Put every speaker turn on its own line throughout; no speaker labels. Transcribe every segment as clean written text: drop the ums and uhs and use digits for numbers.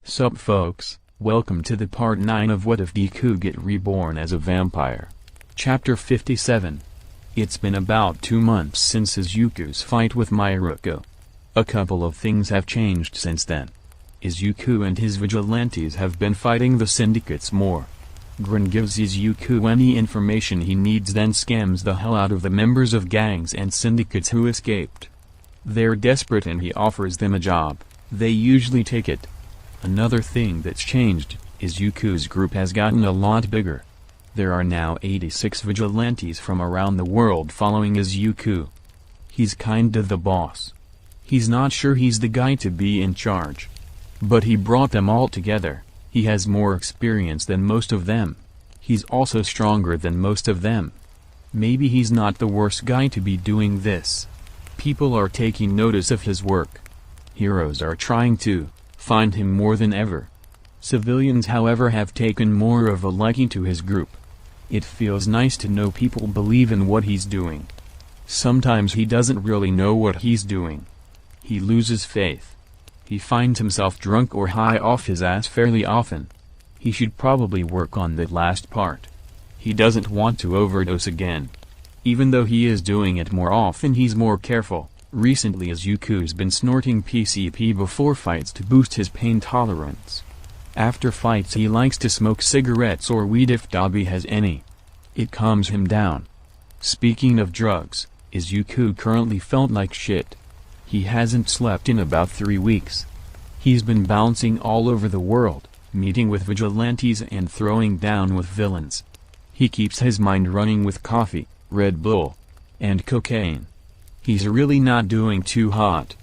Sup folks, welcome to the part 9 of What If Deku Get Reborn as a Vampire. Chapter 57. It's been about 2 months since Izuku's fight with Midoriya. A couple of things have changed since then. Izuku and his vigilantes have been fighting the syndicates more. Grin gives Izuku any information he needs, then scams the hell out of the members of gangs and syndicates who escaped. They're desperate and he offers them a job. They usually take it. Another thing that's changed, Izuku's group has gotten a lot bigger. There are now 86 vigilantes from around the world following Izuku. He's kinda the boss. He's not sure he's the guy to be in charge. But he brought them all together. He has more experience than most of them. He's also stronger than most of them. Maybe he's not the worst guy to be doing this. People are taking notice of his work. Heroes are trying to find him more than ever. Civilians, however, have taken more of a liking to his group. It feels nice to know people believe in what he's doing. Sometimes he doesn't really know what he's doing. He loses faith. He finds himself drunk or high off his ass fairly often. He should probably work on that last part. He doesn't want to overdose again. Even though he is doing it more often, he's more careful. Recently Izuku's been snorting PCP before fights to boost his pain tolerance. After fights he likes to smoke cigarettes or weed if Dabi has any. It calms him down. Speaking of drugs, Izuku currently felt like shit. He hasn't slept in about 3 weeks. He's been bouncing all over the world, meeting with vigilantes and throwing down with villains. He keeps his mind running with coffee, Red Bull, and cocaine. He's really not doing too hot.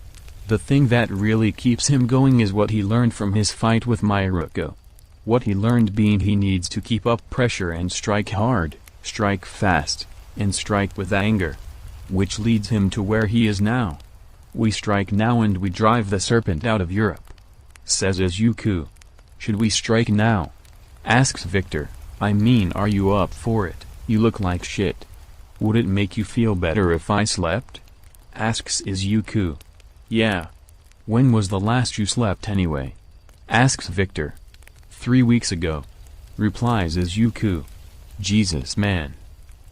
The thing that really keeps him going is what he learned from his fight with Midoriya. What he learned being he needs to keep up pressure and strike hard, strike fast, and strike with anger. Which leads him to where he is now. We strike now and we drive the serpent out of Europe, says Izuku. Should we strike now? Asks Victor. I mean, are you up for it? You look like shit. Would it make you feel better if I slept? Asks Izuku. Yeah. When was the last you slept anyway? Asks Victor. 3 weeks ago. Replies Izuku. Jesus man.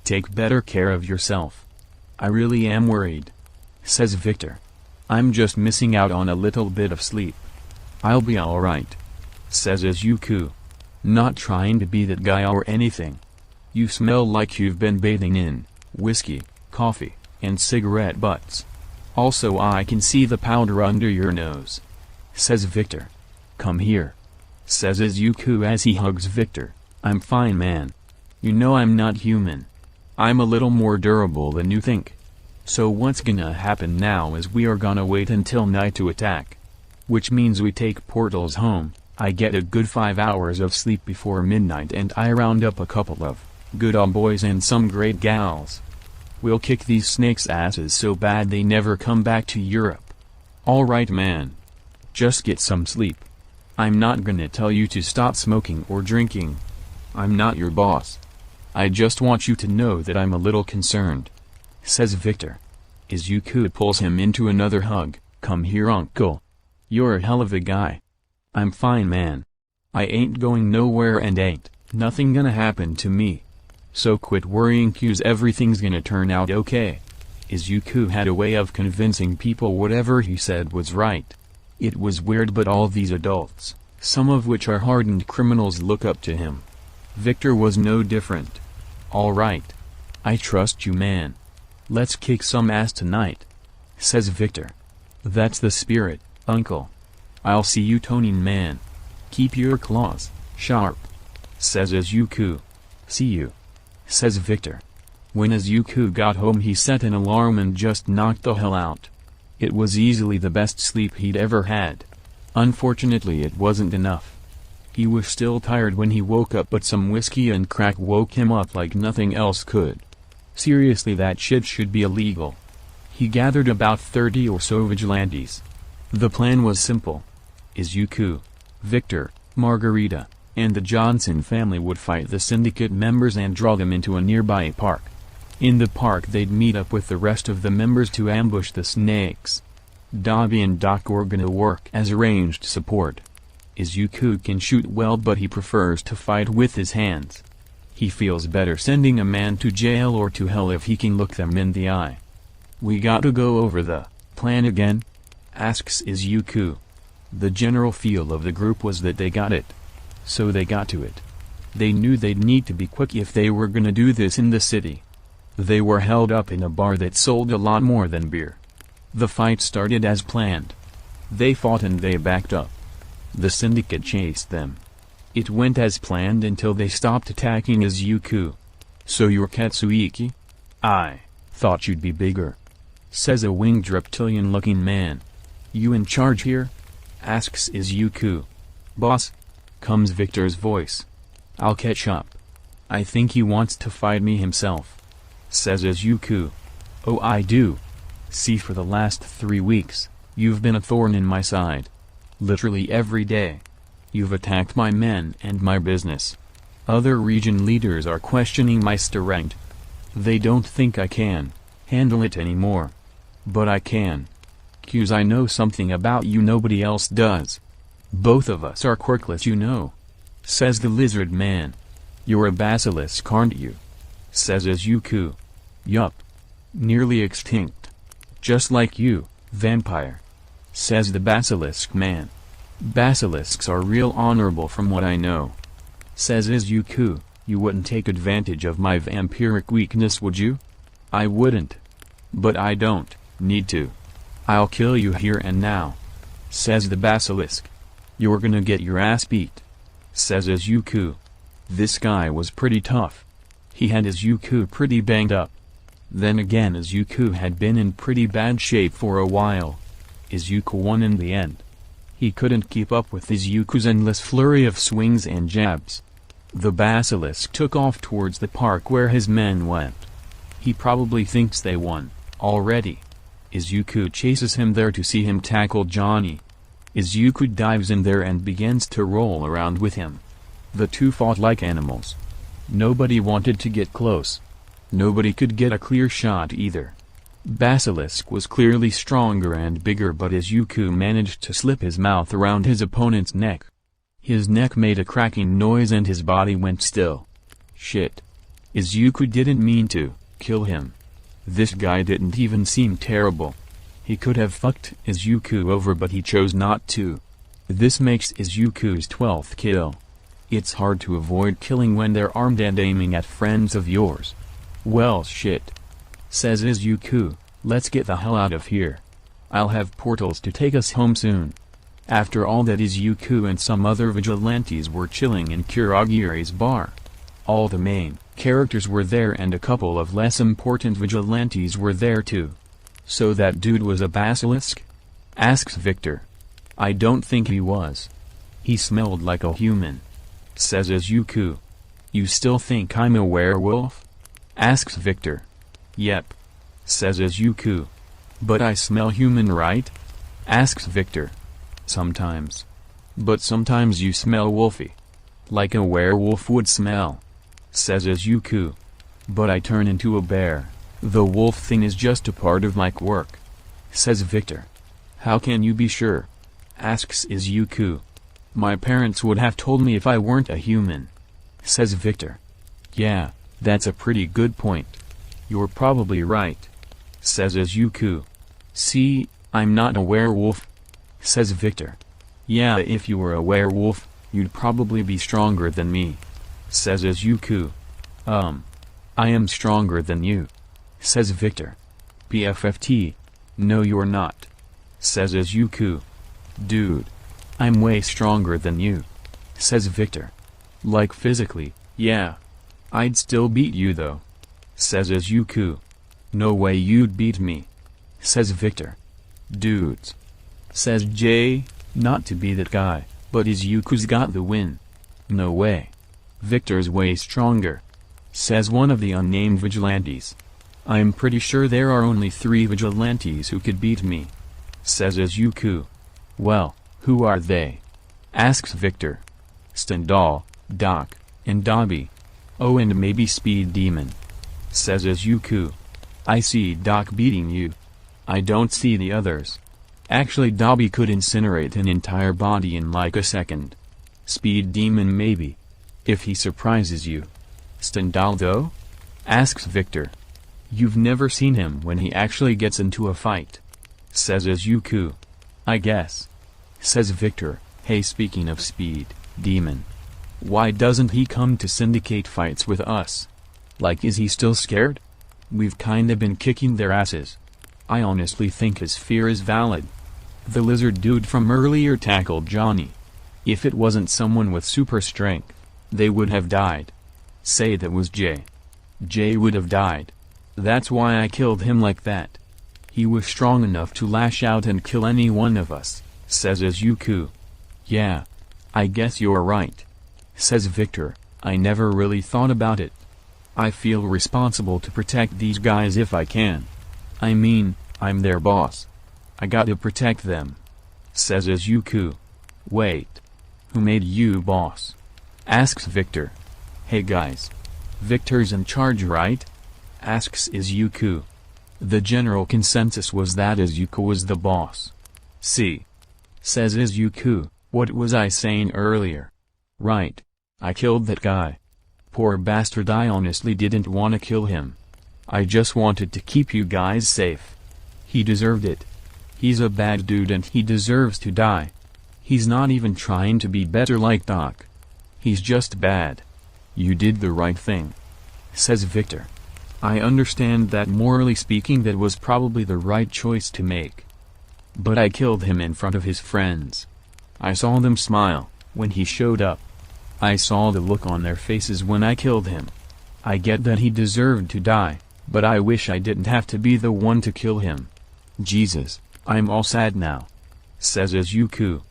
Take better care of yourself. I really am worried. Says Victor. I'm just missing out on a little bit of sleep. I'll be alright. Says Izuku. Not trying to be that guy or anything. You smell like you've been bathing in whiskey, coffee, and cigarette butts. Also I can see the powder under your nose. Says Victor. Come here. Says Izuku as he hugs Victor. I'm fine man. You know I'm not human. I'm a little more durable than you think. So what's gonna happen now is we are gonna wait until night to attack. Which means we take portals home, I get a good 5 hours of sleep before midnight and I round up a couple of good old boys and some great gals. We'll kick these snakes' asses so bad they never come back to Europe. Alright man. Just get some sleep. I'm not gonna tell you to stop smoking or drinking. I'm not your boss. I just want you to know that I'm a little concerned. Says Victor. Izuku pulls him into another hug. Come here uncle. You're a hell of a guy. I'm fine man. I ain't going nowhere and ain't nothing gonna happen to me. So quit worrying cuz everything's gonna turn out okay. Izuku had a way of convincing people whatever he said was right. It was weird, but all these adults, some of which are hardened criminals, look up to him. Victor was no different. Alright. I trust you man. Let's kick some ass tonight. Says Victor. That's the spirit, uncle. I'll see you Tonin man. Keep your claws sharp. Says Izuku. See you. Says Victor. When Izuku got home he set an alarm and just knocked the hell out. It was easily the best sleep he'd ever had. Unfortunately it wasn't enough. He was still tired when he woke up, but some whiskey and crack woke him up like nothing else could. Seriously, that shit should be illegal. He gathered about 30 or so vigilantes. The plan was simple. Izuku, Victor, Margarita, and the Johnson family would fight the syndicate members and draw them into a nearby park. In the park they'd meet up with the rest of the members to ambush the snakes. Dabi and Doc were gonna work as arranged support. Izuku can shoot well, but he prefers to fight with his hands. He feels better sending a man to jail or to hell if he can look them in the eye. "We gotta go over the plan again?" asks Izuku. The general feel of the group was that they got it. So they got to it. They knew they'd need to be quick if they were gonna do this in the city. They were held up in a bar that sold a lot more than beer. The fight started as planned. They fought and they backed up. The syndicate chased them. It went as planned until they stopped attacking Izuku. "So you're Katsuiki? I thought you'd be bigger," says a winged reptilian-looking man. "You in charge here?" asks Izuku. "Boss," comes Victor's voice. "I'll catch up. I think he wants to fight me himself," says Izuku. "Oh, I do. See, for the last 3 weeks, you've been a thorn in my side. Literally every day. You've attacked my men and my business. Other region leaders are questioning my strength. They don't think I can handle it anymore. But I can. 'Cause I know something about you nobody else does. Both of us are quirkless, you know," says the lizard man. "You're a basilisk, aren't you?" says Izuku. "Yup. Nearly extinct. Just like you, vampire," says the basilisk man. "Basilisks are real honorable from what I know," says Izuku. "You wouldn't take advantage of my vampiric weakness, would you?" "I wouldn't. But I don't need to. I'll kill you here and now," says the basilisk. "You're gonna get your ass beat," says Izuku. This guy was pretty tough. He had Izuku pretty banged up. Then again, Izuku had been in pretty bad shape for a while. Izuku won in the end. He couldn't keep up with Izuku's endless flurry of swings and jabs. The basilisk took off towards the park where his men went. He probably thinks they won already. Izuku chases him there to see him tackle Johnny. Izuku dives in there and begins to roll around with him. The two fought like animals. Nobody wanted to get close. Nobody could get a clear shot either. Basilisk was clearly stronger and bigger, but Izuku managed to slip his mouth around his opponent's neck. His neck made a cracking noise and his body went still. Shit. Izuku didn't mean to kill him. This guy didn't even seem terrible. He could have fucked Izuku over, but he chose not to. This makes Izuku's 12th kill. It's hard to avoid killing when they're armed and aiming at friends of yours. "Well, shit," says Izuku, "let's get the hell out of here. I'll have portals to take us home soon." After all that, Izuku and some other vigilantes were chilling in Kuragire's bar. All the main characters were there and a couple of less important vigilantes were there too. "So that dude was a basilisk?" asks Victor. "I don't think he was. He smelled like a human," says Izuku. "You still think I'm a werewolf?" asks Victor. "Yep," says Izuku. "But I smell human, right?" asks Victor. "Sometimes. But sometimes you smell wolfy. Like a werewolf would smell," says Izuku. "But I turn into a bear. The wolf thing is just a part of my quirk," says Victor. "How can you be sure?" asks Izuku. "My parents would have told me if I weren't a human," says Victor. "Yeah, that's a pretty good point. You're probably right," says Izuku. "See, I'm not a werewolf," says Victor. "Yeah, if you were a werewolf, you'd probably be stronger than me," says Izuku. I am stronger than you," says Victor. "BFFT. No, you're not," says Izuku. "Dude. I'm way stronger than you," says Victor. "Like physically, yeah. I'd still beat you though," says Izuku. "No way you'd beat me," says Victor. "Dudes," says Jay, not to be that guy, but Izuku's got the win. "No way. Victor's way stronger," says one of the unnamed vigilantes. "I'm pretty sure there are only 3 vigilantes who could beat me," says Izuku. "Well, who are they?" asks Victor. "Stendhal, Doc, and Dobby. Oh, and maybe Speed Demon," says Izuku. "I see Doc beating you. I don't see the others," Actually Dabi could incinerate an entire body in like a second. Speed demon maybe. If he surprises you. Stendhal though? Asks Victor. You've never seen him when he actually gets into a fight. Says Izuku. I guess. Says Victor. Hey, speaking of speed, demon. Why doesn't he come to syndicate fights with us? Like, is he still scared? We've kinda been kicking their asses. I honestly think his fear is valid. The lizard dude from earlier tackled Johnny. If it wasn't someone with super strength, they would have died. Say that was Jay. Jay would have died. That's why I killed him like that. He was strong enough to lash out and kill any one of us, says Izuku. Yeah. I guess you're right. Says Victor. I never really thought about it. I feel responsible to protect these guys if I can. I mean, I'm their boss. I gotta protect them. Says Izuku. Wait. Who made you boss? Asks Victor. Hey guys. Victor's in charge, right? Asks Izuku. The general consensus was that Izuku was the boss. See? Says Izuku. What was I saying earlier? Right. I killed that guy. Poor bastard, I honestly didn't want to kill him. I just wanted to keep you guys safe. He deserved it. He's a bad dude and he deserves to die. He's not even trying to be better like Doc. He's just bad. You did the right thing. Says Victor. I understand that morally speaking that was probably the right choice to make. But I killed him in front of his friends. I saw them smile when he showed up. I saw the look on their faces when I killed him. I get that he deserved to die, but I wish I didn't have to be the one to kill him. Jesus, I'm all sad now. Says Izuku.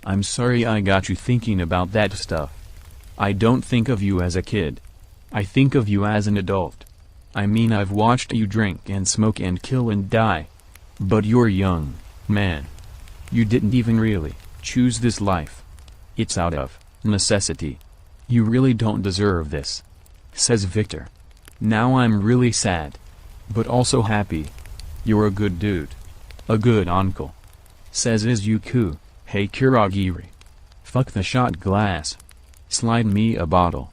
I'm sorry I got you thinking about that stuff. I don't think of you as a kid. I think of you as an adult. I mean, I've watched you drink and smoke and kill and die. But you're young, man. You didn't even really choose this life. It's out of necessity. You really don't deserve this. Says Victor. Now I'm really sad. But also happy. You're a good dude. A good uncle. Says Izuku. Hey Kurogiri. Fuck the shot glass. Slide me a bottle.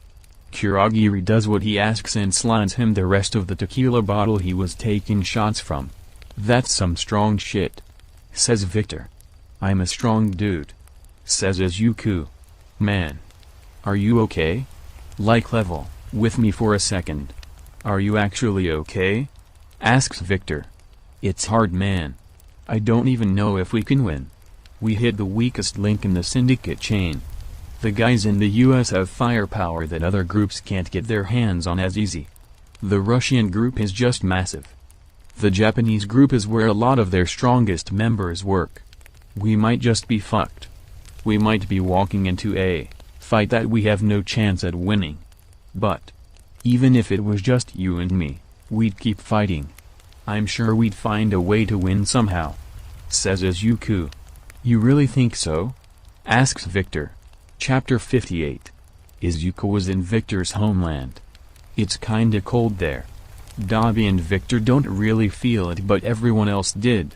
Kurogiri does what he asks and slides him the rest of the tequila bottle he was taking shots from. That's some strong shit. Says Victor. I'm a strong dude. Says Izuku. Man. Are you okay? Like level with me for a second. Are you actually okay? Asks Victor. It's hard, man. I don't even know if we can win. We hit the weakest link in the syndicate chain. The guys in the US have firepower that other groups can't get their hands on as easy. The Russian group is just massive. The Japanese group is where a lot of their strongest members work. We might just be fucked. We might be walking into a fight that we have no chance at winning. But even if it was just you and me, we'd keep fighting. I'm sure we'd find a way to win somehow. Says Izuku. You really think so? Asks Victor. Chapter 58. Izuku was in Victor's homeland. It's kinda cold there. Dabi and Victor don't really feel it, but everyone else did.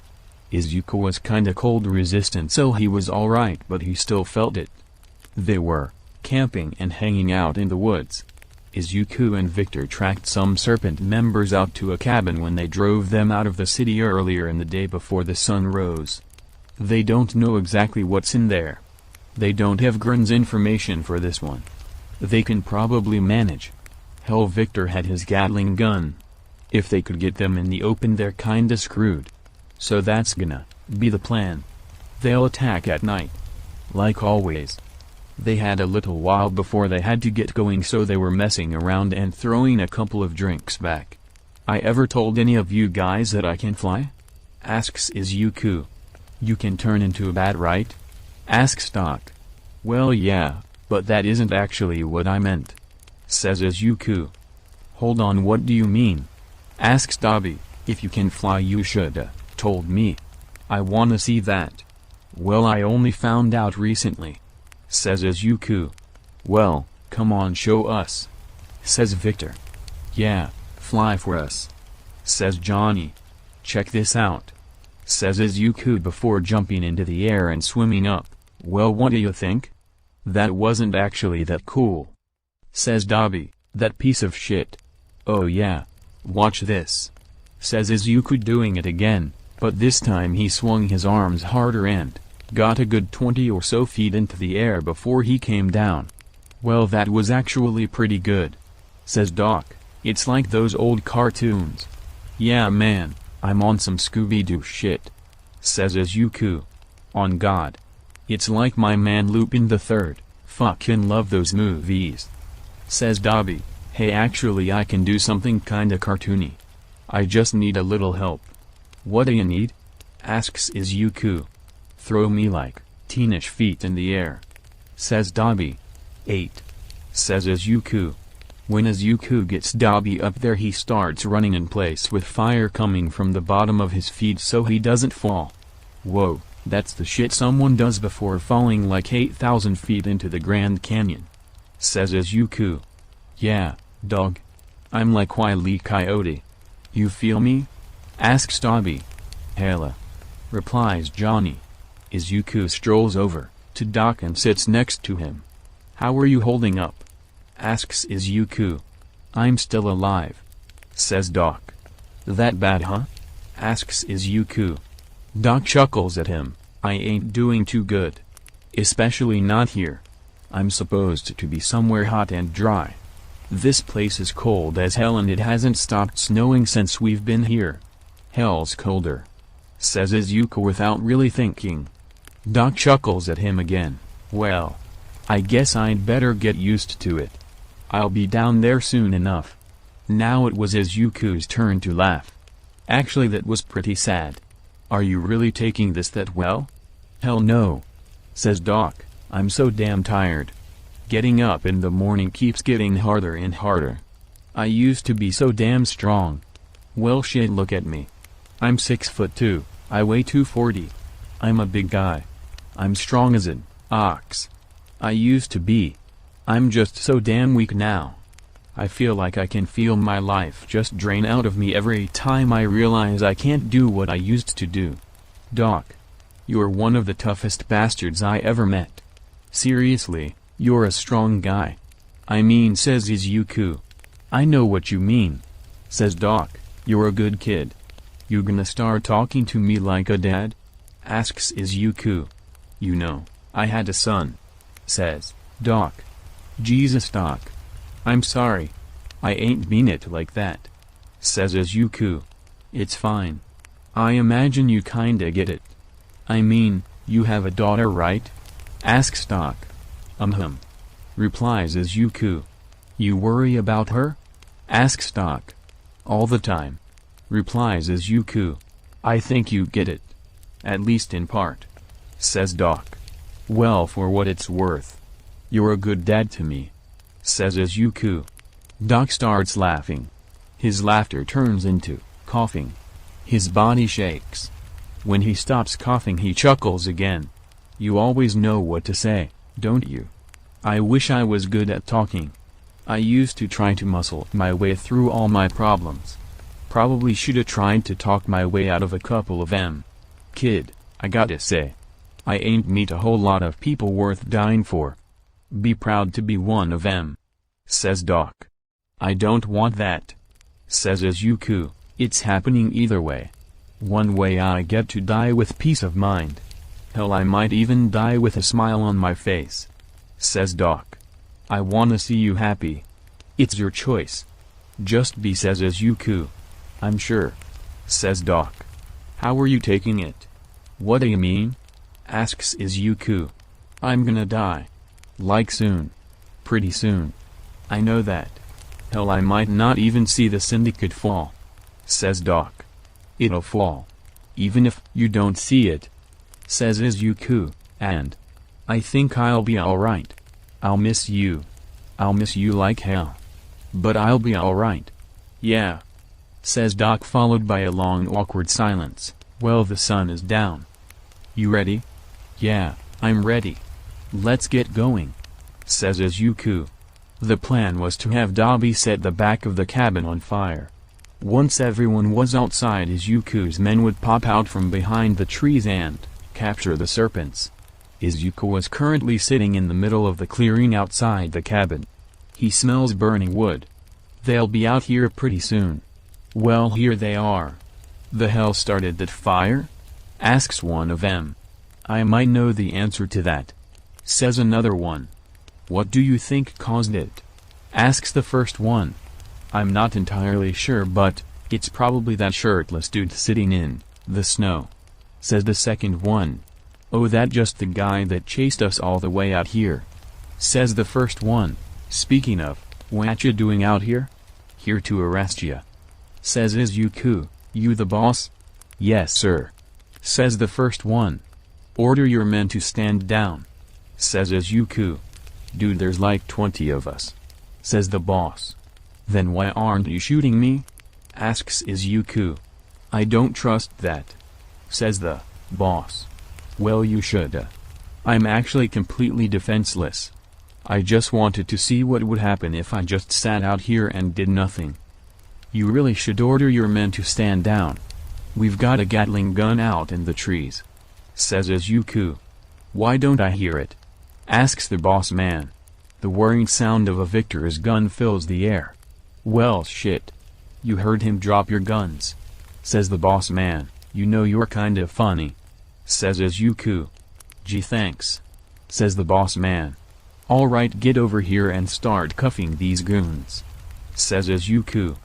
Izuku was kinda cold resistant, so he was alright, but he still felt it. They were camping and hanging out in the woods. Izuku and Victor tracked some serpent members out to a cabin when they drove them out of the city earlier in the day before the sun rose. They don't know exactly what's in there. They don't have Grun's information for this one. They can probably manage. Hell, Victor had his Gatling gun. If they could get them in the open, they're kinda screwed. So that's gonna be the plan. They'll attack at night. Like always. They had a little while before they had to get going, so they were messing around and throwing a couple of drinks back. I ever told any of you guys that I can fly? Asks Izuku. You can turn into a bat, right? Asks Doc. Well, yeah, but that isn't actually what I meant. Says Izuku. Hold on, what do you mean? Asks Dabi. If you can fly, you shoulda told me. I wanna see that. Well, I only found out recently. Says Izuku. Well, come on, show us. Says Victor. Yeah, fly for us. Says Johnny. Check this out. says Izuku before jumping into the air and swimming up. Well, what do you think? That wasn't actually that cool, says Dabi, that piece of shit. Oh yeah. Watch this, says Izuku, doing it again, but this time he swung his arms harder and got a good 20 or so feet into the air before he came down. Well, that was actually pretty good, says Doc. It's like those old cartoons. Yeah man, I'm on some Scooby-Doo shit, says Izuku. On God. It's like my man Lupin the Third. Fucking love those movies, says Dabi. Hey, actually I can do something kinda cartoony. I just need a little help. What do you need? Asks Izuku. Throw me like 10-ish feet in the air, says Dabi. 8, says Izuku. When Izuku gets Dabi up there, he starts running in place with fire coming from the bottom of his feet so he doesn't fall. Whoa, that's the shit someone does before falling like 8,000 feet into the Grand Canyon, says Izuku. Yeah, dog. I'm like Wile E. Coyote. You feel me? Asks Dabi. Hella, replies Johnny. Izuku strolls over to Doc and sits next to him. How are you holding up? Asks Izuku. I'm still alive, says Doc. That bad, huh? Asks Izuku. Doc chuckles at him. I ain't doing too good. Especially not here. I'm supposed to be somewhere hot and dry. This place is cold as hell and it hasn't stopped snowing since we've been here. Hell's colder, says Izuku without really thinking. Doc chuckles at him again. Well, I guess I'd better get used to it. I'll be down there soon enough. Now it was Izuku's turn to laugh. Actually, that was pretty sad. Are you really taking this that well? Hell no, says Doc. I'm so damn tired. Getting up in the morning keeps getting harder and harder. I used to be so damn strong. Well shit, look at me. I'm 6'2", I weigh 240. I'm a big guy. I'm strong as an ox. I used to be. I'm just so damn weak now. I feel like I can feel my life just drain out of me every time I realize I can't do what I used to do. Doc, you're one of the toughest bastards I ever met. Seriously, you're a strong guy. I mean, says Izuku. I know what you mean, says Doc. You're a good kid. You gonna start talking to me like a dad? Asks Izuku. You know, I had a son, says Doc. Jesus, Doc. I'm sorry. I ain't mean it like that, says Izuku. It's fine. I imagine you kinda get it. I mean, you have a daughter, right? Asks Doc. Replies Izuku. You worry about her? Asks Doc. All the time. Replies Izuku. I think you get it. At least in part, says Doc. Well, for what it's worth. You're a good dad to me, says Izuku. Doc starts laughing. His laughter turns into coughing. His body shakes. When he stops coughing, he chuckles again. You always know what to say, don't you? I wish I was good at talking. I used to try to muscle my way through all my problems. Probably shoulda tried to talk my way out of a couple of them. Kid, I gotta say, I ain't meet a whole lot of people worth dying for. Be proud to be one of them, says Doc. I don't want that, says Izuku. It's happening either way. One way I get to die with peace of mind. Hell, I might even die with a smile on my face, says Doc. I wanna see you happy. It's your choice. Just be, says Izuku. I'm sure, says Doc. How are you taking it? What do you mean? Asks Izuku. I'm gonna die. Like soon. Pretty soon. I know that. Hell, I might not even see the syndicate fall, says Doc. It'll fall. Even if you don't see it, says Izuku, and I think I'll be alright. I'll miss you. I'll miss you like hell. But I'll be alright. Yeah, says Doc, followed by a long awkward silence. Well, the sun is down. You ready? Yeah, I'm ready. Let's get going, says Izuku. The plan was to have Dabi set the back of the cabin on fire. Once everyone was outside, Izuku's men would pop out from behind the trees and capture the serpents. Izuku was currently sitting in the middle of the clearing outside the cabin. He smells burning wood. They'll be out here pretty soon. Well, here they are. The hell started that fire? Asks one of them. I might know the answer to that. Says another one. What do you think caused it? Asks the first one. I'm not entirely sure, but it's probably that shirtless dude sitting in the snow. Says the second one. Oh, that just the guy that chased us all the way out here. Says the first one. Speaking of, what ya doing out here? Here to arrest ya. Says Izuku. You the boss? Yes, sir. Says the first one. Order your men to stand down. Says Izuku. Dude, there's like 20 of us. Says the boss. Then why aren't you shooting me? Asks Izuku. I don't trust that. Says the boss. Well, you shoulda. I'm actually completely defenseless. I just wanted to see what would happen if I just sat out here and did nothing. You really should order your men to stand down. We've got a Gatling gun out in the trees. Says Izuku. Why don't I hear it? Asks the boss man. The whirring sound of a Victor's gun fills the air. Well, shit. You heard him drop your guns. Says the boss man. You know, you're kinda funny. Says Izuku. Gee, thanks. Says the boss man. Alright, get over here and start cuffing these goons. Says Izuku.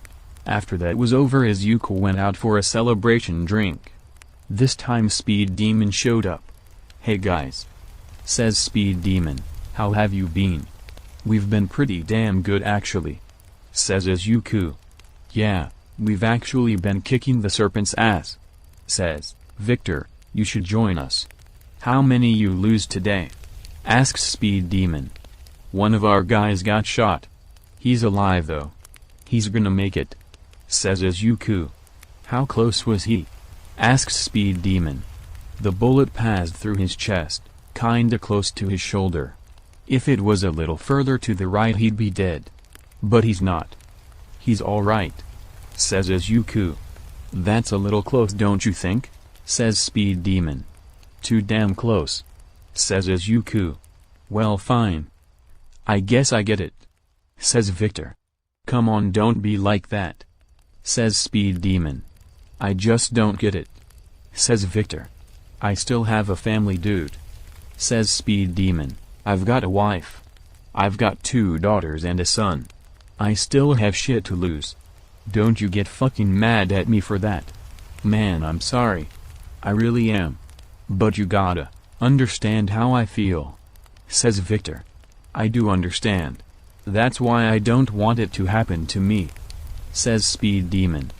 After that was over, Izuku went out for a celebration drink. This time Speed Demon showed up. Hey guys. Says Speed Demon. How have you been? We've been pretty damn good actually. Says Izuku. Yeah, we've actually been kicking the serpent's ass. Says Victor, you should join us. How many you lose today? Asks Speed Demon. One of our guys got shot. He's alive though. He's gonna make it. Says Izuku. How close was he? Asks Speed Demon. The bullet passed through his chest, kinda close to his shoulder. If it was a little further to the right, he'd be dead. But he's not. He's alright. Says Izuku. That's a little close, don't you think? Says Speed Demon. Too damn close. Says Izuku. Well, fine. I guess I get it. Says Victor. Come on, don't be like that. Says Speed Demon. I just don't get it. Says Victor. I still have a family, dude. Says Speed Demon. I've got a wife. I've got 2 daughters and a son. I still have shit to lose. Don't you get fucking mad at me for that. Man, I'm sorry. I really am. But you gotta understand how I feel. Says Victor. I do understand. That's why I don't want it to happen to me. Says Speed Demon.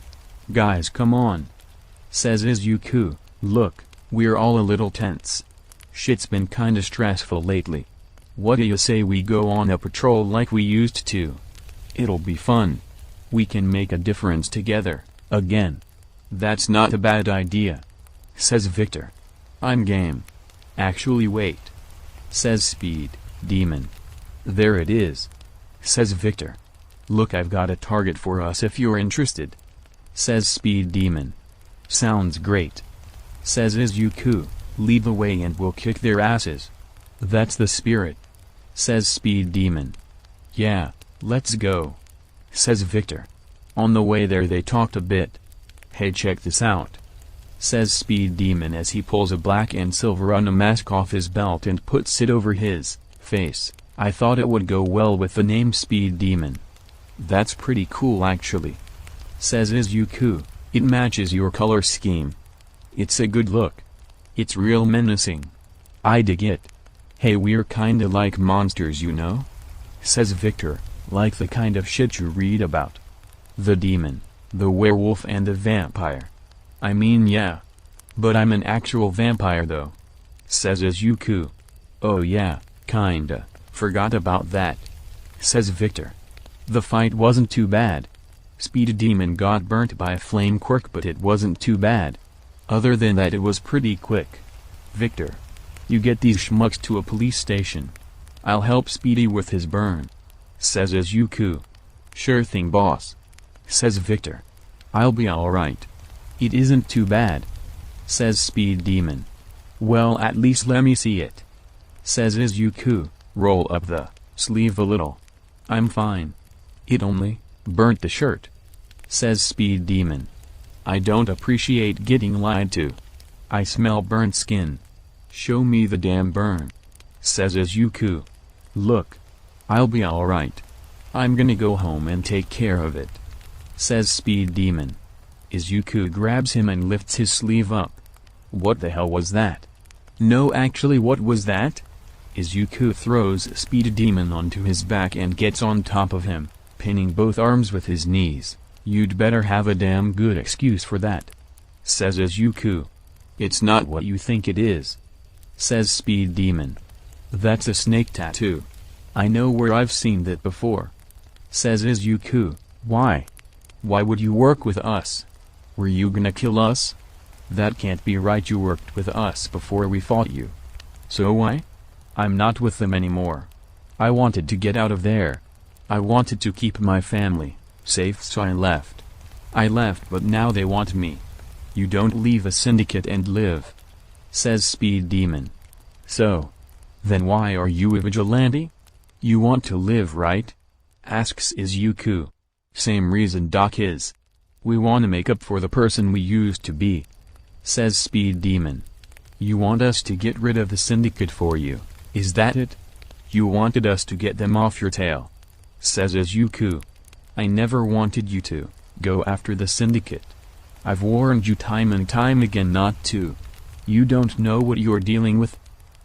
Guys, come on. Says Izuku. Look, we're all a little tense. Shit's been kinda stressful lately. What do you say we go on a patrol like we used to? It'll be fun. We can make a difference together, again. That's not a bad idea. Says Victor. I'm game. Actually, wait. Says Speed Demon. There it is. Says Victor. Look, I've got a target for us if you're interested. Says Speed Demon. Sounds great. Says Izuku. Lead the way and we'll kick their asses. That's the spirit. Says Speed Demon. Yeah, let's go. Says Victor. On the way there they talked a bit. Hey, check this out. Says Speed Demon as he pulls a black and silver mask off his belt and puts it over his face. I thought it would go well with the name Speed Demon. That's pretty cool actually. Says Izuku. It matches your color scheme. It's a good look. It's real menacing. I dig it. Hey, we're kinda like monsters, you know? Says Victor. Like the kind of shit you read about. The demon, the werewolf and the vampire. I mean, yeah. But I'm an actual vampire though. Says Izuku. Oh yeah, kinda. Forgot about that. Says Victor. The fight wasn't too bad. Speed Demon got burnt by a flame quirk, but it wasn't too bad. Other than that, it was pretty quick. Victor. You get these schmucks to a police station. I'll help Speedy with his burn. Says Izuku. Sure thing, boss. Says Victor. I'll be alright. It isn't too bad, says Speed Demon. Well, at least let me see it, says Izuku. Roll up the sleeve a little. I'm fine. It only burnt the shirt, says Speed Demon. I don't appreciate getting lied to. I smell burnt skin. Show me the damn burn, says Izuku. Look, I'll be alright. I'm gonna go home and take care of it, says Speed Demon. Izuku grabs him and lifts his sleeve up. What the hell was that? No, actually, what was that? Izuku throws Speed Demon onto his back and gets on top of him, pinning both arms with his knees. You'd better have a damn good excuse for that, says Izuku. It's not what you think it is, says Speed Demon. That's a snake tattoo. I know where I've seen that before, says Izuku. Why? Why would you work with us? Were you gonna kill us? That can't be right. You worked with us before we fought you. So why? I'm not with them anymore. I wanted to get out of there. I wanted to keep my family safe, so I left. But now they want me. You don't leave a syndicate and live, says Speed Demon. So then why are you a vigilante? You want to live, right? Asks Izuku. Same reason Doc is. We want to make up for the person we used to be, says Speed Demon. You want us to get rid of the syndicate for you, is that it? You wanted us to get them off your tail, says Izuku. I never wanted you to go after the syndicate. I've warned you time and time again not to. You don't know what you're dealing with,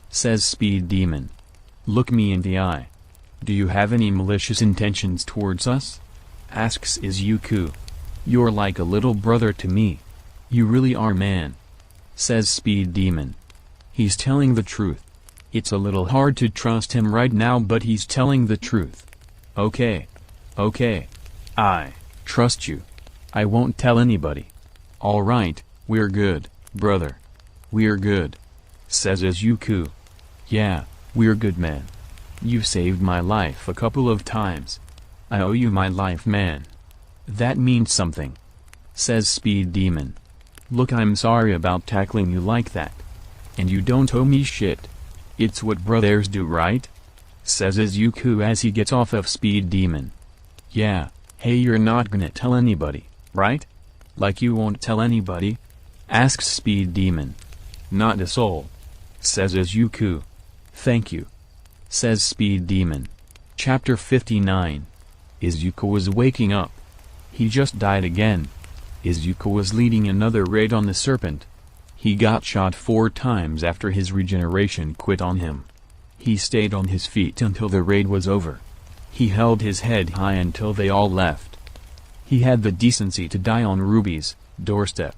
says Speed Demon. Look me in the eye. Do you have any malicious intentions towards us? Asks Izuku. You're like a little brother to me. You really are, man, says Speed Demon. He's telling the truth. It's a little hard to trust him right now, but he's telling the truth. Okay. I trust you. I won't tell anybody. Alright, we're good, brother. We're good, says Izuku. Yeah, we're good, man. You've saved my life a couple of times. I owe you my life, man. That means something, says Speed Demon. Look, I'm sorry about tackling you like that. And you don't owe me shit. It's what brothers do, right? Says Izuku as he gets off of Speed Demon. Yeah, hey, you're not gonna tell anybody, right? Like you won't tell anybody? Asks Speed Demon. Not a soul, says Izuku. Thank you, says Speed Demon. Chapter 59. Izuku was waking up. He just died again. Izuku was leading another raid on the serpent. He got shot 4 times after his regeneration quit on him. He stayed on his feet until the raid was over. He held his head high until they all left. He had the decency to die on Ruby's doorstep.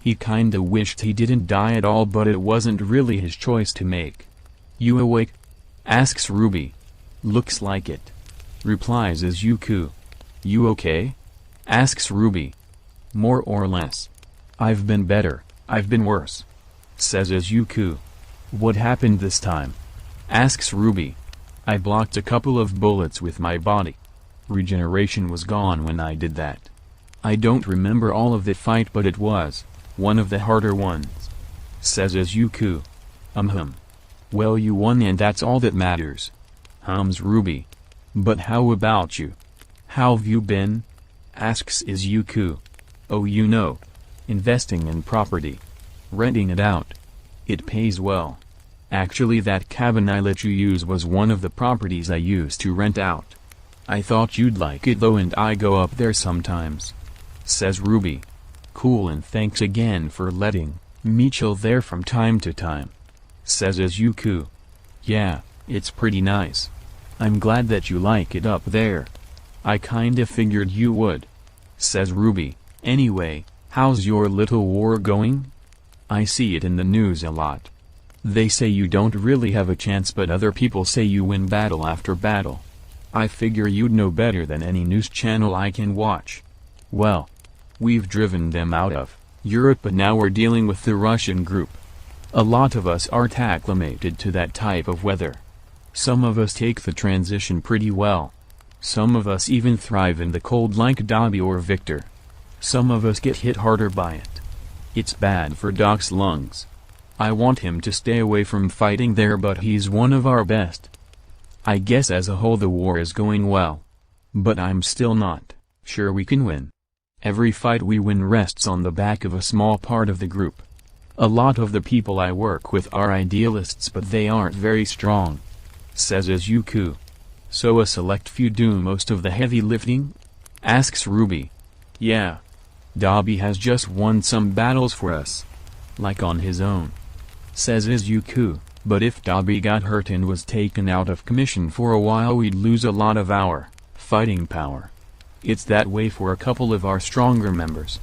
He kinda wished he didn't die at all, but it wasn't really his choice to make. You awake? Asks Ruby. Looks like it, replies Izuku. You okay? Asks Ruby. More or less. I've been better, I've been worse, says Izuku. What happened this time? Asks Ruby. I blocked a couple of bullets with my body. Regeneration was gone when I did that. I don't remember all of the fight, but it was one of the harder ones, says Izuku. Well, you won and that's all that matters, hums Ruby. But how about you? How've you been? Asks Izuku. Oh, you know, investing in property. Renting it out. It pays well. Actually, that cabin I let you use was one of the properties I used to rent out. I thought you'd like it though, and I go up there sometimes, says Ruby. Cool, and thanks again for letting me chill there from time to time, says Izuku. Yeah, it's pretty nice. I'm glad that you like it up there. I kinda figured you would, says Ruby. Anyway, how's your little war going? I see it in the news a lot. They say you don't really have a chance, but other people say you win battle after battle. I figure you'd know better than any news channel I can watch. Well, we've driven them out of Europe, but now we're dealing with the Russian group. A lot of us aren't acclimated to that type of weather. Some of us take the transition pretty well. Some of us even thrive in the cold like Dobby or Victor. Some of us get hit harder by it. It's bad for Doc's lungs. I want him to stay away from fighting there, but he's one of our best. I guess as a whole the war is going well. But I'm still not sure we can win. Every fight we win rests on the back of a small part of the group. A lot of the people I work with are idealists, but they aren't very strong, says Izuku. So a select few do most of the heavy lifting? Asks Ruby. Yeah. Dabi has just won some battles for us. Like on his own, says Izuku, but if Dabi got hurt and was taken out of commission for a while, we'd lose a lot of our fighting power. It's that way for a couple of our stronger members.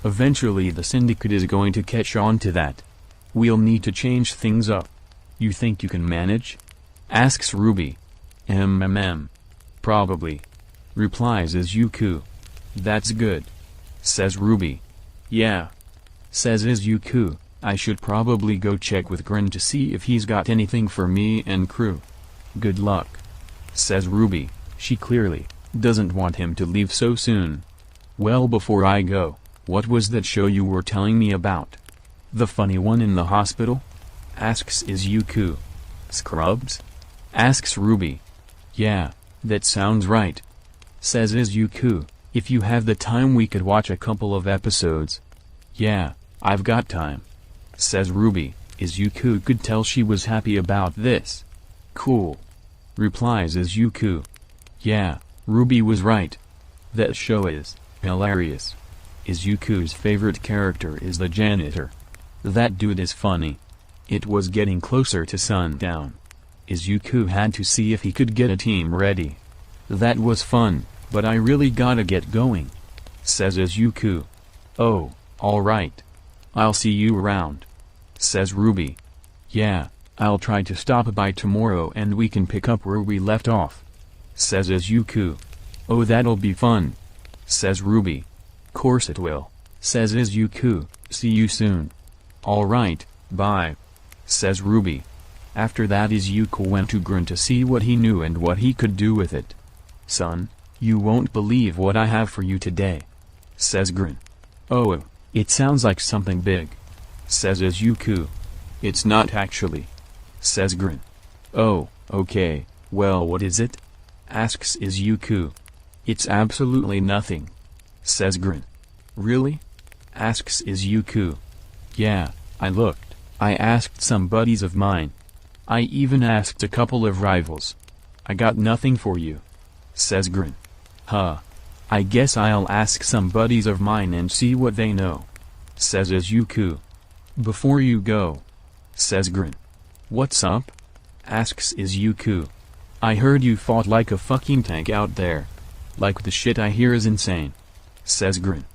Eventually the syndicate is going to catch on to that. We'll need to change things up. You think you can manage? Asks Ruby. Probably, replies Izuku. That's good, says Ruby. Yeah, says Izuku. I should probably go check with Grin to see if he's got anything for me and crew. Good luck, says Ruby. She clearly doesn't want him to leave so soon. Well, before I go, what was that show you were telling me about? The funny one in the hospital? Asks Izuku. Scrubs? Asks Ruby. Yeah, that sounds right, says Izuku. If you have the time we could watch a couple of episodes. Yeah, I've got time, says Ruby. Izuku could tell she was happy about this. Cool, replies Izuku. Yeah, Ruby was right. That show is hilarious. Izuku's favorite character is the janitor. That dude is funny. It was getting closer to sundown. Izuku had to see if he could get a team ready. That was fun, but I really gotta get going, says Izuku. Oh, alright. I'll see you around, says Ruby. Yeah, I'll try to stop by tomorrow and we can pick up where we left off, says Izuku. Oh, that'll be fun, says Ruby. Course it will, says Izuku. See you soon. Alright, bye, says Ruby. After that Izuku went to Grin to see what he knew and what he could do with it. Son, you won't believe what I have for you today, says Grin. Oh, it sounds like something big, says Izuku. It's not actually, says Grin. Oh, okay, well, what is it? Asks Izuku. It's absolutely nothing, says Grin. Really? Asks Izuku. Yeah, I looked. I asked some buddies of mine. I even asked a couple of rivals. I got nothing for you, says Grin. Huh. I guess I'll ask some buddies of mine and see what they know, says Izuku. Before you go, says Grin. What's up? Asks Izuku. I heard you fought like a fucking tank out there. Like the shit I hear is insane, says Grin.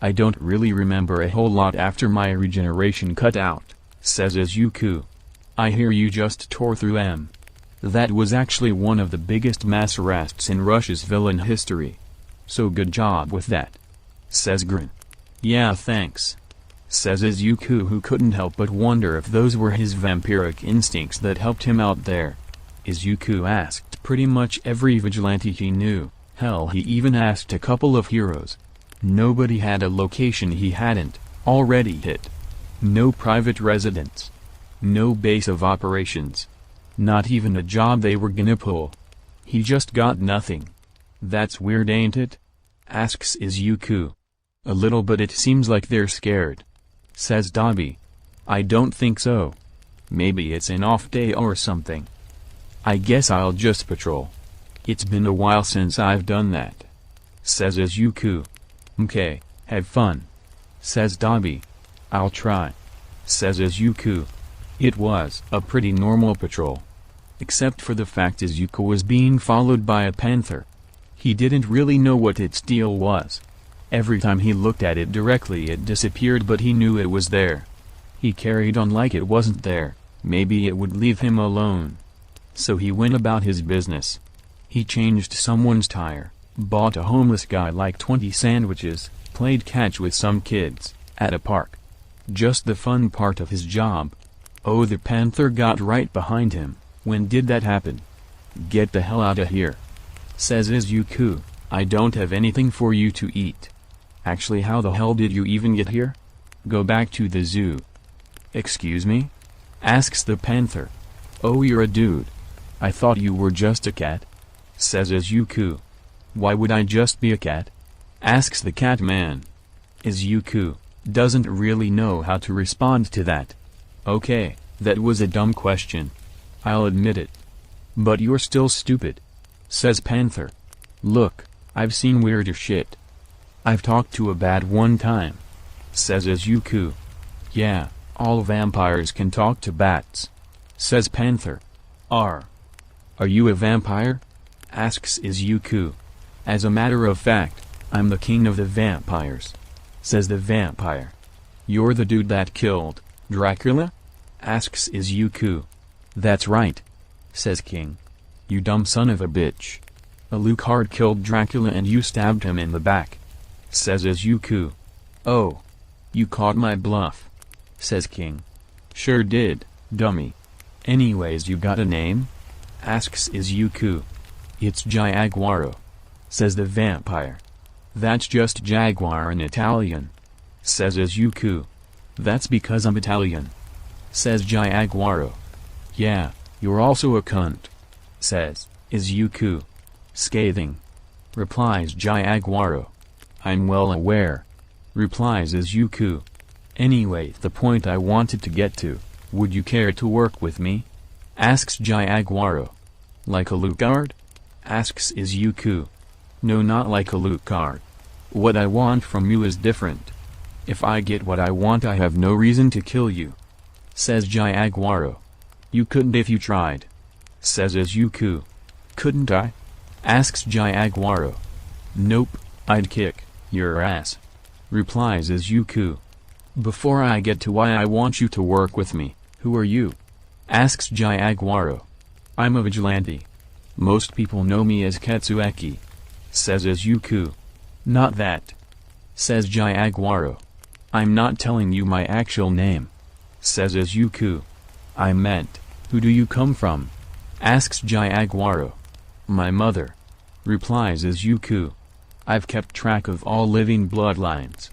I don't really remember a whole lot after my regeneration cut out, says Izuku. I hear you just tore through M. That was actually one of the biggest mass arrests in Russia's villain history. So good job with that, says Grin. Yeah, thanks, says Izuku, who couldn't help but wonder if those were his vampiric instincts that helped him out there. Izuku asked pretty much every vigilante he knew. Hell, he even asked a couple of heroes. Nobody had a location he hadn't already hit. No private residence. No base of operations. Not even a job they were gonna pull. He just got nothing. That's weird, ain't it? Asks Izuku. A little, but it seems like they're scared, says Dabi. I don't think so. Maybe it's an off day or something. I guess I'll just patrol. It's been a while since I've done that, says Izuku. Mkay, have fun, says Dabi. I'll try, says Izuku. It was a pretty normal patrol. Except for the fact Izuku was being followed by a panther. He didn't really know what its deal was. Every time he looked at it directly it disappeared, but he knew it was there. He carried on like it wasn't there. Maybe it would leave him alone. So he went about his business. He changed someone's tire, bought a homeless guy like 20 sandwiches, played catch with some kids at a park. Just the fun part of his job. Oh, the panther got right behind him. When did that happen? Get the hell out of here, says Izuku. I don't have anything for you to eat. Actually, how the hell did you even get here? Go back to the zoo. Excuse me? Asks the panther. Oh, you're a dude. I thought you were just a cat. Says Izuku. Why would I just be a cat? Asks the cat man. Izuku doesn't really know how to respond to that. Okay, that was a dumb question. I'll admit it. But you're still stupid. Says Panther. Look, I've seen weirder shit. I've talked to a bat one time. Says Izuku. Yeah, all vampires can talk to bats. Says Panther. Are you a vampire? Asks Izuku. As a matter of fact, I'm the king of the vampires. Says the vampire. You're the dude that killed Dracula? Asks Izuku. That's right. Says King. You dumb son of a bitch. Alucard killed Dracula and you stabbed him in the back. Says Izuku. Oh. You caught my bluff. Says King. Sure did, dummy. Anyways, you got a name? Asks Izuku. It's Jaguaro. Says the vampire. That's just jaguar in Italian. Says Izuku. That's because I'm Italian. Says Jaguaro. Yeah, you're also a cunt. Says Izuku. Scathing. Replies Jaguaro. I'm well aware. Replies Izuku. Anyway, the point I wanted to get to, would you care to work with me? Asks Jaguaro. Like Alucard? Asks Izuku. No, not like Alucard. What I want from you is different. If I get what I want, I have no reason to kill you. Says Jaguaro. You couldn't if you tried. Says Izuku. Couldn't I? Asks Jaguaro. Nope, I'd kick your ass. Replies Izuku. Before I get to why I want you to work with me, who are you? Asks Jaguaro. I'm a vigilante. Most people know me as Katsueki. Says Izuku. Not that. Says Jaguaro. I'm not telling you my actual name. Says Izuku. I meant, who do you come from? Asks Jaguaro. My mother. Replies Izuku. I've kept track of all living bloodlines.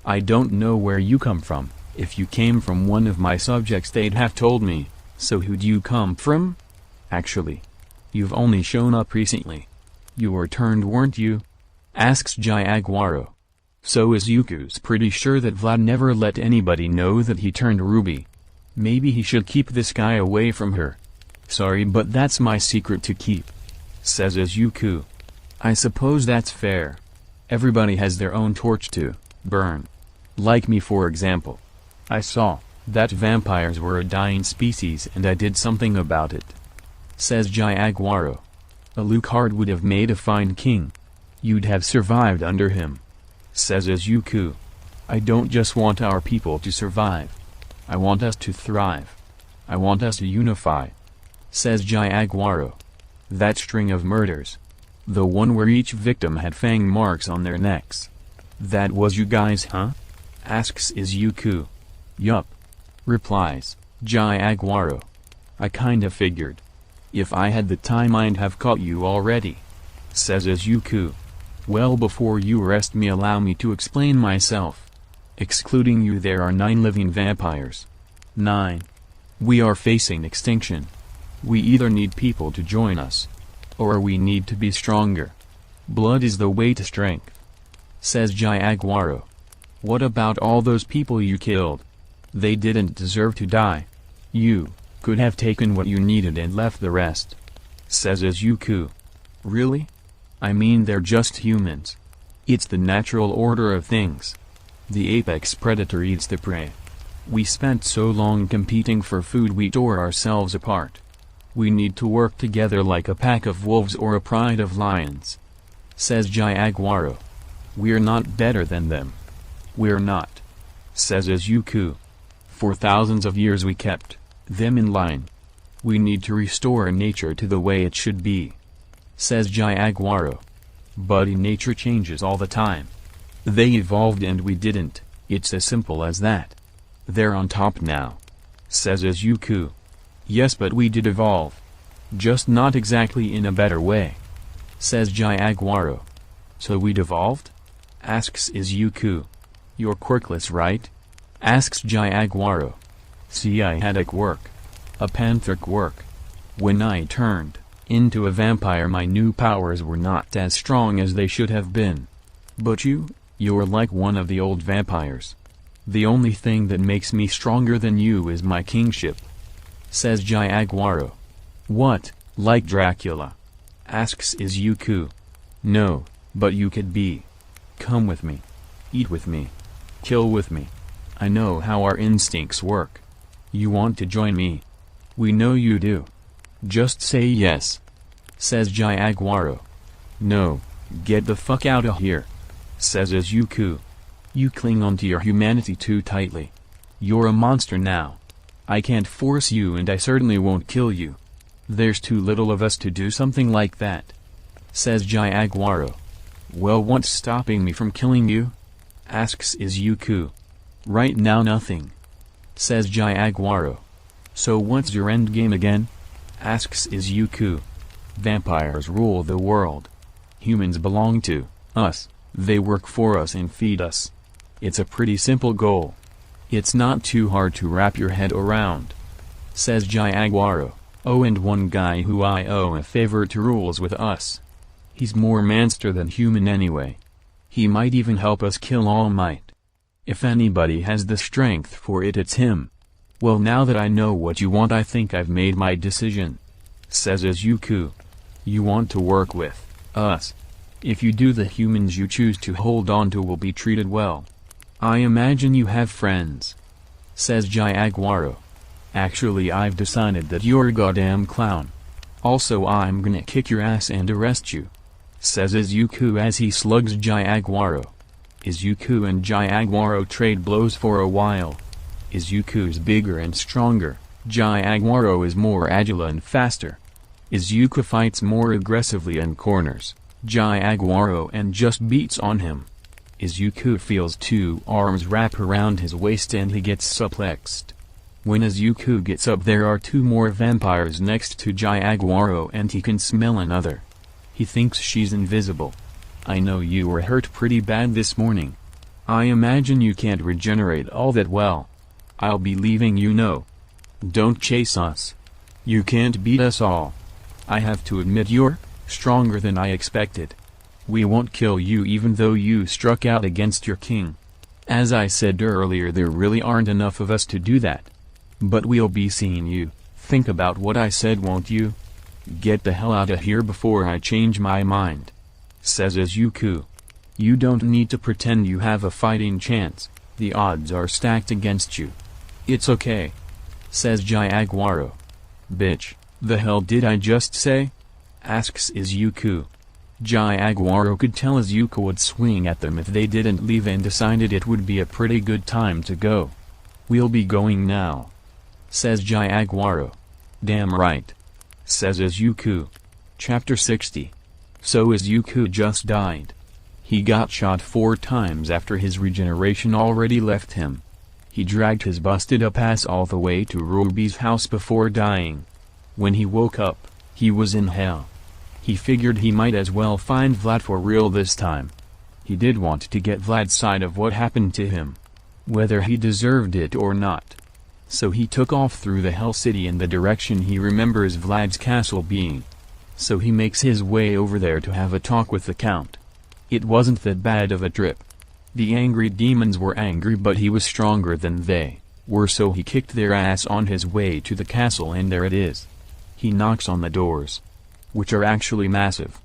I don't know where you come from. If you came from one of my subjects, they'd have told me. So who'd you come from? Actually, you've only shown up recently. You were turned, weren't you? Asks Jaguaro. So Izuku's pretty sure that Vlad never let anybody know that he turned Ruby. Maybe he should keep this guy away from her. Sorry, but that's my secret to keep. Says Izuku. I suppose that's fair. Everybody has their own torch to burn. Like me, for example. I saw that vampires were a dying species and I did something about it. Says Jaguaro. Alucard would have made a fine king. You'd have survived under him. Says Izuku. I don't just want our people to survive. I want us to thrive. I want us to unify. Says Jaguaro. That string of murders. The one where each victim had fang marks on their necks. That was you guys, huh? Asks Izuku. Yup. Replies Jaguaro. I kinda figured. If I had the time, I'd have caught you already. Says Izuku. Well, before you arrest me, allow me to explain myself. Excluding you, there are 9 living vampires. 9. We are facing extinction. We either need people to join us, or we need to be stronger. Blood is the way to strength. Says Jaguaro. What about all those people you killed? They didn't deserve to die. You could have taken what you needed and left the rest. Says Izuku. Really? I mean, they're just humans. It's the natural order of things. The apex predator eats the prey. We spent so long competing for food we tore ourselves apart. We need to work together like a pack of wolves or a pride of lions. Says Jaguaro. We're not better than them. We're not. Says Izuku. For thousands of years we kept them in line. We need to restore nature to the way it should be. Says Jaguaro. Buddy, nature changes all the time. They evolved and we didn't. It's as simple as that. They're on top now. Says Izuku. Yes, but we did evolve. Just not exactly in a better way. Says Jaguaro. So we devolved? Asks Izuku. You're quirkless, right? Asks Jaguaro. See, I had a quirk. A panther quirk. When I turned into a vampire, my new powers were not as strong as they should have been. But you're like one of the old vampires. The only thing that makes me stronger than you is my kingship. Says Jaguaro. What, like Dracula? Asks Izuku. No, but you could be. Come with me. Eat with me. Kill with me. I know how our instincts work. You want to join me? We know you do. Just say yes. Says Jaguaro. No, get the fuck out of here. Says Izuku. You cling onto your humanity too tightly. You're a monster now. I can't force you, and I certainly won't kill you. There's too little of us to do something like that. Says Jaguaro. Well, what's stopping me from killing you? Asks Izuku. Right now nothing. Says Jaguaro. So what's your endgame again? Asks Izuku. Vampires rule the world. Humans belong to us. They work for us and feed us. It's a pretty simple goal. It's not too hard to wrap your head around. Says Jaguaro. Oh, and one guy who I owe a favor to rules with us. He's more monster than human anyway. He might even help us kill All Might. If anybody has the strength for it, it's him. Well, now that I know what you want, I think I've made my decision. Says Izuku. You want to work with us. If you do, the humans you choose to hold on to will be treated well. I imagine you have friends. Says Jaguaro. Actually, I've decided that you're a goddamn clown. Also, I'm gonna kick your ass and arrest you. Says Izuku as he slugs Jaguaro. Izuku and Jaguaro trade blows for a while. Izuku's bigger and stronger, Jaguaro is more agile and faster. Izuku fights more aggressively and corners Jaguaro and just beats on him. Izuku feels two arms wrap around his waist and he gets suplexed. When Izuku gets up, there are two more vampires next to Jaguaro and he can smell another. He thinks she's invisible. I know you were hurt pretty bad this morning. I imagine you can't regenerate all that well. I'll be leaving, you know. Don't chase us. You can't beat us all. I have to admit you're stronger than I expected. We won't kill you even though you struck out against your king. As I said earlier, there really aren't enough of us to do that. But we'll be seeing you. Think about what I said, won't you? Get the hell out of here before I change my mind. Says Izuku. You don't need to pretend you have a fighting chance. The odds are stacked against you. It's okay. Says Jaguaro. Bitch, the hell did I just say? Asks Izuku. Jaguaro could tell Izuku would swing at them if they didn't leave and decided it would be a pretty good time to go. We'll be going now. Says Jaguaro. Damn right. Says Izuku. Chapter 60. So Izuku just died. He got shot 4 times after his regeneration already left him. He dragged his busted up ass all the way to Ruby's house before dying. When he woke up, he was in hell. He figured he might as well find Vlad for real this time. He did want to get Vlad's side of what happened to him, whether he deserved it or not. So he took off through the Hell City in the direction he remembers Vlad's castle being. So he makes his way over there to have a talk with the Count. It wasn't that bad of a trip. The angry demons were angry, but he was stronger than they were, so he kicked their ass on his way to the castle, and there it is. He knocks on the doors, which are actually massive.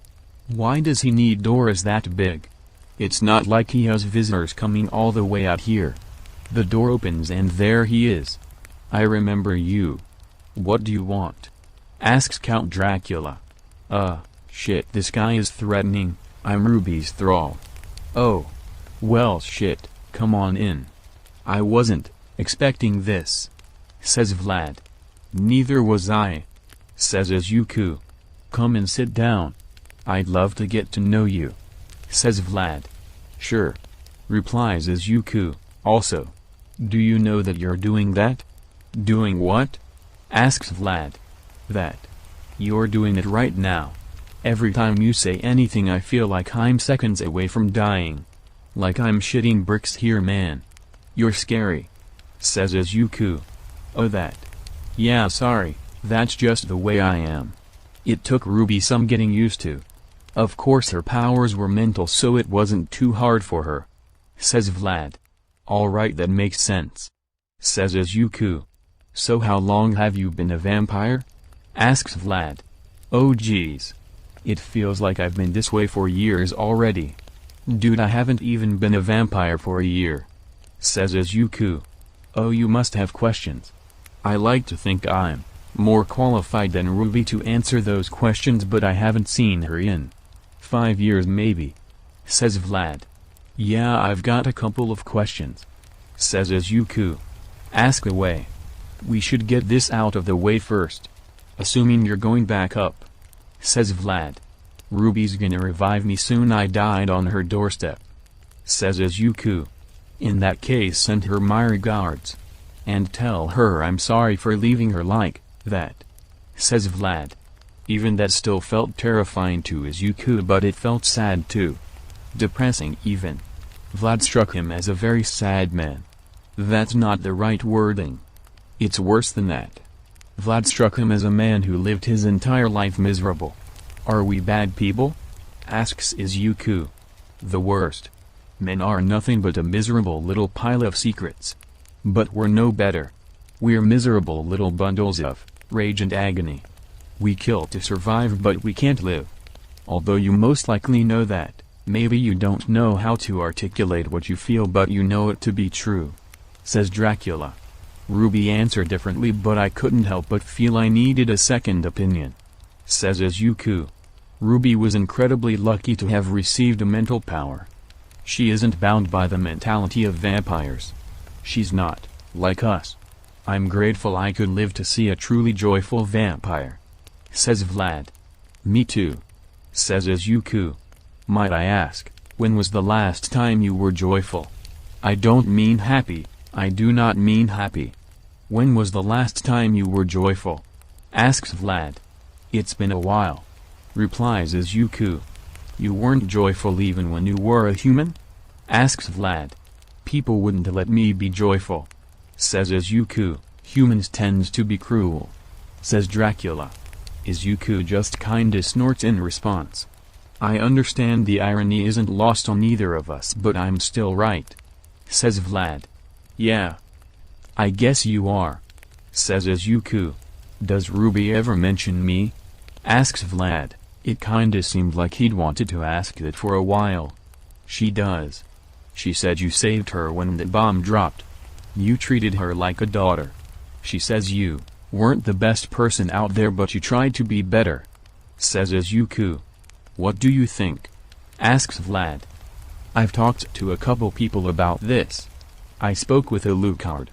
Why does he need doors that big? It's not like he has visitors coming all the way out here. The door opens and there he is. I remember you. What do you want? Asks Count Dracula. Shit, this guy is threatening. I'm Ruby's thrall. Oh. Well shit, come on in. I wasn't expecting this. Says Vlad. Neither was I. Says Izuku. Come and sit down. I'd love to get to know you. Says Vlad. Sure. Replies Izuku. Also, do you know that you're doing that? Doing what? Asks Vlad. That. You're doing it right now. Every time you say anything I feel like I'm seconds away from dying. Like I'm shitting bricks here, man. You're scary, says Izuku. Oh, that. Yeah, sorry, that's just the way I am. It took Ruby some getting used to. Of course her powers were mental, so it wasn't too hard for her, says Vlad. Alright, that makes sense, says Izuku. So how long have you been a vampire? Asks Vlad. Oh geez. It feels like I've been this way for years already. Dude, I haven't even been a vampire for a year, says Izuku. Oh, you must have questions. I like to think I'm more qualified than Ruby to answer those questions, but I haven't seen her in 5 years maybe, says Vlad. Yeah, I've got a couple of questions, says Izuku. Ask away. We should get this out of the way first. Assuming you're going back up, says Vlad. Ruby's gonna revive me soon. I died on her doorstep, says Izuku. In that case, send her my regards. And tell her I'm sorry for leaving her like that, says Vlad. Even that still felt terrifying to Izuku, but it felt sad too. Depressing even. Vlad struck him as a very sad man. That's not the right wording. It's worse than that. Vlad struck him as a man who lived his entire life miserable. Are we bad people? Asks Izuku. The worst. Men are nothing but a miserable little pile of secrets. But we're no better. We're miserable little bundles of rage and agony. We kill to survive, but we can't live. Although you most likely know that, maybe you don't know how to articulate what you feel, but you know it to be true, says Dracula. Ruby answered differently, but I couldn't help but feel I needed a second opinion, says Izuku. Ruby was incredibly lucky to have received a mental power. She isn't bound by the mentality of vampires. She's not like us. I'm grateful I could live to see a truly joyful vampire, says Vlad. Me too, says Izuku. Might I ask, when was the last time you were joyful? I don't mean happy, I do not mean happy. When was the last time you were joyful? Asks Vlad. It's been a while, replies Izuku. You weren't joyful even when you were a human? Asks Vlad. People wouldn't let me be joyful, says Izuku. Humans tend to be cruel, says Dracula. Izuku just kinda snorts in response. I understand the irony isn't lost on either of us, but I'm still right, says Vlad. Yeah. I guess you are, says Izuku. Does Ruby ever mention me? Asks Vlad. It kinda seemed like he'd wanted to ask that for a while. She does. She said you saved her when the bomb dropped. You treated her like a daughter. She says you weren't the best person out there, but you tried to be better, says Izuku. What do you think? Asks Vlad. I've talked to a couple people about this. I spoke with Alucard,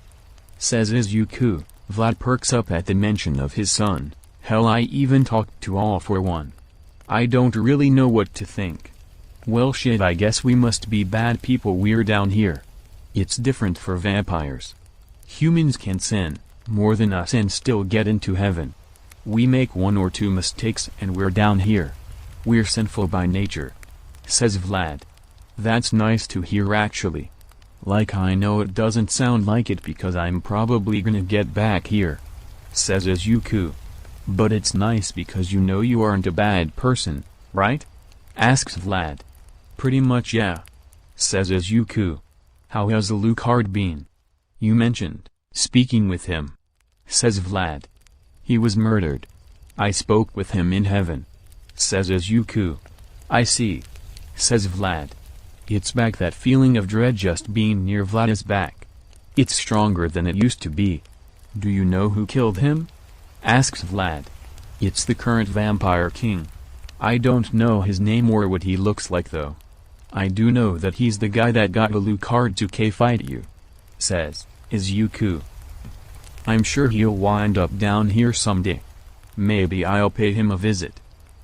says Izuku. Vlad perks up at the mention of his son. Hell, I even talked to All for One. I don't really know what to think. Well shit, I guess we must be bad people. We're down here. It's different for vampires. Humans can sin more than us and still get into heaven. We make 1 or 2 mistakes and we're down here. We're sinful by nature, says Vlad. That's nice to hear actually. Like, I know it doesn't sound like it because I'm probably gonna get back here, says Izuku. But it's nice because you know you aren't a bad person, right? Asks Vlad. Pretty much, yeah, says Izuku. How has Alucard been? You mentioned speaking with him, says Vlad. He was murdered. I spoke with him in heaven, says Izuku. I see, says Vlad. It's back. That feeling of dread just being near Vlad is back. It's stronger than it used to be. Do you know who killed him? Asks Vlad. It's the current vampire king. I don't know his name or what he looks like though. I do know that he's the guy that got Alucard to fight you, says Izuku. I'm sure he'll wind up down here someday. Maybe I'll pay him a visit,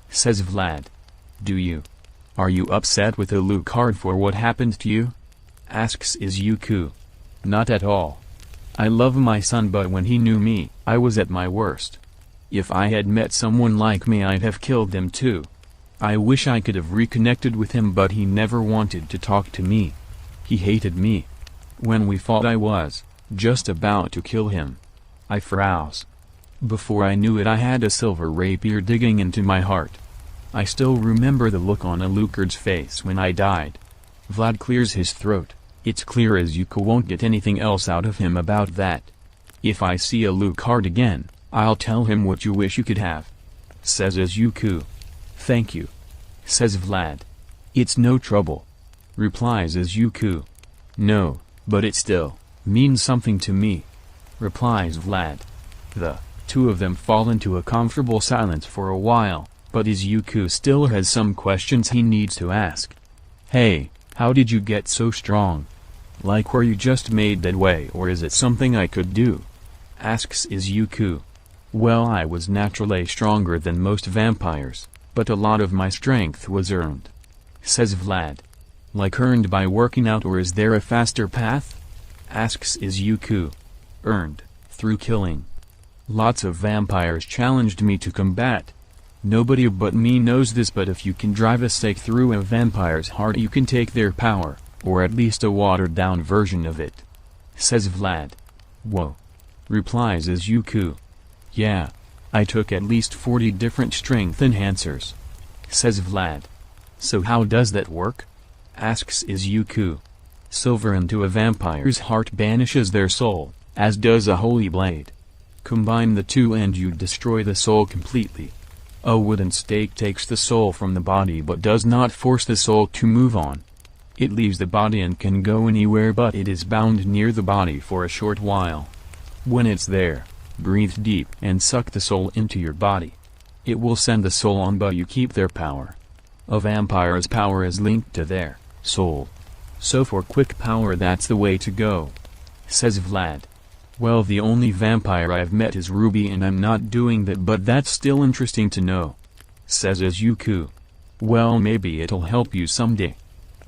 says Vlad. Do you? Are you upset with Alucard for what happened to you? Asks Izuku. Not at all. I love my son, but when he knew me, I was at my worst. If I had met someone like me, I'd have killed them too. I wish I could have reconnected with him, but he never wanted to talk to me. He hated me. When we fought I was just about to kill him. I froze. Before I knew it I had a silver rapier digging into my heart. I still remember the look on Alucard's face when I died. Vlad clears his throat. It's clear Izuku won't get anything else out of him about that. If I see Alucard again, I'll tell him what you wish you could have. Says Izuku. Thank you. Says Vlad. It's no trouble. Replies Izuku. No, but it still means something to me. Replies Vlad. The two of them fall into a comfortable silence for a while, but Izuku still has some questions he needs to ask. Hey, how did you get so strong? Like were you just made that way or is it something I could do? Asks Izuku. Well, I was naturally stronger than most vampires, but a lot of my strength was earned. Says Vlad. Like earned by working out or is there a faster path? Asks Izuku. Earned, through killing. Lots of vampires challenged me to combat. Nobody but me knows this, but if you can drive a stake through a vampire's heart you can take their power, or at least a watered down version of it. Says Vlad. Whoa. Replies Izuku. Yeah. I took at least 40 different strength enhancers. Says Vlad. So how does that work? Asks Izuku. Silver into a vampire's heart banishes their soul, as does a holy blade. Combine the two and you destroy the soul completely. A wooden stake takes the soul from the body but does not force the soul to move on. It leaves the body and can go anywhere, but it is bound near the body for a short while. When it's there, breathe deep and suck the soul into your body. It will send the soul on, but you keep their power. A vampire's power is linked to their soul. So for quick power that's the way to go. Says Vlad. Well, the only vampire I've met is Ruby and I'm not doing that, but that's still interesting to know. Says Izuku. Well, maybe it'll help you someday.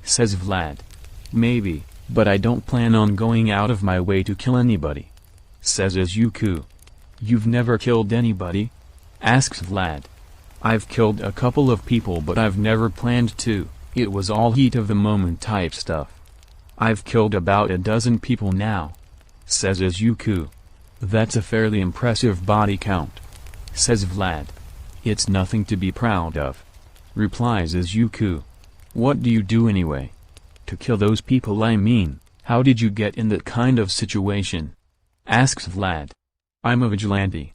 Says Vlad. Maybe, but I don't plan on going out of my way to kill anybody. Says Izuku. You've never killed anybody? Asks Vlad. I've killed a couple of people but I've never planned to, it was all heat of the moment type stuff. I've killed about a dozen people now. Says Izuku. That's a fairly impressive body count. Says Vlad. It's nothing to be proud of. Replies Izuku. What do you do anyway? To kill those people, I mean, how did you get in that kind of situation? Asks Vlad. I'm a vigilante.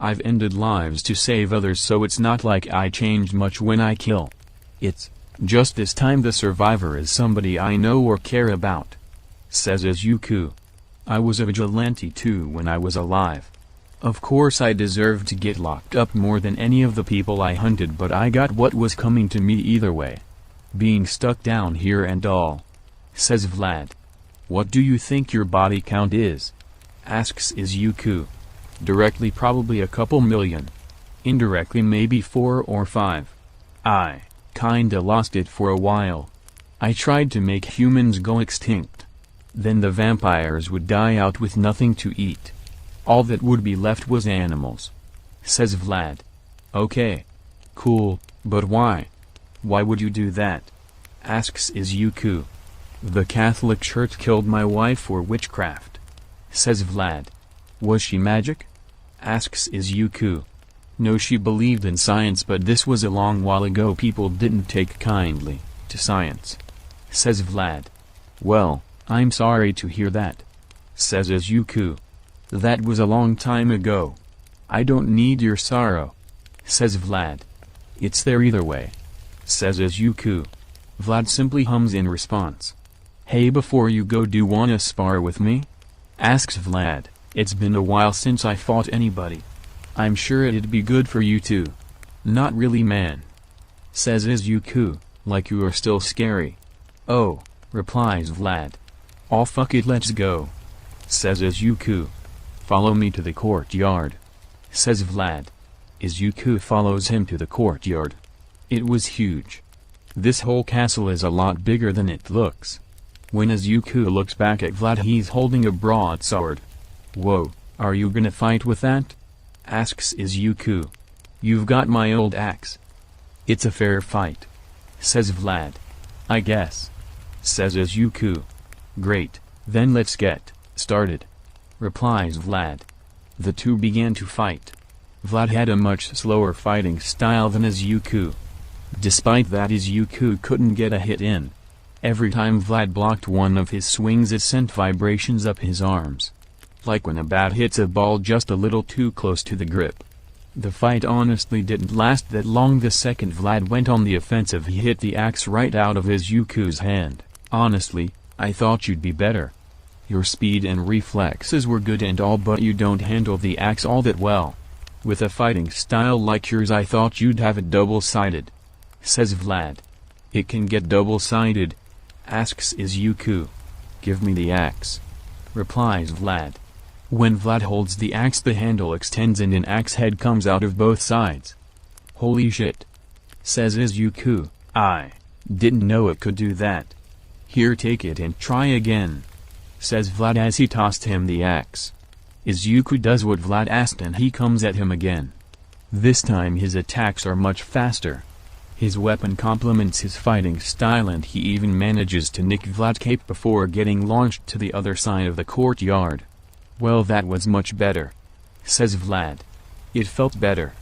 I've ended lives to save others, so it's not like I change much when I kill. It's just this time the survivor is somebody I know or care about. Says Izuku. I was a vigilante too when I was alive. Of course I deserved to get locked up more than any of the people I hunted, but I got what was coming to me either way. Being stuck down here and all. Says Vlad. What do you think your body count is? Asks Izuku. Directly probably a couple million. Indirectly maybe 4 or 5. I kinda lost it for a while. I tried to make humans go extinct. Then the vampires would die out with nothing to eat. All that would be left was animals. Says Vlad. Okay. Cool, but why? Why would you do that? Asks Izuku. The Catholic Church killed my wife for witchcraft. Says Vlad. Was she magic? Asks Izuku. No, she believed in science, but this was a long while ago. People didn't take kindly to science. Says Vlad. Well, I'm sorry to hear that. Says Izuku. That was a long time ago. I don't need your sorrow. Says Vlad. It's there either way. Says Izuku. Vlad simply hums in response. Hey, before you go, do wanna spar with me? Asks Vlad. It's been a while since I fought anybody. I'm sure it'd be good for you too. Not really, man. Says Izuku, like you are still scary. Oh, replies Vlad. Oh fuck it, let's go. Says Izuku. Follow me to the courtyard. Says Vlad. Izuku follows him to the courtyard. It was huge. This whole castle is a lot bigger than it looks. When Izuku looks back at Vlad, he's holding a broadsword. Whoa, are you gonna fight with that? Asks Izuku. You've got my old axe. It's a fair fight. Says Vlad. I guess. Says Izuku. Great, then let's get started, replies Vlad. The two began to fight. Vlad had a much slower fighting style than Izuku. Despite that, Izuku couldn't get a hit in. Every time Vlad blocked one of his swings, it sent vibrations up his arms, like when a bat hits a ball just a little too close to the grip. The fight honestly didn't last that long. The second Vlad went on the offensive, he hit the axe right out of Izuku's hand. Honestly, I thought you'd be better. Your speed and reflexes were good and all, but you don't handle the axe all that well. With a fighting style like yours, I thought you'd have it double-sided, says Vlad. It can get double-sided? Asks Izuku. Give me the axe, replies Vlad. When Vlad holds the axe, the handle extends and an axe head comes out of both sides. Holy shit, says Izuku. I didn't know it could do that. Here, take it and try again, says Vlad as he tossed him the axe. Izuku does what Vlad asked and he comes at him again. This time his attacks are much faster. His weapon complements his fighting style and he even manages to nick Vlad's cape before getting launched to the other side of the courtyard. Well, that was much better, says Vlad. It felt better,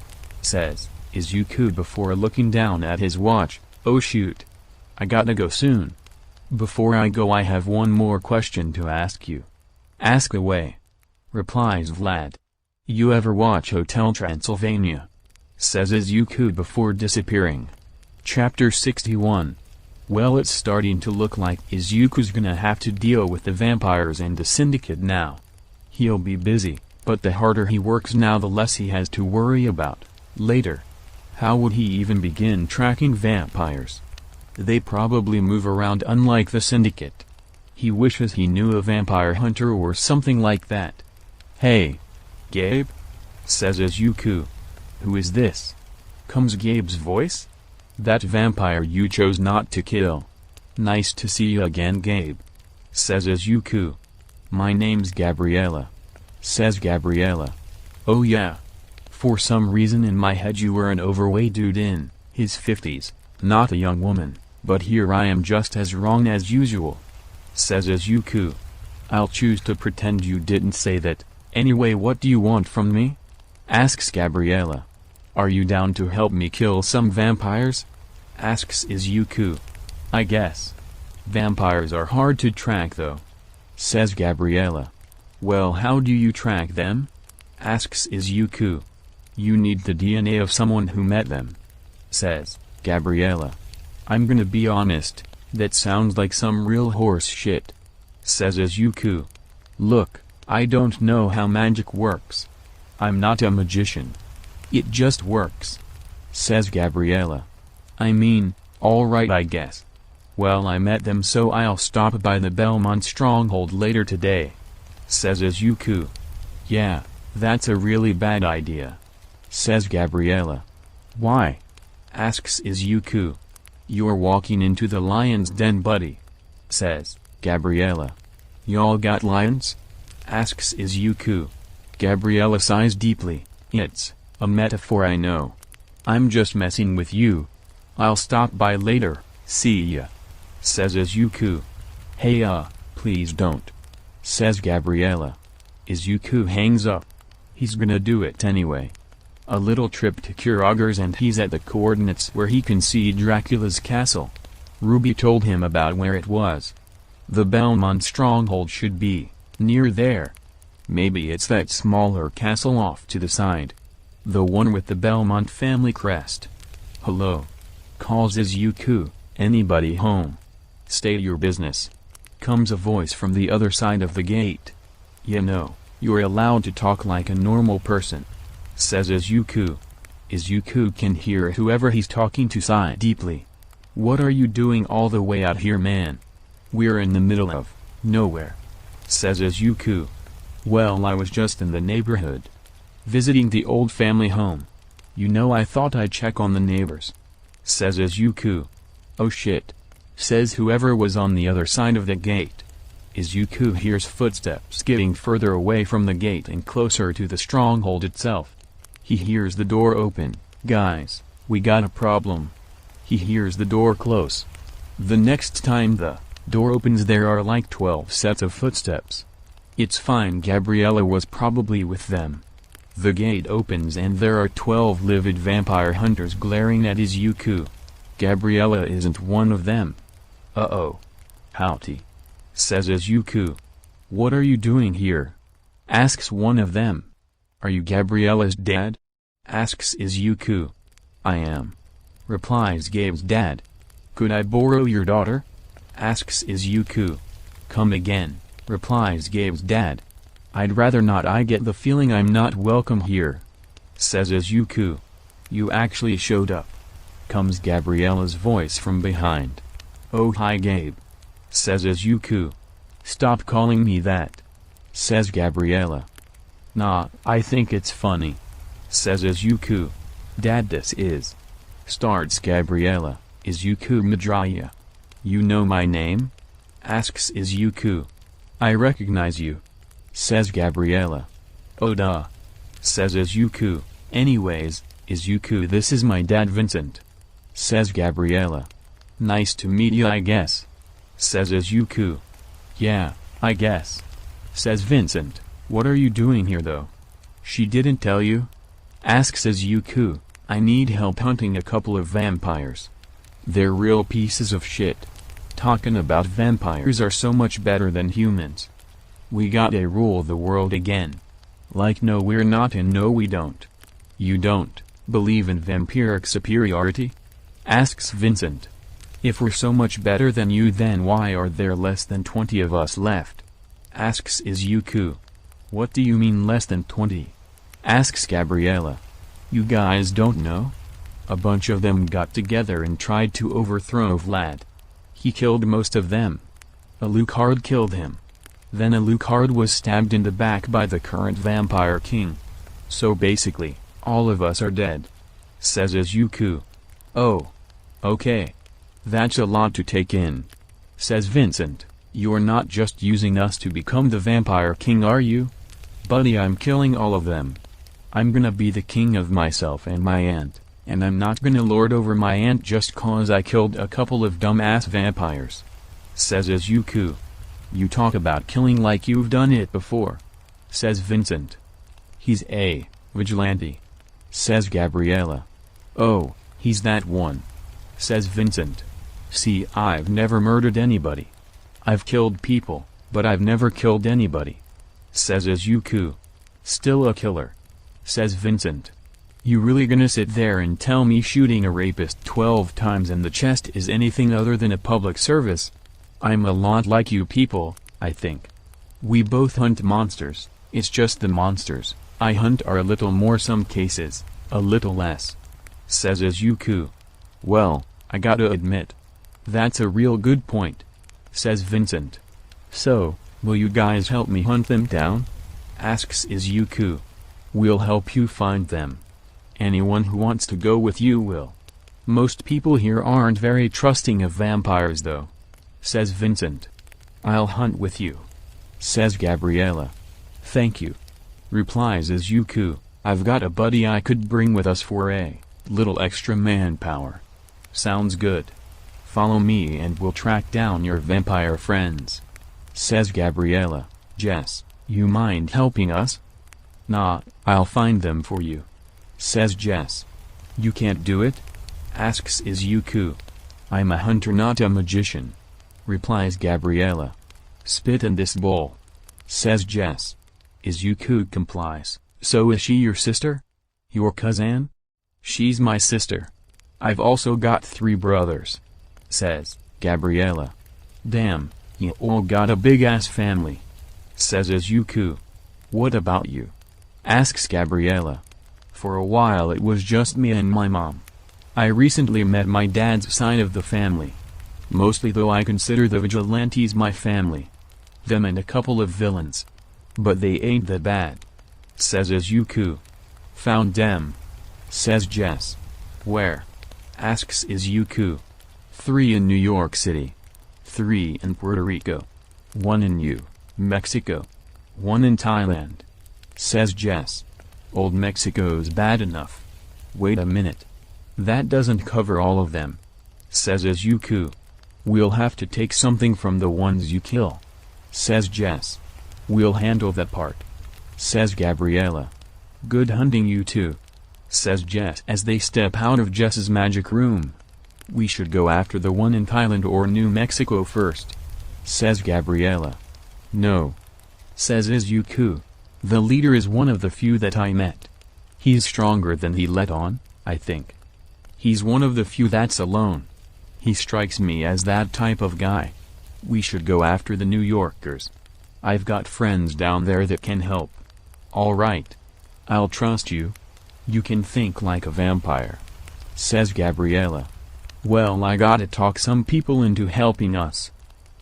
says Izuku before looking down at his watch. Oh shoot, I gotta go soon. Before I go, I have one more question to ask you. Ask away, replies Vlad. You ever watch Hotel Transylvania? Says Izuku before disappearing. Chapter 61. Well, it's starting to look like Izuku's gonna have to deal with the vampires and the syndicate now. He'll be busy, but the harder he works now, the less he has to worry about later. How would he even begin tracking vampires? They probably move around unlike the syndicate. He wishes he knew a vampire hunter or something like that. Hey, Gabe? Says Izuku. Who is this? Comes Gabe's voice. That vampire you chose not to kill. Nice to see you again, Gabe, says Izuku. My name's Gabriella, says Gabriella. Oh yeah. For some reason in my head you were an overweight dude in his 50s, not a young woman, but here I am just as wrong as usual, says Izuku. I'll choose to pretend you didn't say that. Anyway, what do you want from me? Asks Gabriella. Are you down to help me kill some vampires? Asks Izuku. I guess. Vampires are hard to track though, says Gabriella. Well, how do you track them? Asks Izuku. You need the DNA of someone who met them, says Gabriella. I'm gonna be honest, that sounds like some real horse shit, says Izuku. Look, I don't know how magic works. I'm not a magician. It just works, says Gabriella. I mean, alright, I guess. Well, I met them, so I'll stop by the Belmont stronghold later today, says Izuku. Yeah, that's a really bad idea, says Gabriella. Why? Asks Izuku. You're walking into the lion's den, buddy, says Gabriella. Y'all got lions? Asks Izuku. Gabriella sighs deeply. It's a metaphor, I know. I'm just messing with you. I'll stop by later, see ya, says Izuku. Hey please don't, says Gabriella. Izuku hangs up. He's gonna do it anyway. A little trip to Kurogers and he's at the coordinates where he can see Dracula's castle. Ruby told him about where it was. The Belmont stronghold should be near there. Maybe it's that smaller castle off to the side. The one with the Belmont family crest. Hello, calls Izuku. Anybody home? State your business. Comes a voice from the other side of the gate. You know, you're allowed to talk like a normal person, says Izuku. Izuku can hear whoever he's talking to sigh deeply. What are you doing all the way out here, man? We're in the middle of nowhere, says Izuku. Well, I was just in the neighborhood, visiting the old family home. You know, I thought I'd check on the neighbors, says Izuku. Oh shit, says whoever was on the other side of the gate. Izuku hears footsteps getting further away from the gate and closer to the stronghold itself. He hears the door open. Guys, we got a problem. He hears the door close. The next time the Door opens, there are like 12 sets of footsteps. It's fine, Gabriella was probably with them. The gate opens and there are 12 livid vampire hunters glaring at Izuku. Gabriella isn't one of them. Uh-oh. Howdy, says Izuku. What are you doing here? Asks one of them. Are you Gabriella's dad? Asks Izuku. I am, replies Gabe's dad. Could I borrow your daughter? Asks Izuku. Come again, replies Gabe's dad. I'd rather not, I get the feeling I'm not welcome here, says Izuku. You actually showed up, comes Gabriella's voice from behind. Oh hi Gabe, says Izuku. Stop calling me that, says Gabriella. Nah, I think it's funny, says Izuku. Dad, this is, starts Gabriella. Izuku Midoriya. You know my name? Asks Izuku. I recognize you, says Gabriella. Oh duh, says Izuku. Anyways, Izuku, this is my dad Vincent, says Gabriella. Nice to meet you, I guess, says Izuku. Yeah, I guess, says Vincent. What are you doing here though? She didn't tell you? Asks Izuku. I need help hunting a couple of vampires. They're real pieces of shit. Talking about vampires are so much better than humans. We gotta rule the world again. Like no we're not and no we don't. You don't believe in vampiric superiority? Asks Vincent. If we're so much better than you, then why are there less than 20 of us left? Asks Izuku. What do you mean less than 20? Asks Gabriella. You guys don't know? A bunch of them got together and tried to overthrow Vlad. He killed most of them. Alucard killed him. Then Alucard was stabbed in the back by the current vampire king. So basically, all of us are dead, says Izuku. Oh. Okay. That's a lot to take in, says Vincent. You're not just using us to become the vampire king, are you? Buddy, I'm killing all of them. I'm gonna be the king of myself and my aunt, and I'm not gonna lord over my aunt just cause I killed a couple of dumbass vampires, says Izuku. You talk about killing like you've done it before, says Vincent. He's a vigilante, says Gabriella. Oh, he's that one, says Vincent. See, I've never murdered anybody. I've killed people, but I've never killed anybody, says Izuku. Still a killer, says Vincent. You really gonna sit there and tell me shooting a rapist 12 times in the chest is anything other than a public service? I'm a lot like you people, I think. We both hunt monsters, it's just the monsters I hunt are a little more, some cases, a little less, says Izuku. Well, I gotta admit, that's a real good point, says Vincent. So, will you guys help me hunt them down? Asks Izuku. We'll help you find them. Anyone who wants to go with you will. Most people here aren't very trusting of vampires though, says Vincent. I'll hunt with you, says Gabriella. Thank you, replies Izuku. I've got a buddy I could bring with us for a little extra manpower. Sounds good. Follow me and we'll track down your vampire friends, says Gabriella. Jess, you mind helping us? Nah, I'll find them for you, says Jess. You can't do it? Asks Izuku. I'm a hunter, not a magician, replies Gabriella. Spit in this bowl, says Jess. Izuku complies. So is she your sister? Your cousin? She's my sister. I've also got 3 brothers, says Gabriella. Damn, you all got a big-ass family, says Izuku. What about you? Asks Gabriella. For a while it was just me and my mom. I recently met my dad's side of the family. Mostly though I consider the vigilantes my family. Them and a couple of villains. But they ain't that bad, says Izuku. Found them, says Jess. Where? Asks Izuku. 3 in New York City. 3 in Puerto Rico. 1 in New Mexico. 1 in Thailand, says Jess. Old Mexico's bad enough. Wait a minute. That doesn't cover all of them, says Izuku. We'll have to take something from the ones you kill, says Jess. We'll handle that part, says Gabriella. Good hunting you two, says Jess as they step out of Jess's magic room. We should go after the one in Thailand or New Mexico first, says Gabriella. No, says Izuku. The leader is one of the few that I met. He's stronger than he let on, I think. He's one of the few that's alone. He strikes me as that type of guy. We should go after the New Yorkers. I've got friends down there that can help. All right. I'll trust you. You can think like a vampire, says Gabriella. Well, I gotta talk some people into helping us.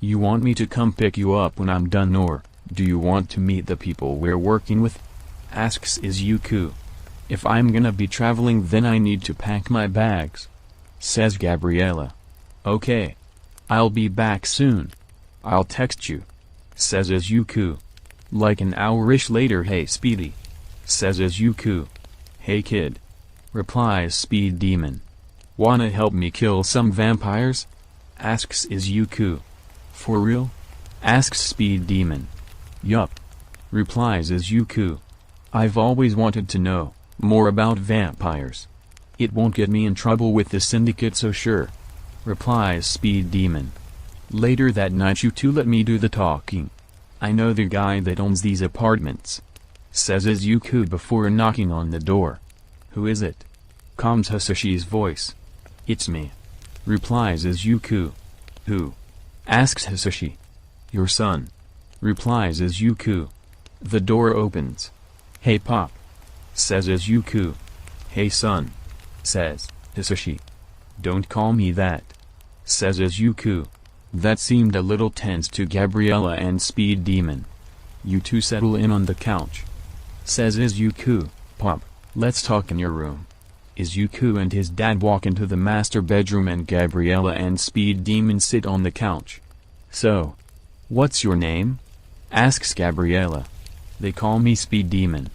You want me to come pick you up when I'm done, or do you want to meet the people we're working with? Asks Izuku. If I'm gonna be traveling, then I need to pack my bags, says Gabriella. Okay. I'll be back soon. I'll text you, says Izuku. Like an hour-ish later. Hey Speedy, says Izuku. Hey kid, replies Speed Demon. Wanna help me kill some vampires? Asks Izuku. For real? Asks Speed Demon. Yup, replies Izuku. I've always wanted to know more about vampires. It won't get me in trouble with the syndicate, so sure, replies Speed Demon. Later that night, you two let me do the talking. I know the guy that owns these apartments, says Izuku before knocking on the door. Who is it? Comes Hisashi's voice. It's me, replies Izuku. Who? Asks Hisashi. Your son, replies Izuku. The door opens. Hey Pop, says Izuku. Hey son, says Hisashi. Don't call me that, says Izuku. That seemed a little tense to Gabriella and Speed Demon. You two settle in on the couch, says Izuku. Pop, let's talk in your room. Izuku and his dad walk into the master bedroom and Gabriella and Speed Demon sit on the couch. So, what's your name? Asks Gabriella. They call me Speed Demon.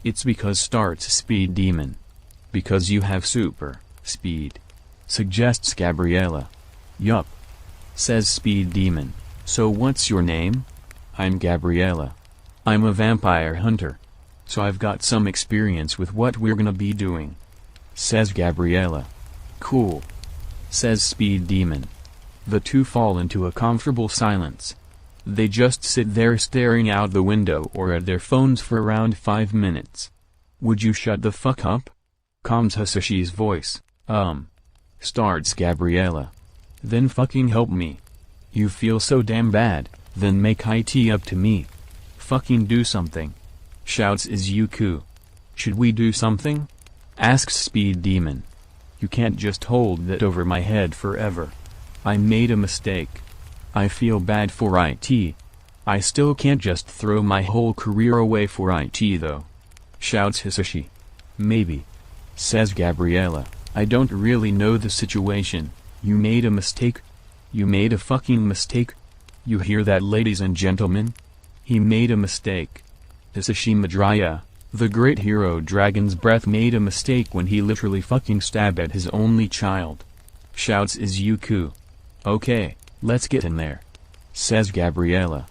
It's because starts Speed Demon. Because you have super speed, suggests Gabriella. Yup, says Speed Demon. So what's your name? I'm Gabriella. I'm a vampire hunter. So I've got some experience with what we're gonna be doing, says Gabriella. Cool, says Speed Demon. The two fall into a comfortable silence. They just sit there staring out the window or at their phones for around 5 minutes. Would you shut the fuck up? Comes Hisashi's voice. Starts Gabriella. Then fucking help me. You feel so damn bad, then make it up to me. Fucking do something, shouts Izuku. Should we do something? Asks Speed Demon. You can't just hold that over my head forever. I made a mistake. I feel bad for it. I still can't just throw my whole career away for it though, shouts Hisashi. Maybe, says Gabriella. I don't really know the situation. You made a mistake? You made a fucking mistake? You hear that, ladies and gentlemen? He made a mistake. Izuku Midoriya, the great hero Dragon's Breath, made a mistake when he literally fucking stabbed at his only child, shouts Izuku. Okay, let's get in there, says Gabriella.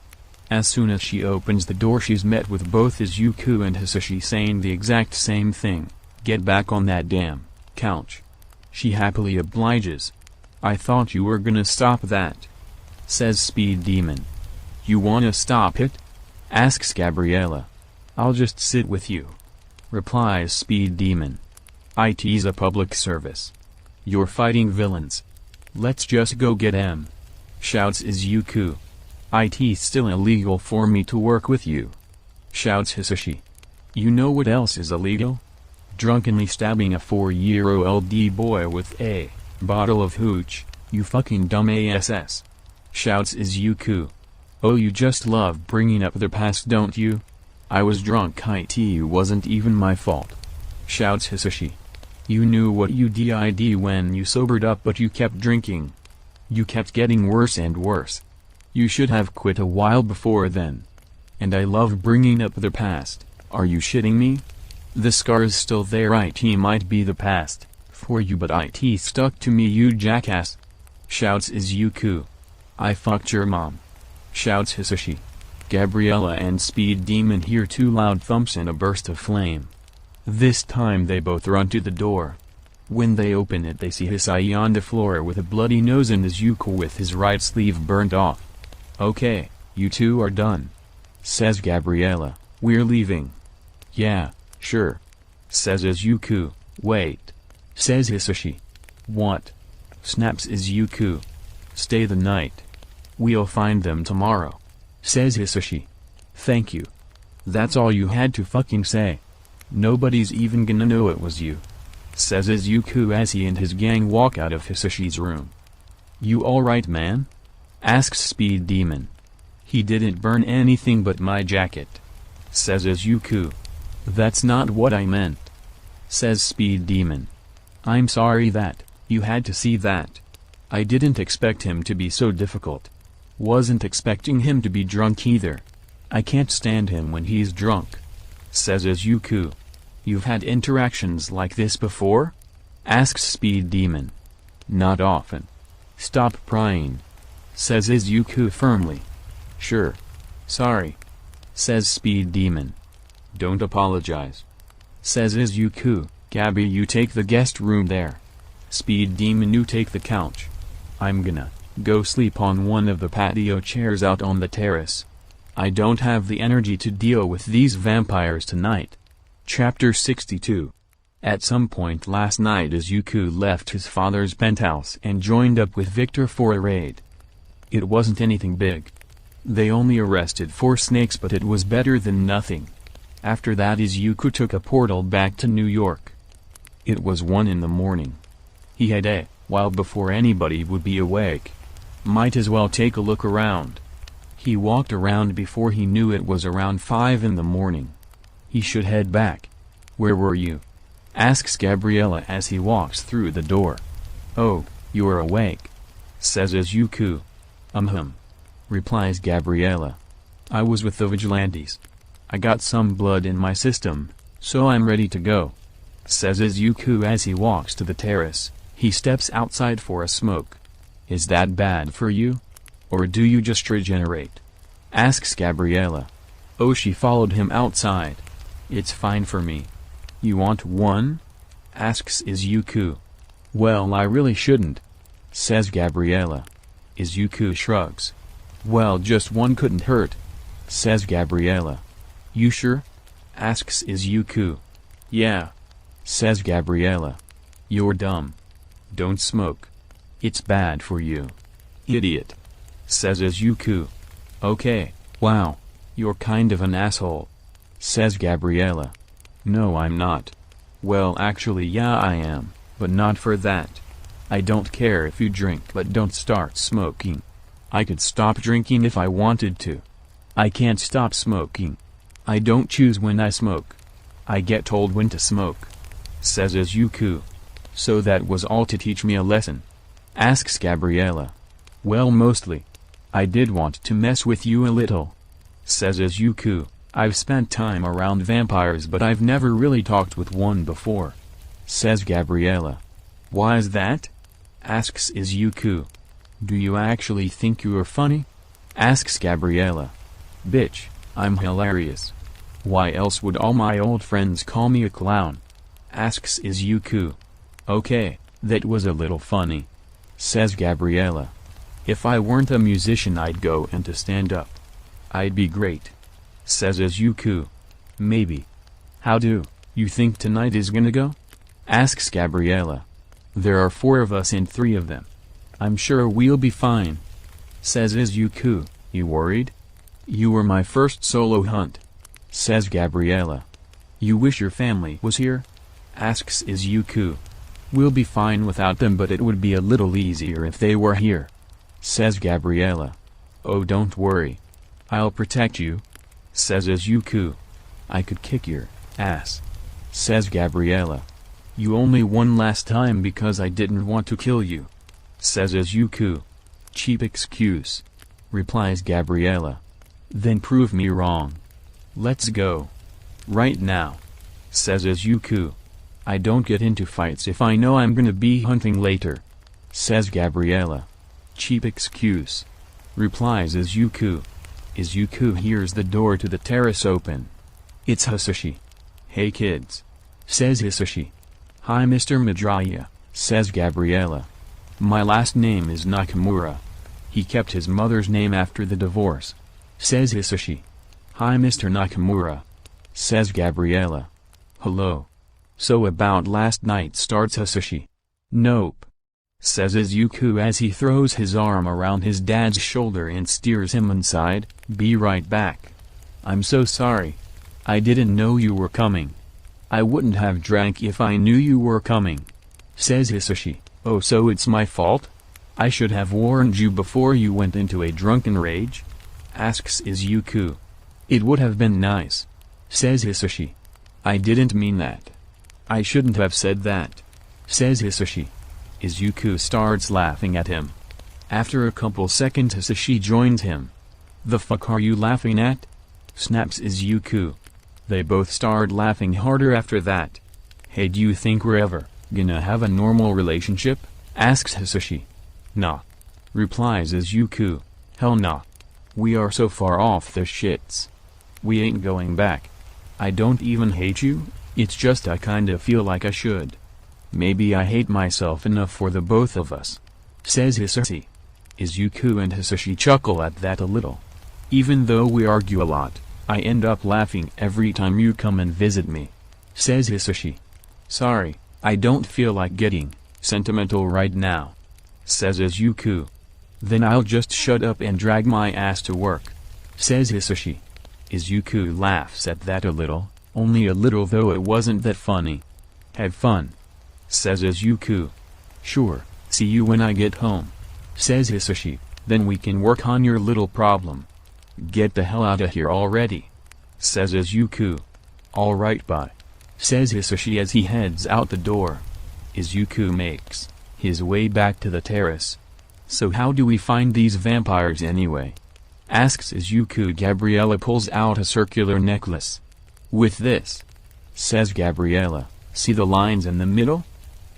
As soon as she opens the door, she's met with both Izuku and Hisashi saying the exact same thing. Get back on that damn couch. She happily obliges. I thought you were gonna stop that, says Speed Demon. You wanna stop it? Asks Gabriella. I'll just sit with you, replies Speed Demon. It's a public service. You're fighting villains. Let's just go get 'em, shouts Izuku. It's still illegal for me to work with you, shouts Hisashi. You know what else is illegal? Drunkenly stabbing a 4-year-old boy with a bottle of hooch, you fucking dumb ass, shouts Izuku. Oh, you just love bringing up the past, don't you? I was drunk, it wasn't even my fault, shouts Hisashi. You knew what you did when you sobered up, but you kept drinking. You kept getting worse and worse. You should have quit a while before then. And I love bringing up the past. Are you shitting me? The scar's still there. It might be the past for you, but it stuck to me, you jackass, shouts Izuku. I fucked your mom, shouts Hisashi. Gabriella and Speed Demon hear two loud thumps and a burst of flame. This time they both run to the door. When they open it they see Hisashi on the floor with a bloody nose and Izuku with his right sleeve burnt off. Okay, you two are done, says Gabriella. We're leaving. Yeah, sure, says Izuku. Wait, says Hisashi. What? Snaps Izuku. Stay the night. We'll find them tomorrow, says Hisashi. Thank you. That's all you had to fucking say. Nobody's even gonna know it was you, says Izuku as he and his gang walk out of Hisashi's room. You alright, man? Asks Speed Demon. He didn't burn anything but my jacket, says Izuku. That's not what I meant, says Speed Demon. I'm sorry that you had to see that. I didn't expect him to be so difficult. Wasn't expecting him to be drunk either. I can't stand him when he's drunk, says Izuku. You've had interactions like this before? Asks Speed Demon. Not often. Stop prying, says Izuku firmly. Sure. Sorry, says Speed Demon. Don't apologize, says Izuku. Gabby, you take the guest room there. Speed Demon, you take the couch. I'm gonna go sleep on one of the patio chairs out on the terrace. I don't have the energy to deal with these vampires tonight. Chapter 62. At some point last night Izuku left his father's penthouse and joined up with Victor for a raid. It wasn't anything big. They only arrested 4 snakes, but it was better than nothing. After that Izuku took a portal back to New York. It was 1 in the morning. He had a while before anybody would be awake. Might as well take a look around. He walked around before he knew it was around 5 in the morning. He should head back. Where were you? Asks Gabriella as he walks through the door. Oh, you're awake, says Izuku. Replies Gabriella. I was with the vigilantes. I got some blood in my system, so I'm ready to go, says Izuku as he walks to the terrace. He steps outside for a smoke. Is that bad for you? Or do you just regenerate? Asks Gabriella. Oh, she followed him outside. It's fine for me. You want one? Asks Izuku. Well, I really shouldn't, says Gabriella. Izuku shrugs. Well, just one couldn't hurt, says Gabriella. You sure? Asks Izuku. Yeah, says Gabriella. You're dumb. Don't smoke. It's bad for you. Idiot, says Izuku. Okay, wow, you're kind of an asshole, says Gabriella. No, I'm not. Well, actually, yeah, I am, but not for that. I don't care if you drink, but don't start smoking. I could stop drinking if I wanted to. I can't stop smoking. I don't choose when I smoke. I get told when to smoke, says Izuku. So that was all to teach me a lesson? Asks Gabriella. Well, mostly. I did want to mess with you a little, says Izuku. I've spent time around vampires, but I've never really talked with one before, says Gabriella. Why is that? Asks Izuku. Do you actually think you're funny? Asks Gabriella. Bitch, I'm hilarious. Why else would all my old friends call me a clown? Asks Izuku. Okay, that was a little funny, says Gabriella. If I weren't a musician I'd go into stand-up. I'd be great, says Izuku. Maybe. How do you think tonight is gonna go? Asks Gabriella. There are 4 of us and 3 of them. I'm sure we'll be fine, says Izuku. You worried? You were my first solo hunt, says Gabriella. You wish your family was here? Asks Izuku. We'll be fine without them, but it would be a little easier if they were here, says Gabriella. Oh, don't worry. I'll protect you, says Izuku. I could kick your ass, says Gabriella. You only won last time because I didn't want to kill you, says Izuku. Cheap excuse, replies Gabriella. Then prove me wrong. Let's go. Right now, says Izuku. I don't get into fights if I know I'm gonna be hunting later, says Gabriella. Cheap excuse. Replies Izuku. Izuku hears the door to the terrace open. It's Hisashi. Hey kids. Says Hisashi. Hi Mr. Midoriya, says Gabriella. My last name is Nakamura. He kept his mother's name after the divorce. Says Hisashi. Hi Mr. Nakamura. Says Gabriella. Hello. So about last night, starts Hisashi. Nope. Says Izuku as he throws his arm around his dad's shoulder and steers him inside. Be right back. I'm so sorry. I didn't know you were coming. I wouldn't have drank if I knew you were coming. Says Hisashi. Oh, so it's my fault? I should have warned you before you went into a drunken rage? Asks Izuku. It would have been nice. Says Hisashi. I didn't mean that. I shouldn't have said that. Says Hisashi. Izuku starts laughing at him. After a couple seconds Hisashi joins him. The fuck are you laughing at? Snaps Izuku. They both start laughing harder after that. Hey, do you think we're ever gonna have a normal relationship? Asks Hisashi. Nah. Replies Izuku. Hell nah. We are so far off the shits. We ain't going back. I don't even hate you, it's just I kinda feel like I should. Maybe I hate myself enough for the both of us. Says Hisashi. Izuku and Hisashi chuckle at that a little. Even though we argue a lot, I end up laughing every time you come and visit me. Says Hisashi. Sorry, I don't feel like getting sentimental right now. Says Izuku. Then I'll just shut up and drag my ass to work. Says Hisashi. Izuku laughs at that a little, only a little though it wasn't that funny. Have fun. Says Izuku. Sure, see you when I get home. Says Hisashi, then we can work on your little problem. Get the hell out of here already. Says Izuku. Alright bye. Says Hisashi as he heads out the door. Izuku makes his way back to the terrace. So how do we find these vampires anyway? Asks Izuku. Gabriella pulls out a circular necklace. With this. Says Gabriella, see the lines in the middle?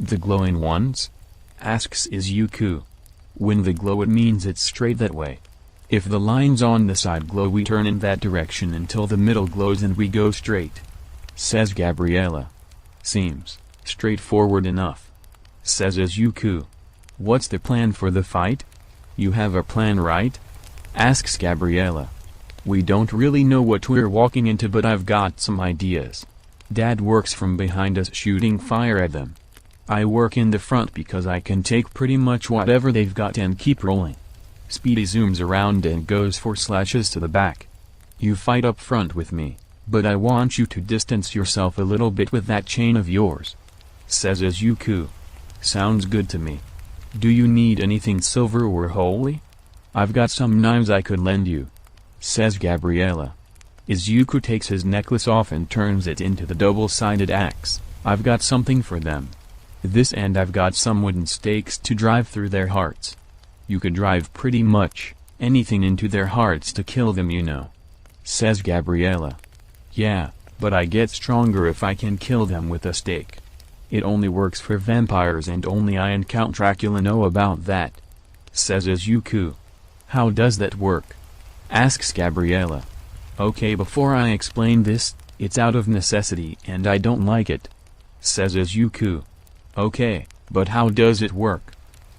The glowing ones? Asks Izuku. When they glow it means it's straight that way. If the lines on the side glow we turn in that direction until the middle glows and we go straight. Says Gabriella. Seems straightforward enough. Says Izuku. What's the plan for the fight? You have a plan, right? Asks Gabriella. We don't really know what we're walking into, but I've got some ideas. Dad works from behind us shooting fire at them. I work in the front because I can take pretty much whatever they've got and keep rolling. Speedy zooms around and goes for slashes to the back. You fight up front with me, but I want you to distance yourself a little bit with that chain of yours. Says Izuku. Sounds good to me. Do you need anything silver or holy? I've got some knives I could lend you. Says Gabriella. Izuku takes his necklace off and turns it into the double-sided axe. I've got something for them. This, and I've got some wooden stakes to drive through their hearts. You could drive pretty much anything into their hearts to kill them, you know. Says Gabriella. Yeah, but I get stronger if I can kill them with a stake. It only works for vampires and only I and Count Dracula know about that. Says Izuku. How does that work? Asks Gabriella. Okay, before I explain this, it's out of necessity and I don't like it. Says Izuku. Okay, but how does it work?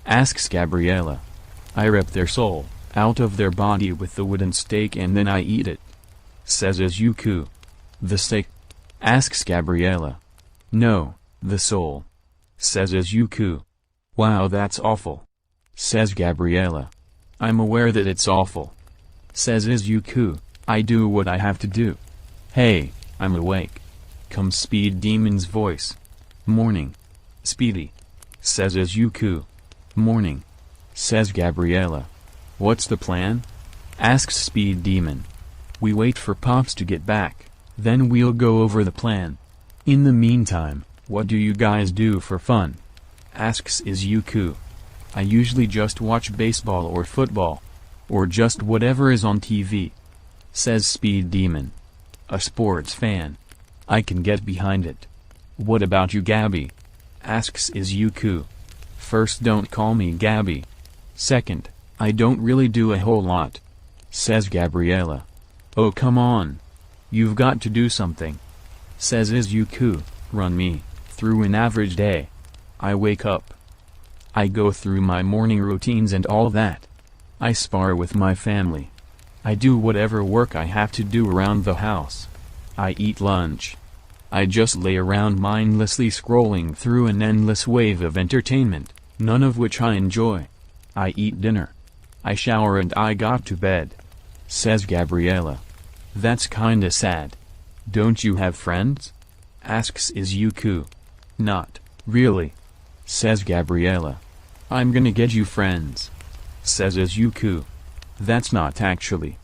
Asks Gabriella. I rip their soul out of their body with the wooden stake and then I eat it. Says Izuku. The stake? Asks Gabriella. No, the soul. Says Izuku. Wow, that's awful. Says Gabriella. I'm aware that it's awful. Says Izuku. I do what I have to do. Hey, I'm awake. Comes Speed Demon's voice. Morning. Speedy. Says Izuku. Morning. Says Gabriella. What's the plan? Asks Speed Demon. We wait for Pops to get back, then we'll go over the plan. In the meantime, what do you guys do for fun? Asks Izuku. I usually just watch baseball or football. Or just whatever is on TV. Says Speed Demon. A sports fan. I can get behind it. What about you, Gabby? Asks Izuku. First, don't call me Gabby. Second, I don't really do a whole lot, says Gabriella. Oh come on. You've got to do something, says Izuku. Run me through an average day. I wake up. I go through my morning routines and all that. I spar with my family. I do whatever work I have to do around the house. I eat lunch. I just lay around mindlessly scrolling through an endless wave of entertainment, none of which I enjoy. I eat dinner. I shower and I got to bed, says Gabriella. That's kinda sad. Don't you have friends? Asks Izuku. Not really, says Gabriella. I'm gonna get you friends, says Izuku. That's not actually.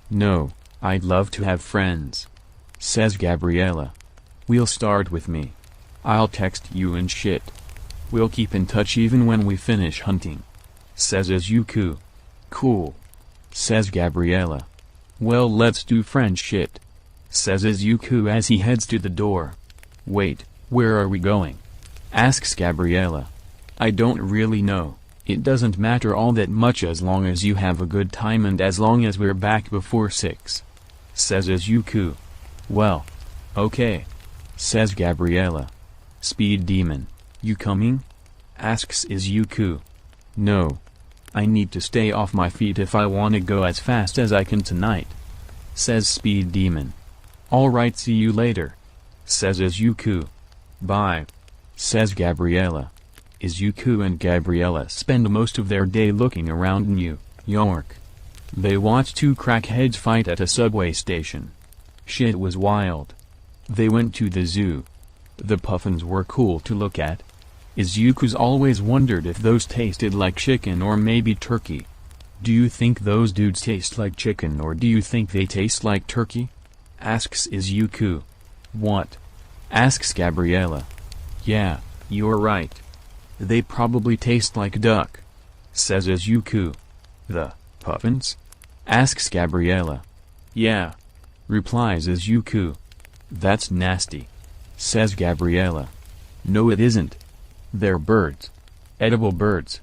No, I'd love to have friends, says Gabriella. We'll start with me. I'll text you and shit. We'll keep in touch even when we finish hunting, says Izuku. Cool, says Gabriella. Well, let's do friend shit, says Izuku as he heads to the door. Wait, where are we going? Asks Gabriella. I don't really know. It doesn't matter all that much as long as you have a good time and as long as we're back before 6, says Izuku. Well, okay, says Gabriella. Speed Demon, you coming? Asks Izuku. No. I need to stay off my feet if I wanna go as fast as I can tonight, says Speed Demon. Alright, see you later, says Izuku. Bye, says Gabriella. Izuku and Gabriella spend most of their day looking around New York. They watch two crackheads fight at a subway station. Shit was wild. They went to the zoo. The puffins were cool to look at. Izuku's always wondered if those tasted like chicken or maybe turkey. Do you think those dudes taste like chicken or do you think they taste like turkey? Asks Izuku. What? Asks Gabriella. Yeah, you're right. They probably taste like duck, says Izuku. The puffins? Asks Gabriella. Yeah, replies Izuku. That's nasty, says Gabriella. No it isn't. They're birds. Edible birds,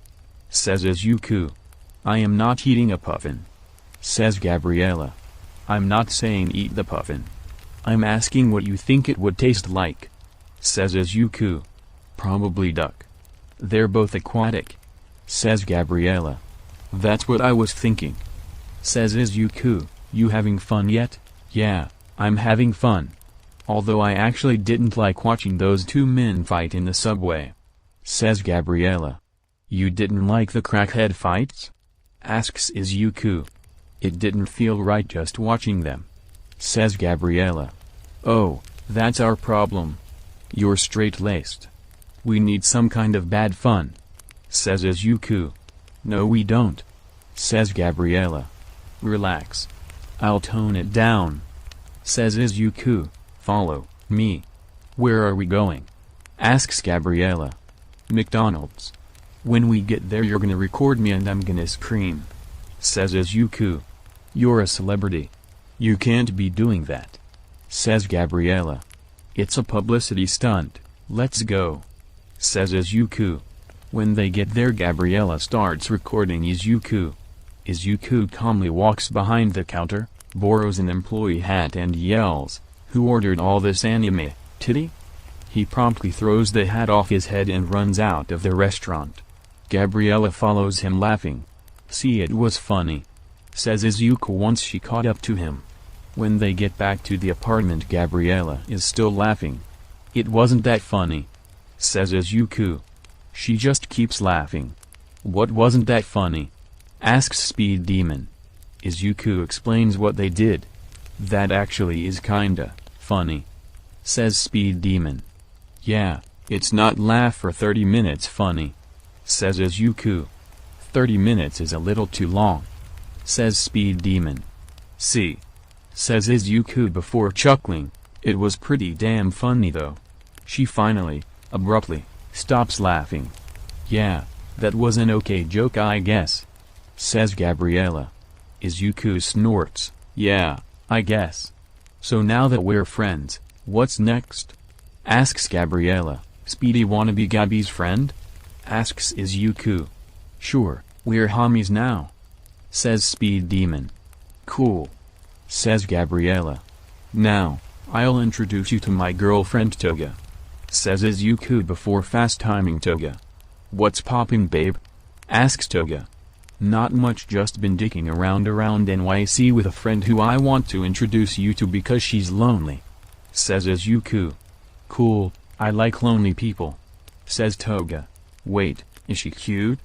says Izuku. I am not eating a puffin, says Gabriella. I'm not saying eat the puffin. I'm asking what you think it would taste like, says Izuku. Probably duck. They're both aquatic, says Gabriella. That's what I was thinking, says Izuku. You having fun yet? Yeah, I'm having fun. Although I actually didn't like watching those two men fight in the subway, says Gabriella. You didn't like the crackhead fights? Asks Izuku. It didn't feel right just watching them, says Gabriella. Oh, that's our problem. You're straight-laced. We need some kind of bad fun, says Izuku. No we don't, says Gabriella. Relax. I'll tone it down, says Izuku. Follow me. Where are we going? Asks Gabriella. McDonald's. When we get there you're gonna record me and I'm gonna scream, says Izuku. You're a celebrity. You can't be doing that, says Gabriella. It's a publicity stunt. Let's go, says Izuku. When they get there Gabriella starts recording Izuku. Izuku calmly walks behind the counter, borrows an employee hat and yells, "Who ordered all this anime, titty?" He promptly throws the hat off his head and runs out of the restaurant. Gabriella follows him laughing. See, it was funny, says Izuku once she caught up to him. When they get back to the apartment Gabriella is still laughing. It wasn't that funny, says Izuku. She just keeps laughing. What wasn't that funny? Asks Speed Demon. Izuku explains what they did. That actually is kinda funny, says Speed Demon. Yeah, it's not laugh for 30 minutes funny, says Izuku. 30 minutes is a little too long, says Speed Demon. See, says Izuku before chuckling. It was pretty damn funny though. She finally, abruptly, stops laughing. Yeah, that was an okay joke I guess, says Gabriella. Izuku snorts. Yeah, I guess. So now that we're friends, what's next? Asks Gabriella. Speedy wanna be Gabby's friend? Asks Izuku. Sure, "We're homies now," says Speed Demon. "Cool," says Gabriella. "Now, I'll introduce you to my girlfriend Toga," says Izuku before fast-timing Toga. "What's popping, babe?" asks Toga. "Not much, just been dicking around NYC with a friend who I want to introduce you to because she's lonely," says Izuku. "Cool, I like lonely people," says Toga. "Wait, is she cute?"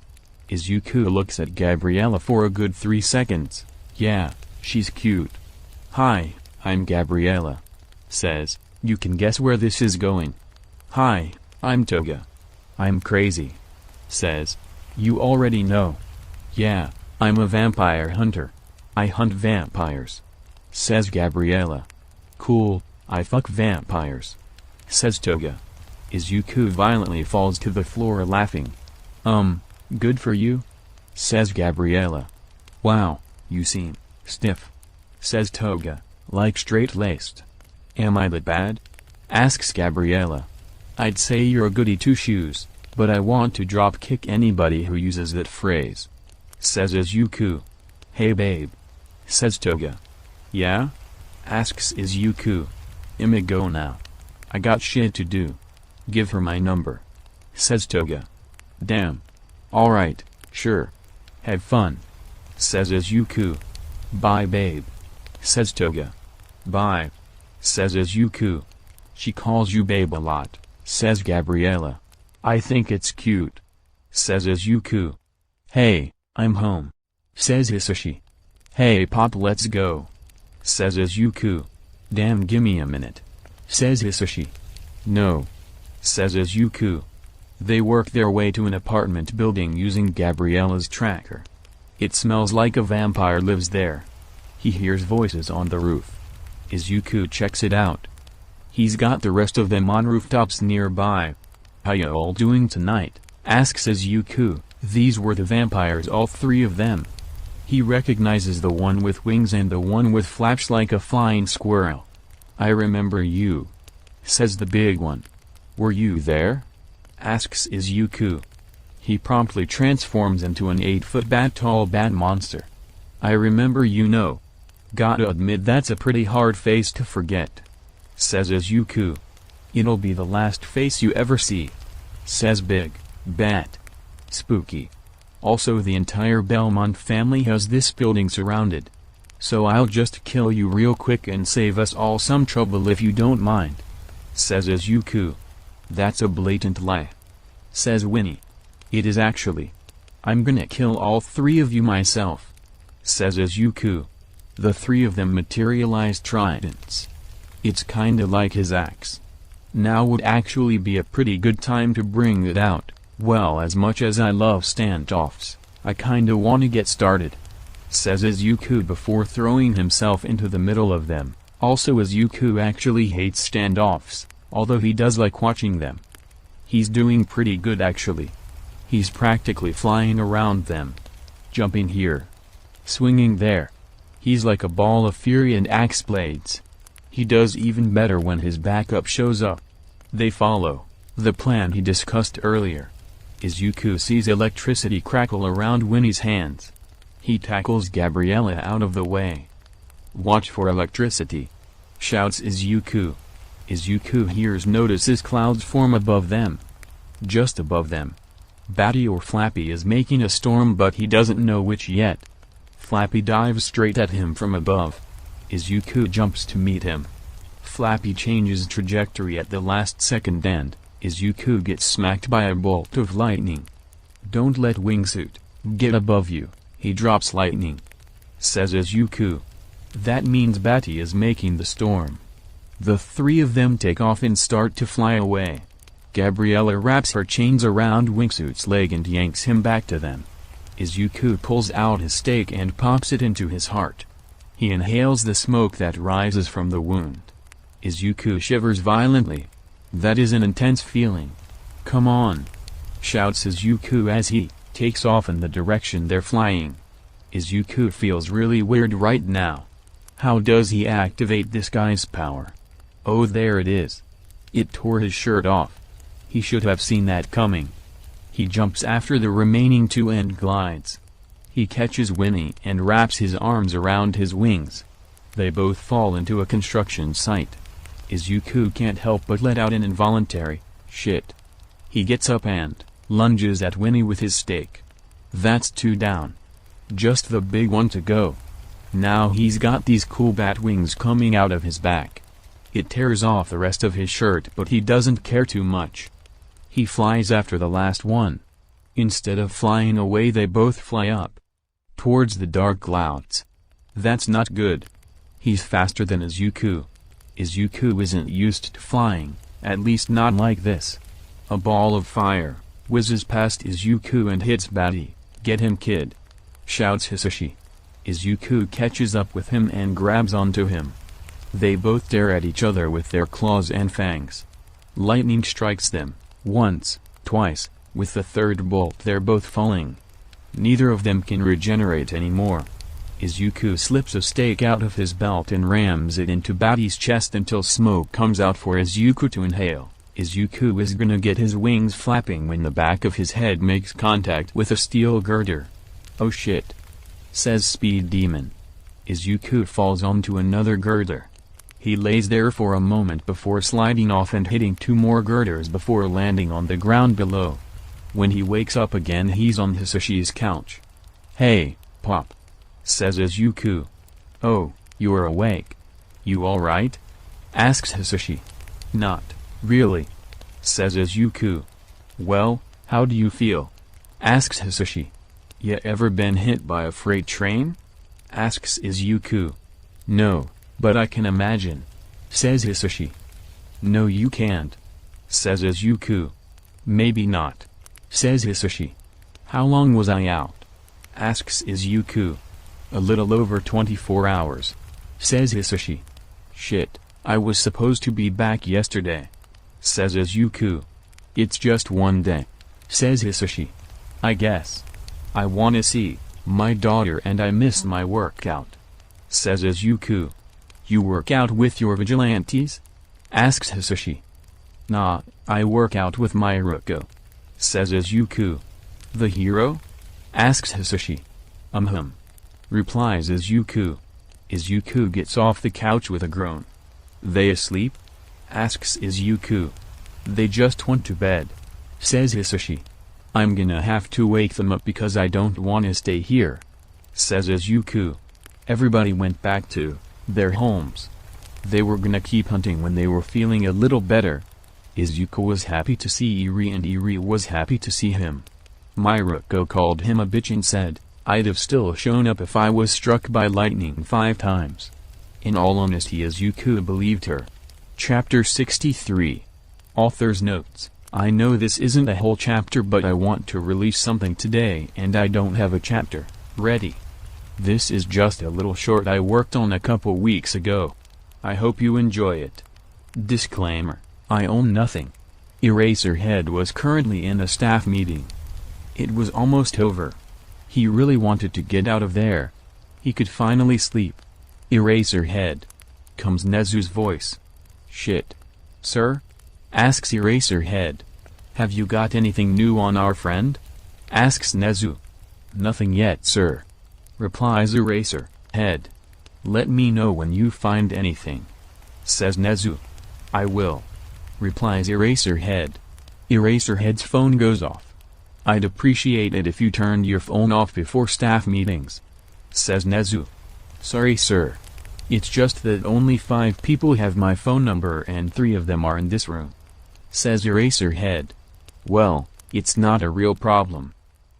Izuku looks at Gabriella for a good 3 seconds. "Yeah, she's cute." "Hi, I'm Gabriella," says. "You can guess where this is going." "Hi, I'm Toga. I'm crazy," says. "You already know." "Yeah, I'm a vampire hunter. I hunt vampires," says Gabriella. "Cool, I fuck vampires," says Toga. Izuku violently falls to the floor laughing. Good for you," says Gabriella. "Wow, you seem stiff," says Toga, like straight-laced. "Am I that bad?" asks Gabriella. "I'd say you're a goody two-shoes, but I want to drop-kick anybody who uses that phrase," says Izuku. "Hey babe," says Toga. "Yeah?" asks Izuku. "I'ma go now. I got shit to do. Give her my number," says Toga. "Damn. Alright, sure. Have fun," says Izuku. "Bye babe," says Toga. "Bye," says Izuku. "She calls you babe a lot," says Gabriella. "I think it's cute," says Izuku. "Hey, I'm home," says Hisashi. "Hey pop, let's go," says Izuku. "Damn, gimme a minute," says Hisashi. "No," says Izuku. They work their way to an apartment building using Gabriella's tracker. It smells like a vampire lives there. He hears voices on the roof. Izuku checks it out. He's got the rest of them on rooftops nearby. "How ya all doing tonight?" asks Izuku. These were the vampires, all 3 of them. He recognizes the one with wings and the one with flaps like a flying squirrel. "I remember you," says the big one. "Were you there?" asks Izuku. He promptly transforms into an 8-foot bat-tall bat monster. "I remember, you know. Gotta admit that's a pretty hard face to forget," says Izuku. "It'll be the last face you ever see," says Big Bat. "Spooky. Also, the entire Belmont family has this building surrounded. So I'll just kill you real quick and save us all some trouble if you don't mind," says Izuku. "That's a blatant lie," says Winnie. "It is actually. I'm gonna kill all 3 of you myself," says Izuku. The 3 of them materialize tridents. It's kinda like his axe. Now would actually be a pretty good time to bring it out. "Well, as much as I love standoffs, I kinda wanna get started," says Izuku before throwing himself into the middle of them. Also, Izuku actually hates standoffs, although he does like watching them. He's doing pretty good actually. He's practically flying around them. Jumping here. Swinging there. He's like a ball of fury and axe blades. He does even better when his backup shows up. They follow the plan he discussed earlier. Izuku sees electricity crackle around Winnie's hands. He tackles Gabriella out of the way. "Watch for electricity," shouts Izuku. Izuku notices clouds form above them. Just above them. Batty or Flappy is making a storm, but he doesn't know which yet. Flappy dives straight at him from above. Izuku jumps to meet him. Flappy changes trajectory at the last second and Izuku gets smacked by a bolt of lightning. "Don't let Wingsuit get above you," he drops lightning. Says Izuku. That means Batty is making the storm. The 3 of them take off and start to fly away. Gabriella wraps her chains around Wingsuit's leg and yanks him back to them. Izuku pulls out his stake and pops it into his heart. He inhales the smoke that rises from the wound. Izuku shivers violently. That is an intense feeling. "Come on!" shouts Izuku as he takes off in the direction they're flying. Izuku feels really weird right now. How does he activate this guy's power? Oh, there it is. It tore his shirt off. He should have seen that coming. He jumps after the remaining 2 and glides. He catches Winnie and wraps his arms around his wings. They both fall into a construction site. Izuku can't help but let out an involuntary, "shit." He gets up and lunges at Winnie with his stake. That's 2 down. Just the big one to go. Now he's got these cool bat wings coming out of his back. It tears off the rest of his shirt, but he doesn't care too much. He flies after the last one. Instead of flying away, they both fly up towards the dark clouds. That's not good. He's faster than Izuku. Izuku isn't used to flying, at least not like this. A ball of fire whizzes past Izuku and hits Batty. "Get him, kid!" shouts Hisashi. Izuku catches up with him and grabs onto him. They both tear at each other with their claws and fangs. Lightning strikes them, once, twice, with the third bolt they're both falling. Neither of them can regenerate anymore. Izuku slips a stake out of his belt and rams it into Batty's chest until smoke comes out for Izuku to inhale. Izuku is gonna get his wings flapping when the back of his head makes contact with a steel girder. "Oh shit," says Speed Demon. Izuku falls onto another girder. He lays there for a moment before sliding off and hitting 2 more girders before landing on the ground below. When he wakes up again, he's on Hisashi's couch. "Hey, Pop," says Izuku. "Oh, you're awake. You alright?" asks Hisashi. "Not really," says Izuku. "Well, how do you feel?" asks Hisashi. "Ya ever been hit by a freight train?" asks Izuku. "No, but I can imagine," says Hisashi. "No you can't," says Izuku. "Maybe not," says Hisashi. "How long was I out?" asks Izuku. "A little over 24 hours," says Hisashi. "Shit, I was supposed to be back yesterday," says Izuku. "It's just 1 day," says Hisashi. "I guess. I wanna see my daughter and I missed my workout," says Izuku. "You work out with your vigilantes?" asks Hisashi. "Nah, I work out with my Ruko," says Izuku. "The hero?" asks Hisashi. Replies Izuku. Izuku gets off the couch with a groan. "They asleep?" asks Izuku. "They just went to bed," says Hisashi. "I'm gonna have to wake them up because I don't wanna stay here," says Izuku. Everybody went back to their homes. They were gonna keep hunting when they were feeling a little better. Izuku was happy to see Eri and Eri was happy to see him. Miruko called him a bitch and said, "I'd have still shown up if I was struck by lightning 5 times. In all honesty, Izuku believed her. Chapter 63. Author's Notes. I know this isn't a whole chapter, but I want to release something today and I don't have a chapter ready. This is just a little short I worked on a couple weeks ago. I hope you enjoy it. Disclaimer: I own nothing. Eraserhead was currently in a staff meeting. It was almost over. He really wanted to get out of there. He could finally sleep. "Eraserhead," comes Nezu's voice. "Shit. Sir?" asks Eraserhead. "Have you got anything new on our friend?" asks Nezu. "Nothing yet, sir," replies Eraserhead. "Let me know when you find anything," says Nezu. "I will," replies Eraserhead. Eraserhead's phone goes off. "I'd appreciate it if you turned your phone off before staff meetings," says Nezu. "Sorry, sir. It's just that only 5 people have my phone number and 3 of them are in this room," says Eraserhead. "Well, it's not a real problem,"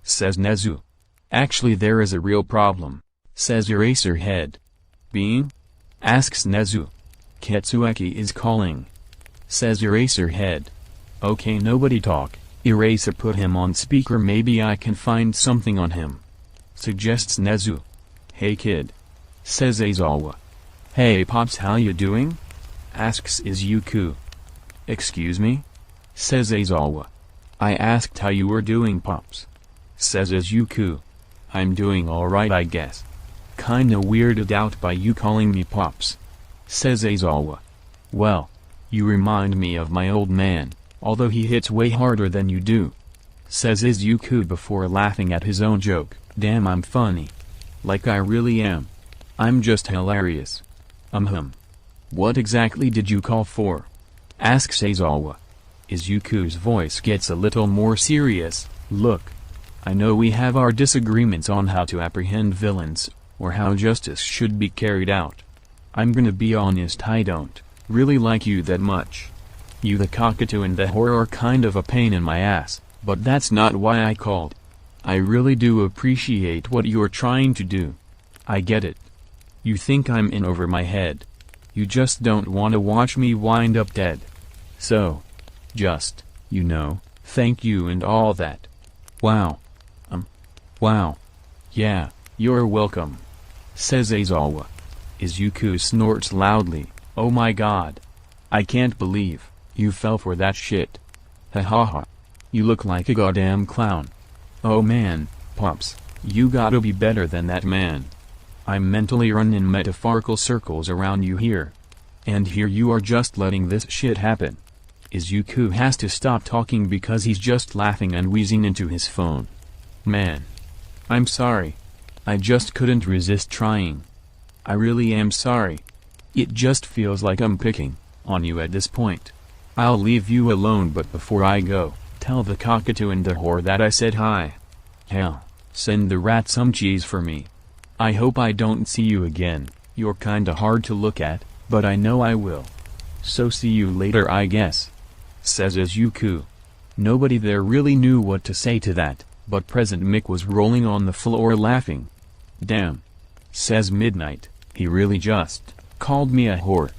says Nezu. "Actually there is a real problem," says Eraserhead. "Being?" asks Nezu. "Ketsueki is calling," says Eraserhead. "Okay, nobody talk. Eraser, put him on speaker, maybe I can find something on him," suggests Nezu. "Hey kid," says Aizawa. "Hey Pops, how you doing?" asks Izuku. "Excuse me?" says Aizawa. "I asked how you were doing, Pops," says Izuku. "I'm doing alright, I guess. Kinda weirded out by you calling me Pops," says Aizawa. "Well, you remind me of my old man, although he hits way harder than you do," says Izuku before laughing at his own joke. Damn, I'm funny. Like I really am. I'm just hilarious. What exactly did you call for? Asks Aizawa. Izuku's voice gets a little more serious. Look. I know we have our disagreements on how to apprehend villains, or how justice should be carried out. I'm gonna be honest, I don't really like you that much. You, the cockatoo and the whore, are kind of a pain in my ass, but that's not why I called. I really do appreciate what you're trying to do. I get it. You think I'm in over my head. You just don't want to watch me wind up dead. So. Just, thank you and all that. Wow. Wow. Yeah, you're welcome. Says Aizawa. Izuku snorts loudly. Oh my god. I can't believe you fell for that shit. Ha ha ha. You look like a goddamn clown. Oh man, Pops, you gotta be better than that, man. I'm mentally running metaphorical circles around you here. And here you are just letting this shit happen. Izuku has to stop talking because he's just laughing and wheezing into his phone. Man. I'm sorry. I just couldn't resist trying. I really am sorry. It just feels like I'm picking on you at this point. I'll leave you alone, but before I go, tell the cockatoo and the whore that I said hi. Hell, send the rat some cheese for me. I hope I don't see you again. You're kinda hard to look at, but I know I will. So see you later, I guess. Says Izuku. Nobody there really knew what to say to that, but Present Mick was rolling on the floor laughing. Damn. Says Midnight, he really just called me a whore.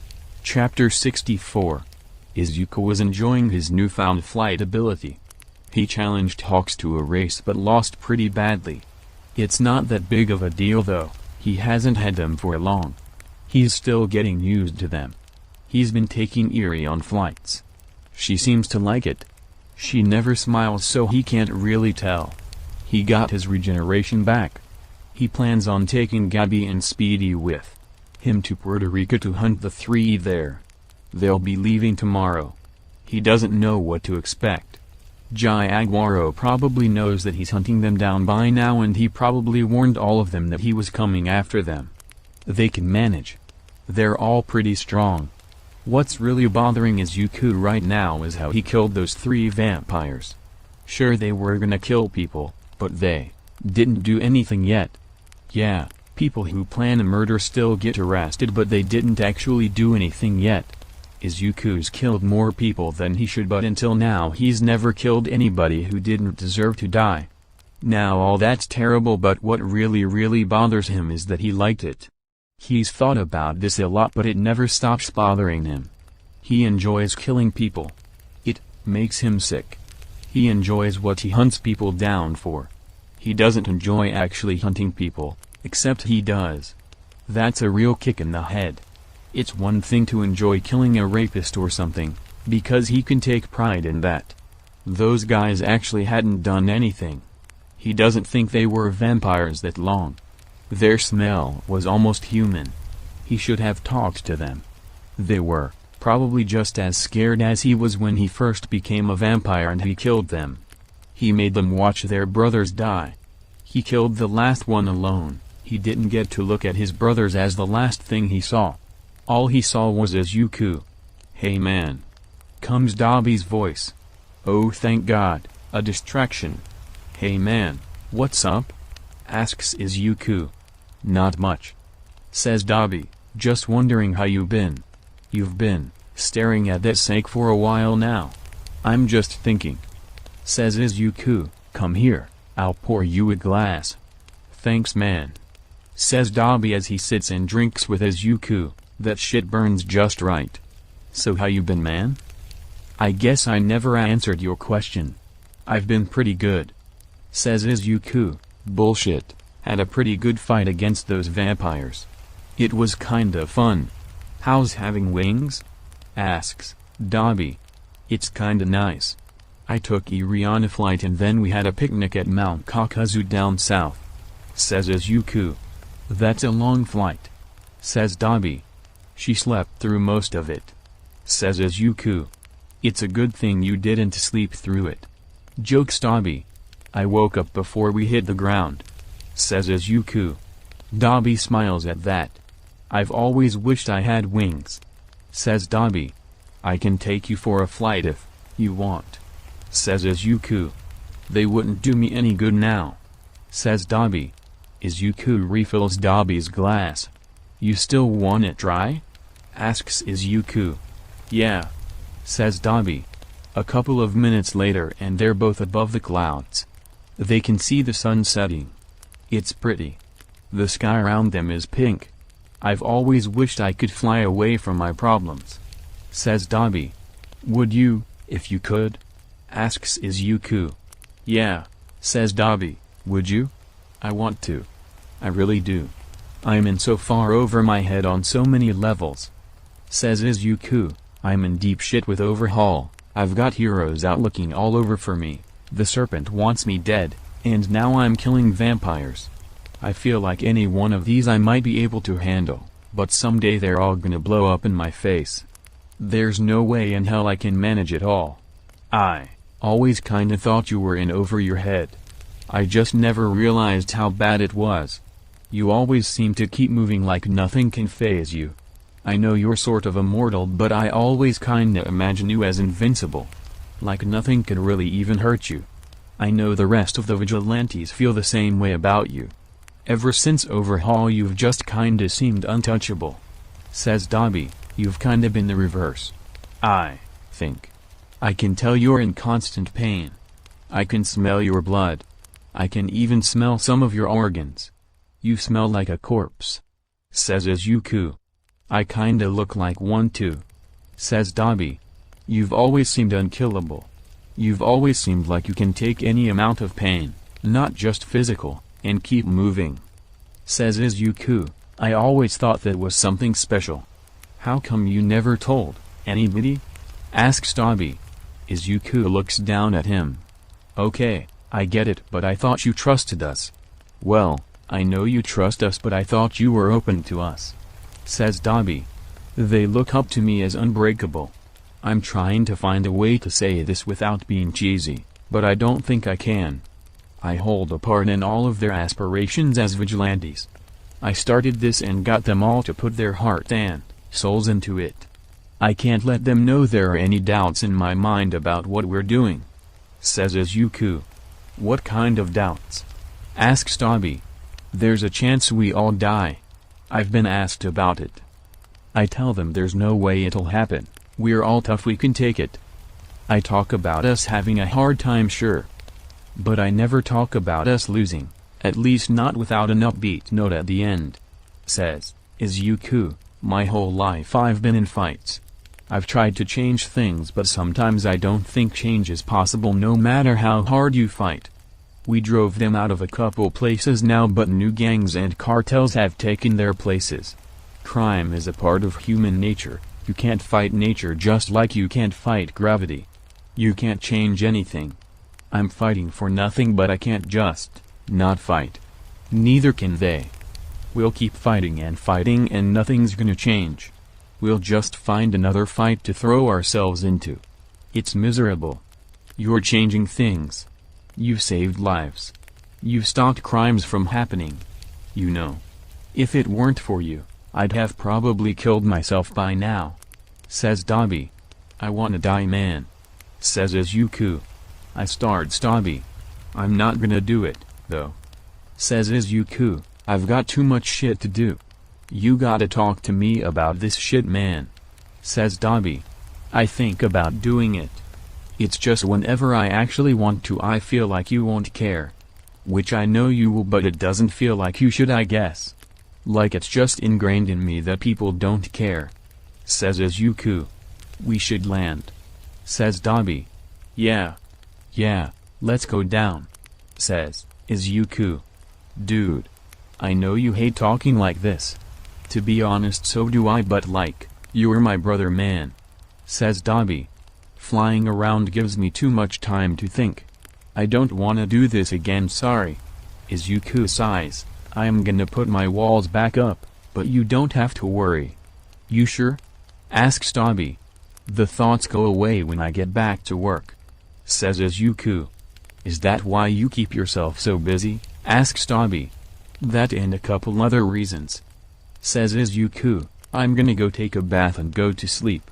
Chapter 64. Izuku was enjoying his newfound flight ability. He challenged Hawks to a race but lost pretty badly. It's not that big of a deal though, he hasn't had them for long. He's still getting used to them. He's been taking Eri on flights. She seems to like it. She never smiles, so he can't really tell. He got his regeneration back. He plans on taking Gabby and Speedy with him to Puerto Rico to hunt the three there. They'll be leaving tomorrow. He doesn't know what to expect. Jaguaro probably knows that he's hunting them down by now, and he probably warned all of them that he was coming after them. They can manage. They're all pretty strong. What's really bothering Izuku right now is how he killed those three vampires. Sure, they were gonna kill people, but they didn't do anything yet. Yeah, people who plan a murder still get arrested, but they didn't actually do anything yet. Izuku's killed more people than he should, but until now he's never killed anybody who didn't deserve to die. Now all that's terrible, but what really bothers him is that he liked it. He's thought about this a lot, but it never stops bothering him. He enjoys killing people. It makes him sick. He enjoys what he hunts people down for. He doesn't enjoy actually hunting people, except he does. That's a real kick in the head. It's one thing to enjoy killing a rapist or something, because he can take pride in that. Those guys actually hadn't done anything. He doesn't think they were vampires that long. Their smell was almost human. He should have talked to them. They were probably just as scared as he was when he first became a vampire and he killed them. He made them watch their brothers die. He killed the last one alone. He didn't get to look at his brothers as the last thing he saw. All he saw was Izuku. Hey man. Comes Dabi's voice. Oh thank God, a distraction. Hey man, what's up? Asks Izuku. Not much. Says Dabi, just wondering how you've been. You've been staring at that snake for a while now. I'm just thinking. Says Izuku, come here, I'll pour you a glass. Thanks man. Says Dabi as he sits and drinks with Izuku. That shit burns just right. So how you been, man? I guess I never answered your question. I've been pretty good. Says Izuku. Bullshit. Had a pretty good fight against those vampires. It was kinda fun. How's having wings? Asks Dabi. It's kinda nice. I took Eri on a flight and then we had a picnic at Mount Kakazu down south. Says Izuku. That's a long flight. Says Dabi. She slept through most of it. Says Izuku. It's a good thing you didn't sleep through it. Jokes Dabi. I woke up before we hit the ground. says Izuku. Dabi smiles at that. I've always wished I had wings, says Dabi. I can take you for a flight if you want, says Izuku. They wouldn't do me any good now, says Dabi. Izuku refills Dabi's glass. You still wanna try? Asks Izuku. Yeah, says Dabi. A couple of minutes later and they're both above the clouds. They can see the sun setting. It's pretty. The sky around them is pink. I've always wished I could fly away from my problems, says Dabi. Would you, if you could? Asks Izuku. Yeah, says Dabi. Would you? I want to. I really do. I'm in so far over my head on so many levels, says Izuku. I'm in deep shit with Overhaul. I've got heroes out looking all over for me. The serpent wants me dead, and now I'm killing vampires. I feel like any one of these I might be able to handle, but someday they're all gonna blow up in my face. There's no way in hell I can manage it all. I always kinda thought you were in over your head. I just never realized how bad it was. You always seem to keep moving like nothing can faze you. I know you're sort of immortal, but I always kinda imagine you as invincible. Like nothing could really even hurt you. I know the rest of the vigilantes feel the same way about you. Ever since Overhaul you've just kinda seemed untouchable, says Dabi. You've kinda been the reverse, I think. I can tell you're in constant pain. I can smell your blood. I can even smell some of your organs. You smell like a corpse, says Izuku. I kinda look like one too, says Dabi. You've always seemed unkillable. You've always seemed like you can take any amount of pain, not just physical, and keep moving, says Izuku. I always thought that was something special. How come you never told anybody? Asks Dabi. Izuku looks down at him. Okay, I get it, but I thought you trusted us. Well, I know you trust us, but I thought you were open to us, says Dabi. They look up to me as unbreakable. I'm trying to find a way to say this without being cheesy, but I don't think I can. I hold a part in all of their aspirations as vigilantes. I started this and got them all to put their heart and souls into it. I can't let them know there are any doubts in my mind about what we're doing, says Izuku. What kind of doubts? Asks Dabi. There's a chance we all die. I've been asked about it. I tell them there's no way it'll happen. We're all tough, we can take it. I talk about us having a hard time, sure. But I never talk about us losing, at least not without an upbeat note at the end, says Izuku. My whole life I've been in fights. I've tried to change things, but sometimes I don't think change is possible no matter how hard you fight. We drove them out of a couple places now, but new gangs and cartels have taken their places. Crime is a part of human nature. You can't fight nature just like you can't fight gravity. You can't change anything. I'm fighting for nothing, but I can't just not fight. Neither can they. We'll keep fighting and nothing's gonna change. We'll just find another fight to throw ourselves into. It's miserable. You're changing things. You've saved lives. You've stopped crimes from happening. You know. If it weren't for you, I'd have probably killed myself by now, says Dabi. I wanna die, man, says Izuku. I starred Dabi. I'm not gonna do it, though, says Izuku. I've got too much shit to do. You gotta talk to me about this shit, man, says Dabi. I think about doing it. It's just whenever I actually want to I feel like you won't care. Which I know you will, but it doesn't feel like you should, I guess. Like it's just ingrained in me that people don't care, says Izuku. We should land, says Dabi. Yeah, let's go down, says Izuku. Dude, I know you hate talking like this. To be honest, so do I, but like, you're my brother, man, says Dabi. Flying around gives me too much time to think. I don't wanna do this again, sorry. Izuku sighs. I am gonna put my walls back up, but you don't have to worry. You sure? Asks Dabi. The thoughts go away when I get back to work, says Izuku. Is that why you keep yourself so busy? Asks Dabi. That and a couple other reasons. Says Izuku, I'm gonna go take a bath and go to sleep.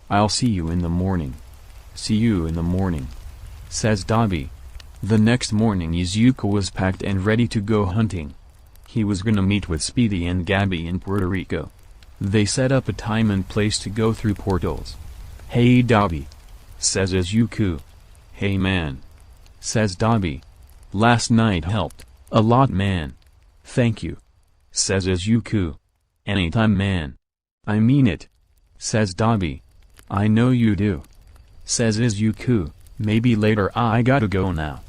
I'll see you in the morning. See you in the morning. Says Dabi. The next morning Izuku was packed and ready to go hunting. He was gonna meet with Speedy and Gabby in Puerto Rico. They set up a time and place to go through portals. Hey Dabi. Says Izuku. Hey man. Says Dabi. Last night helped a lot man. Thank you. Says Izuku. Anytime man. I mean it. Says Dabi. I know you do. Says Izuku. Maybe later, I gotta go now.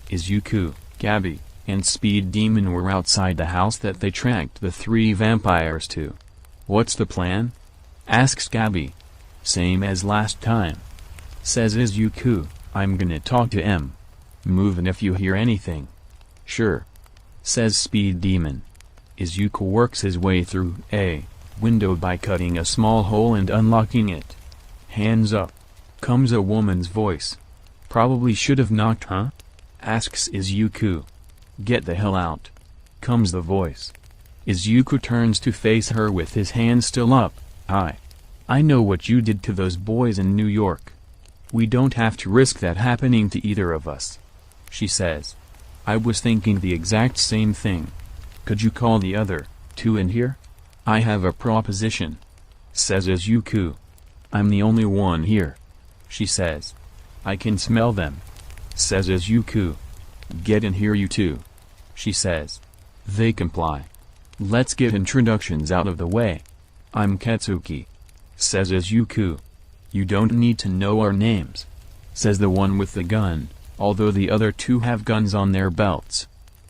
Izuku, Gabby, and Speed Demon were outside the house that they tracked the 3 vampires to. What's the plan? Asks Gabby. Same as last time. Says Izuku, I'm gonna talk to M. Move in if you hear anything. Sure. Says Speed Demon. Izuku works his way through a window by cutting a small hole and unlocking it. Hands up. Comes a woman's voice. Probably should have knocked, huh? Asks Izuku. Get the hell out. Comes the voice. Izuku turns to face her with his hand still up. I know what you did to those boys in New York. We don't have to risk that happening to either of us. She says. I was thinking the exact same thing. Could you call the other 2 in here? I have a proposition. Says Izuku. I'm the only one here. She says. I can smell them. Says Izuku. Get in here you two. She says. They comply. Let's get introductions out of the way. I'm Katsuki. Says Izuku. You don't need to know our names. Says the one with the gun, although the other 2 have guns on their belts.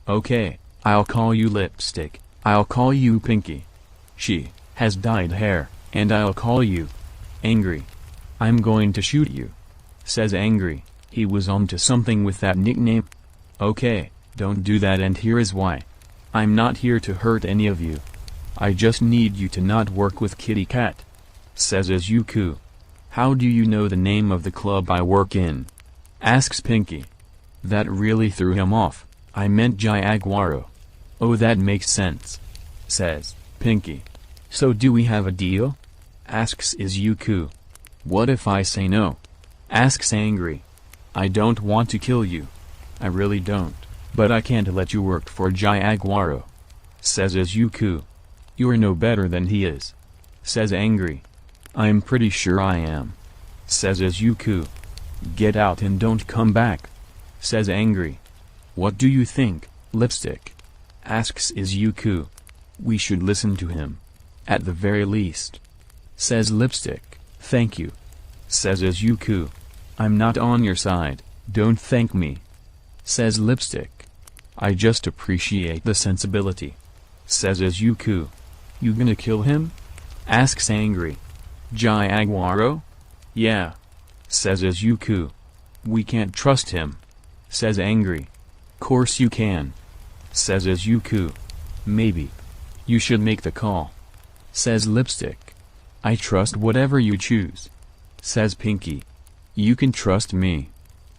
Okay, I'll call you Lipstick, I'll call you Pinky. She has dyed hair, and I'll call you Angry. I'm going to shoot you. Says Angry. He was onto something with that nickname. Okay, don't do that, and here is why. I'm not here to hurt any of you. I just need you to not work with Kitty Cat. Says Izuku. How do you know the name of the club I work in? Asks Pinky. That really threw him off. I meant Jaguaro. Oh, that makes sense. Says Pinky. So do we have a deal? Asks Izuku. What if I say no? Asks Angry. I don't want to kill you. I really don't, but I can't let you work for Jaguaro. Says Izuku. You're no better than he is. Says Angry. I'm pretty sure I am. Says Izuku. Get out and don't come back. Says Angry. What do you think, Lipstick? Asks Izuku. We should listen to him. At the very least. Says Lipstick. Thank you. Says Izuku. I'm not on your side, don't thank me. Says Lipstick. I just appreciate the sensibility. Says Izuku. You gonna kill him? Asks Angry. Jaguaro? Yeah. Says Izuku. We can't trust him. Says Angry. Course you can. Says Izuku. Maybe. You should make the call. Says Lipstick. I trust whatever you choose. Says Pinky. You can trust me.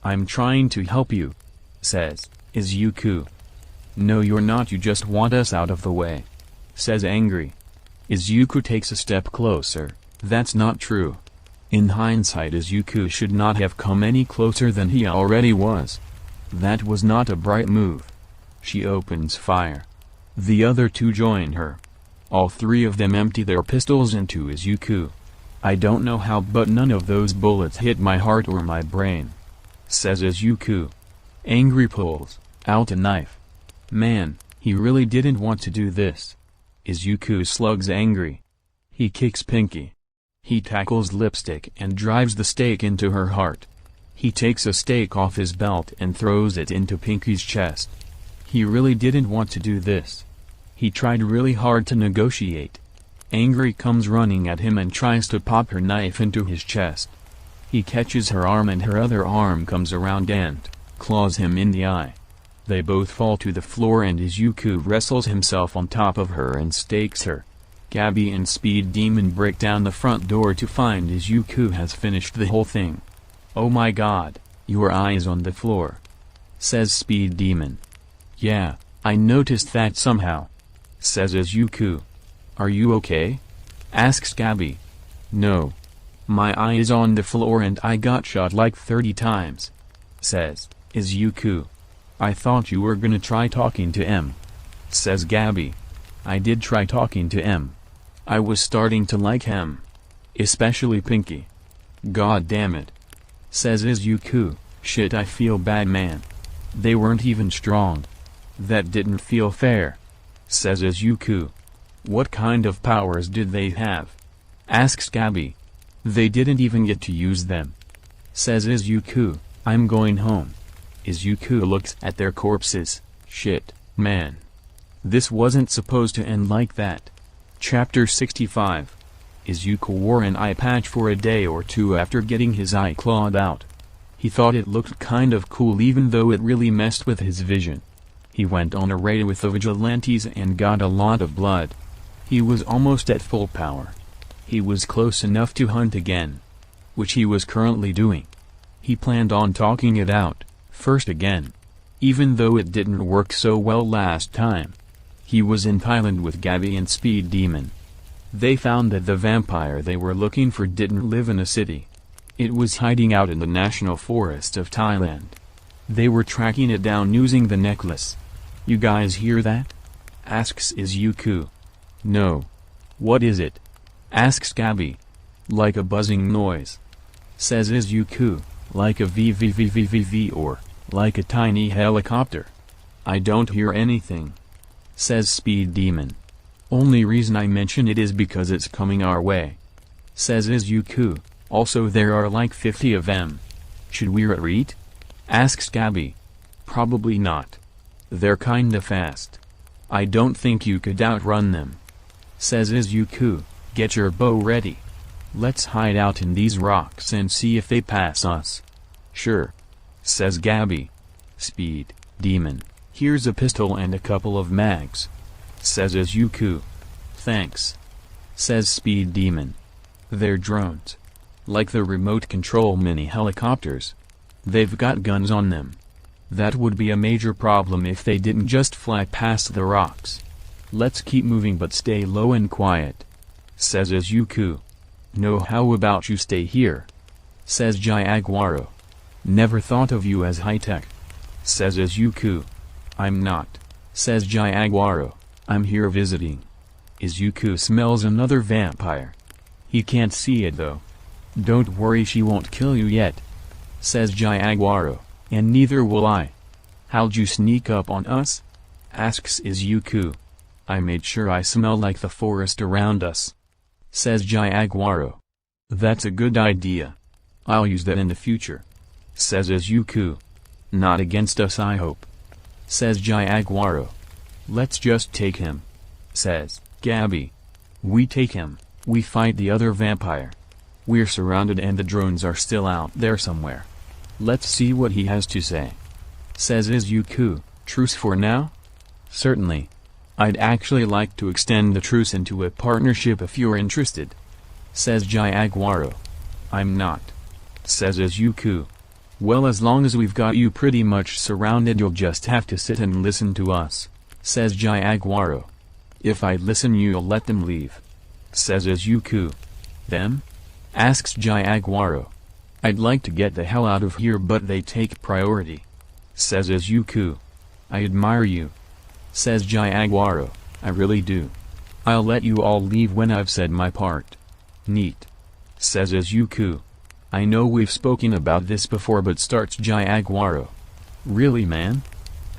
I'm trying to help you. Says Izuku. No, you're not, you just want us out of the way. Says Angry. Izuku takes a step closer. That's not true. In hindsight, Izuku should not have come any closer than he already was. That was not a bright move. She opens fire. The other 2 join her. All 3 of them empty their pistols into Izuku. I don't know how, but none of those bullets hit my heart or my brain. Says Izuku. Angry pulls out a knife. Man, he really didn't want to do this. Izuku slugs Angry. He kicks Pinky. He tackles Lipstick and drives the stake into her heart. He takes a stake off his belt and throws it into Pinky's chest. He really didn't want to do this. He tried really hard to negotiate. Angry comes running at him and tries to pop her knife into his chest. He catches her arm and her other arm comes around and claws him in the eye. They both fall to the floor and Izuku wrestles himself on top of her and stakes her. Gabby and Speed Demon break down the front door to find Izuku has finished the whole thing. Oh my god, your eye is on the floor. Says Speed Demon. Yeah, I noticed that somehow. Says Izuku. Are you okay? Asks Gabby. No. My eye is on the floor and I got shot like 30 times. Says Izuku. I thought you were gonna try talking to M. Says Gabby. I did try talking to M. I was starting to like him. Especially Pinky. God damn it. Says Izuku. Shit, I feel bad, man. They weren't even strong. That didn't feel fair. Says Izuku. What kind of powers did they have? Asks Gabby. They didn't even get to use them. Says Izuku. I'm going home. Izuku looks at their corpses. Shit, man. This wasn't supposed to end like that. Chapter 65. Izuku wore an eye patch for a day or two after getting his eye clawed out. He thought it looked kind of cool even though it really messed with his vision. He went on a raid with the vigilantes and got a lot of blood. He was almost at full power. He was close enough to hunt again. Which he was currently doing. He planned on talking it out, first again. Even though it didn't work so well last time. He was in Thailand with Gabby and Speed Demon. They found that the vampire they were looking for didn't live in a city. It was hiding out in the National Forest of Thailand. They were tracking it down using the necklace. You guys hear that? Asks Izuku. No. What is it? Asks Gabby. Like a buzzing noise. Says Izuku. Like a VVVVVV or, like a tiny helicopter. I don't hear anything. Says Speed Demon. Only reason I mention it is because it's coming our way. Says Izuku. Also there are like 50 of them. Should we retreat? Asks Gabby. Probably not. They're kinda fast. I don't think you could outrun them. Says Izuku. Get your bow ready. Let's hide out in these rocks and see if they pass us. Sure. Says Gabby. Speed Demon. Here's a pistol and a couple of mags. Says Izuku. Thanks. Says Speed Demon. They're drones. Like the remote control mini helicopters. They've got guns on them. That would be a major problem if they didn't just fly past the rocks. Let's keep moving but stay low and quiet. Says Izuku. No, how about you stay here? Says Jaguaro. Never thought of you as high-tech. Says Izuku. I'm not. Says Jaguaro. I'm here visiting. Izuku smells another vampire. He can't see it though. Don't worry, she won't kill you yet. Says Jaguaro. And neither will I. How'd you sneak up on us? Asks Izuku. I made sure I smell like the forest around us. Says Jaguaro. That's a good idea. I'll use that in the future. Says Izuku. Not against us, I hope. Says Jaguaro. Let's just take him. Says Gabby. We take him, we fight the other vampire. We're surrounded and the drones are still out there somewhere. Let's see what he has to say. Says Izuku. Truce for now? Certainly. I'd actually like to extend the truce into a partnership if you're interested. Says Jaguaro. I'm not. Says Izuku. Well, as long as we've got you pretty much surrounded, you'll just have to sit and listen to us. Says Jaguaro. If I listen, you'll let them leave. Says Izuku. Them? Asks Jaguaro. I'd like to get the hell out of here, but they take priority. Says Izuku. I admire you. Says Jaguaro. I really do. I'll let you all leave when I've said my part. Neat. Says Izuku. I know we've spoken about this before, but starts Jaguaro. Really, man?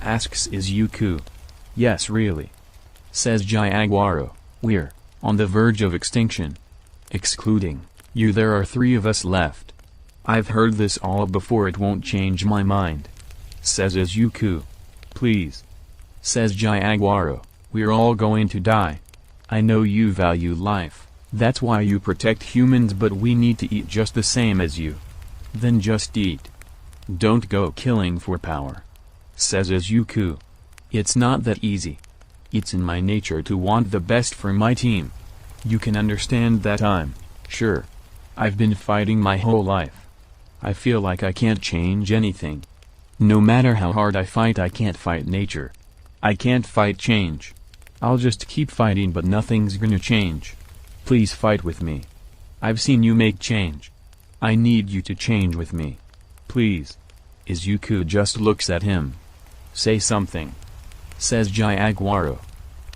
Asks Izuku. Yes, really. Says Jaguaro. We're on the verge of extinction. Excluding you, there are 3 of us left. I've heard this all before, it won't change my mind. Says Izuku. Please. Says Jaguaro. We're all going to die. I know you value life, that's why you protect humans, but we need to eat just the same as you. Then just eat. Don't go killing for power. Says Izuku. It's not that easy. It's in my nature to want the best for my team. You can understand that, I'm sure. I've been fighting my whole life. I feel like I can't change anything. No matter how hard I fight, I can't fight nature. I can't fight change. I'll just keep fighting but nothing's gonna change. Please fight with me. I've seen you make change. I need you to change with me. Please. Izuku just looks at him. Say something. Says Jaguaro.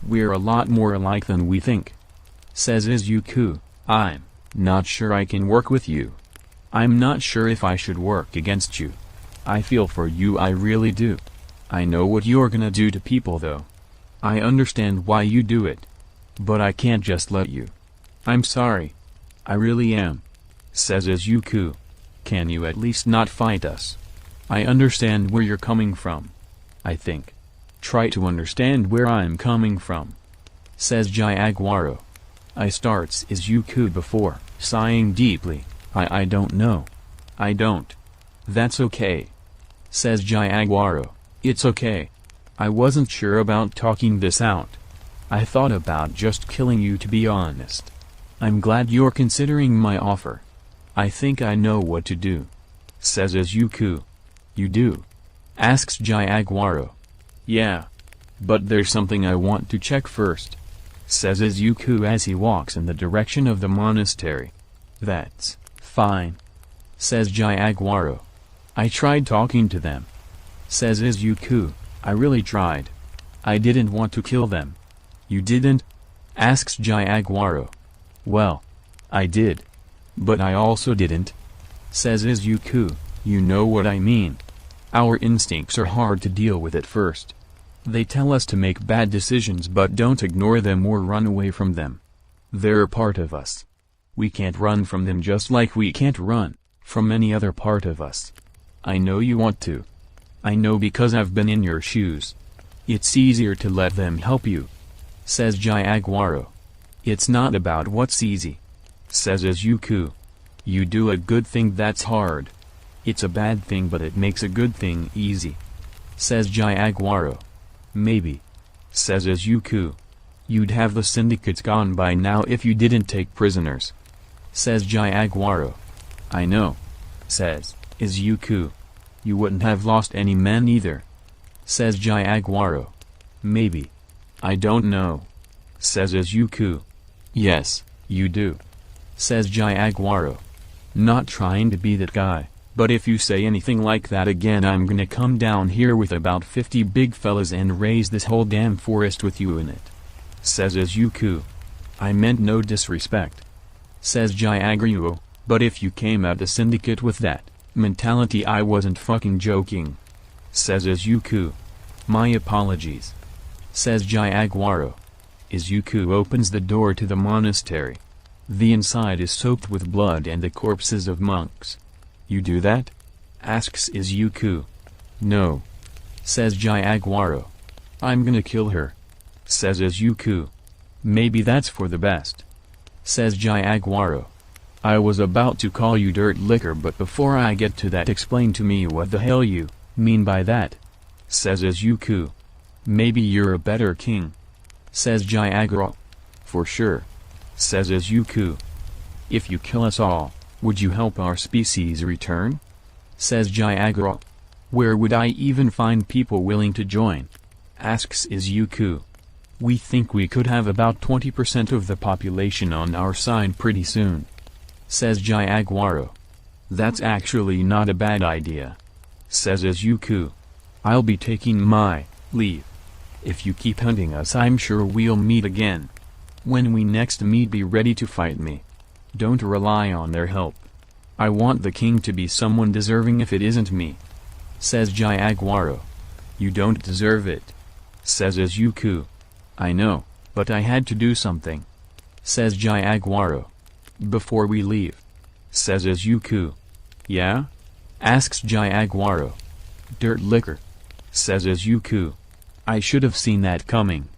We're a lot more alike than we think. Says Izuku. I'm not sure I can work with you. I'm not sure if I should work against you. I feel for you, I really do. I know what you're gonna do to people though. I understand why you do it. But I can't just let you. I'm sorry. I really am. Says Izuku. Can you at least not fight us? I understand where you're coming from. I think. Try to understand where I'm coming from. Says Jaguaro. I starts Izuku before, sighing deeply. I don't know. I don't. That's okay. Says Jaguaro. It's okay. I wasn't sure about talking this out. I thought about just killing you, to be honest. I'm glad you're considering my offer. I think I know what to do. Says Izuku. You do? Asks Jaguaro. Yeah. But there's something I want to check first. Says Izuku as he walks in the direction of the monastery. That's fine. Says Jaguaro. I tried talking to them. Says Izuku. I really tried. I didn't want to kill them. You didn't? Asks Jaguaro. Well, I did. But I also didn't. Says Izuku. You know what I mean. Our instincts are hard to deal with at first. They tell us to make bad decisions but don't ignore them or run away from them. They're a part of us. We can't run from them just like we can't run from any other part of us. I know you want to. I know because I've been in your shoes. It's easier to let them help you. Says Jaguaro. It's not about what's easy. Says Izuku. You do a good thing that's hard. It's a bad thing but it makes a good thing easy. Says Jaguaro. Maybe. Says Izuku. You'd have the syndicates gone by now if you didn't take prisoners. Says Jaguaro. I know. Says Izuku. You wouldn't have lost any men either. Says Jaguaro. Maybe. I don't know. Says Izuku. Yes, you do. Says Jaguaro. Not trying to be that guy, but if you say anything like that again I'm gonna come down here with about 50 big fellas and raise this whole damn forest with you in it. Says Izuku. I meant no disrespect. Says Jaguaro. But if you came at the syndicate with that mentality I wasn't fucking joking. Says Izuku. My apologies. Says Jaguaro. Izuku opens the door to the monastery. The inside is soaked with blood and the corpses of monks. You do that? Asks Izuku. No. Says Jaguaro. I'm gonna kill her. Says Izuku. Maybe that's for the best. Says Jaguaro. I was about to call you dirt liquor but before I get to that explain to me what the hell you mean by that. Says Izuku. Maybe you're a better king. Says Jaguaro. For sure. Says Izuku. If you kill us all, would you help our species return? Says Jaguaro. Where would I even find people willing to join? Asks Izuku. We think we could have about 20% of the population on our side pretty soon. Says Jaguaro. That's actually not a bad idea. Says Izuku. I'll be taking my leave. If you keep hunting us I'm sure we'll meet again. When we next meet be ready to fight me. Don't rely on their help. I want the king to be someone deserving if it isn't me. Says Jaguaro. You don't deserve it. Says Izuku. I know, but I had to do something. Says Jaguaro. Before we leave. Says Izuku. Yeah? Asks Jaguaro. Dirt liquor. Says Izuku. I should have seen that coming.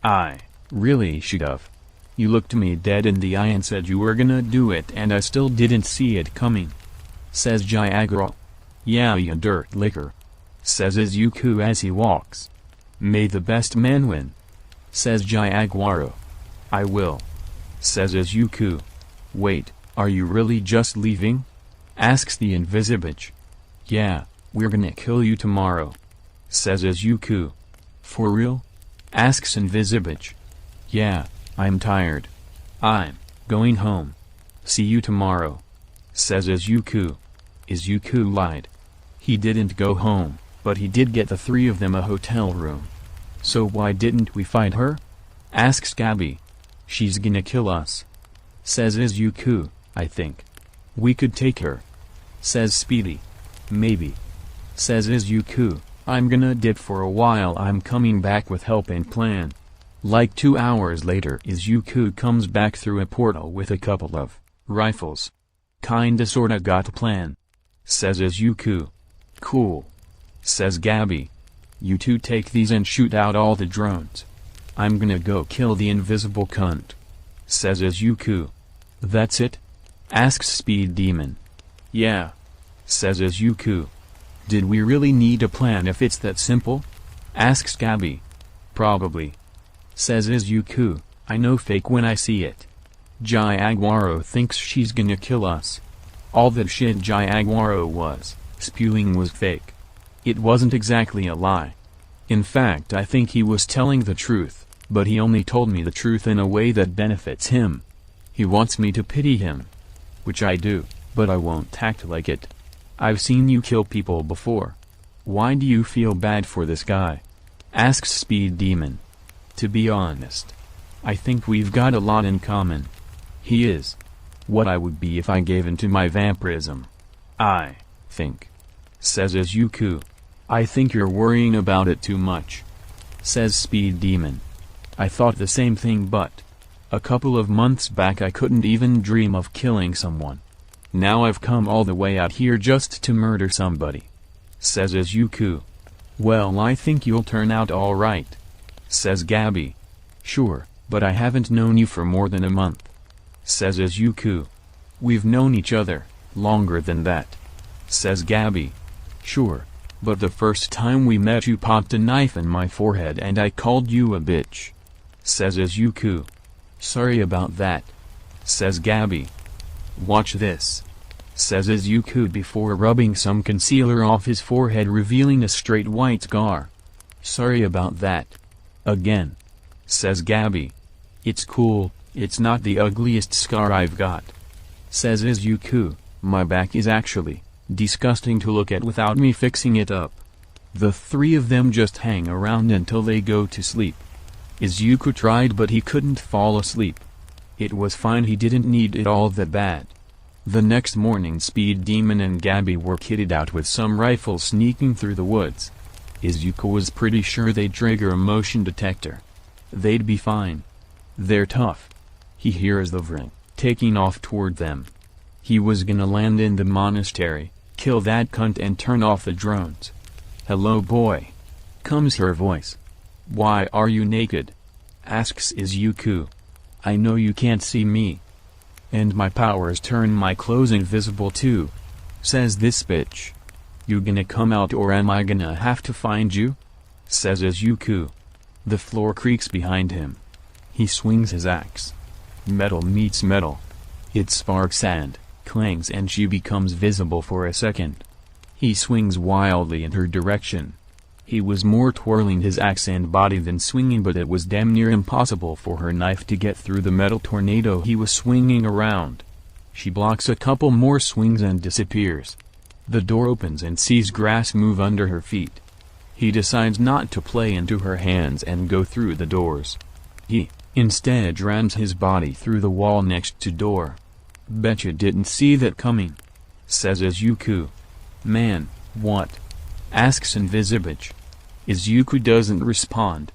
I really should have. You looked me dead in the eye and said you were gonna do it and I still didn't see it coming. Says Jaguaro. Yeah, you dirt liquor. Says Izuku as he walks. May the best man win. Says Jaguaro. I will. Says Izuku. Wait, are you really just leaving? Asks the Invisibitch. Yeah, we're gonna kill you tomorrow. Says Izuku. For real? Asks Invisibich. Yeah, I'm tired. I'm going home. See you tomorrow. Says Izuku. Izuku lied. He didn't go home, but he did get the three of them a hotel room. So why didn't we fight her? Asks Gabby. She's gonna kill us. Says Izuku, I think. We could take her. Says Speedy. Maybe. Says Izuku, I'm gonna dip for a while, I'm coming back with help and plan. Like 2 hours later Izuku comes back through a portal with a couple of rifles. Kinda sorta got a plan. Says Izuku. Cool. Says Gabby. You two take these and shoot out all the drones. I'm gonna go kill the invisible cunt. Says Izuku. That's it? Asks Speed Demon. Yeah. Says Izuku. Did we really need a plan if it's that simple? Asks Gabby. Probably. Says Izuku, I know fake when I see it. Jaguaro thinks she's gonna kill us. All that shit Jaguaro was spewing was fake. It wasn't exactly a lie. In fact, I think he was telling the truth, but he only told me the truth in a way that benefits him. He wants me to pity him. Which I do, but I won't act like it. I've seen you kill people before. Why do you feel bad for this guy? Asks Speed Demon. To be honest, I think we've got a lot in common. He is what I would be if I gave in to my vampirism. I think. Says Izuku. I think you're worrying about it too much. Says Speed Demon. I thought the same thing, but a couple of months back I couldn't even dream of killing someone. Now I've come all the way out here just to murder somebody. Says Izuku. Well, I think you'll turn out alright. Says Gabby. Sure, but I haven't known you for more than a month. Says Izuku. We've known each other longer than that. Says Gabby. Sure, but the first time we met you popped a knife in my forehead and I called you a bitch. Says Izuku. Sorry about that. Says Gabby. Watch this. Says Izuku before rubbing some concealer off his forehead, revealing a straight white scar. Sorry about that. Again. Says Gabby. It's cool, it's not the ugliest scar I've got. Says Izuku, my back is actually disgusting to look at without me fixing it up. The three of them just hang around until they go to sleep. Izuku tried but he couldn't fall asleep. It was fine, he didn't need it all that bad. The next morning Speed Demon and Gabby were kitted out with some rifles sneaking through the woods. Izuku was pretty sure they'd trigger a motion detector. They'd be fine. They're tough. He hears the Vring taking off toward them. He was gonna land in the monastery, kill that cunt and turn off the drones. Hello boy. Comes her voice. Why are you naked? Asks Izuku. I know you can't see me. And my powers turn my clothes invisible too. Says this bitch. You gonna come out or am I gonna have to find you? Says Izuku. The floor creaks behind him. He swings his axe. Metal meets metal. It sparks and clangs and she becomes visible for a second. He swings wildly in her direction. He was more twirling his axe and body than swinging, but it was damn near impossible for her knife to get through the metal tornado he was swinging around. She blocks a couple more swings and disappears. The door opens and sees grass move under her feet. He decides not to play into her hands and go through the doors. He instead rams his body through the wall next to door. Betcha didn't see that coming. Says Izuku. Man, what? Asks Invisibich. Izuku doesn't respond.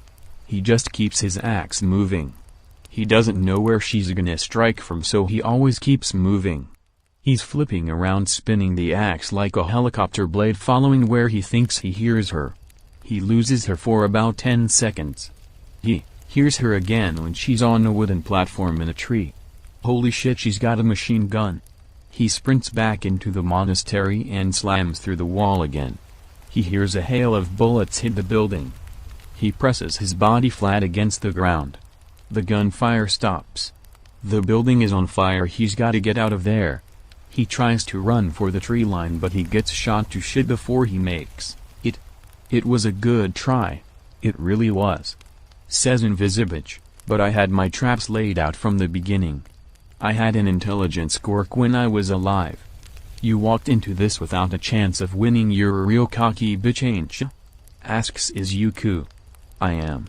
He just keeps his axe moving. He doesn't know where she's gonna strike from, so he always keeps moving. He's flipping around, spinning the axe like a helicopter blade, following where he thinks he hears her. He loses her for about 10 seconds. He hears her again when she's on a wooden platform in a tree. Holy shit, she's got a machine gun. He sprints back into the monastery and slams through the wall again. He hears a hail of bullets hit the building. He presses his body flat against the ground. The gunfire stops. The building is on fire, he's gotta get out of there. He tries to run for the tree line but he gets shot to shit before he makes it. It was a good try. It really was. Says Invisibitch, but I had my traps laid out from the beginning. I had an intelligence quirk when I was alive. You walked into this without a chance of winning. You're a real cocky bitch, ain't ya? Asks Izuku. I am.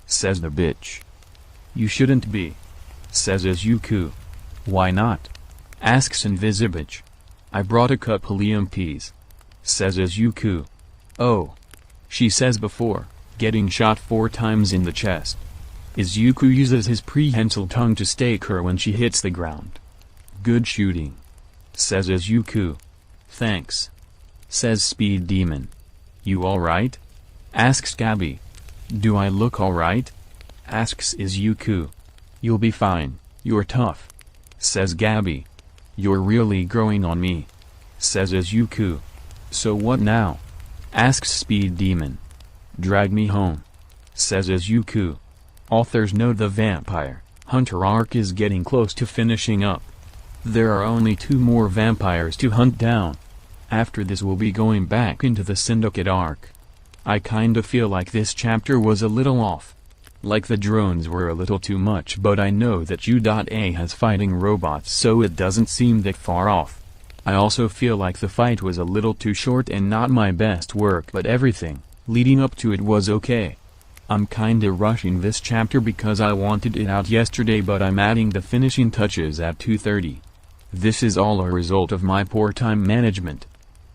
Says the bitch. You shouldn't be. Says Izuku. Why not? Asks Invisibitch. I brought a couple EMPs. Says Izuku. Oh. She says before getting shot 4 times in the chest. Izuku uses his prehensile tongue to stake her when she hits the ground. Good shooting. Says Izuku. Thanks. Says Speed Demon. You alright? Asks Gabby. Do I look alright? Asks Izuku. You'll be fine, you're tough. Says Gabby. You're really growing on me. Says Izuku. So what now? Asks Speed Demon. Drag me home. Says Izuku. Authors note the Vampire Hunter arc is getting close to finishing up. There are only 2 more vampires to hunt down. After this we'll be going back into the Syndicate arc. I kinda feel like this chapter was a little off. Like the drones were a little too much, but I know that U.A has fighting robots, so it doesn't seem that far off. I also feel like the fight was a little too short and not my best work, but everything leading up to it was okay. I'm kinda rushing this chapter because I wanted it out yesterday, but I'm adding the finishing touches at 2:30. This is all a result of my poor time management.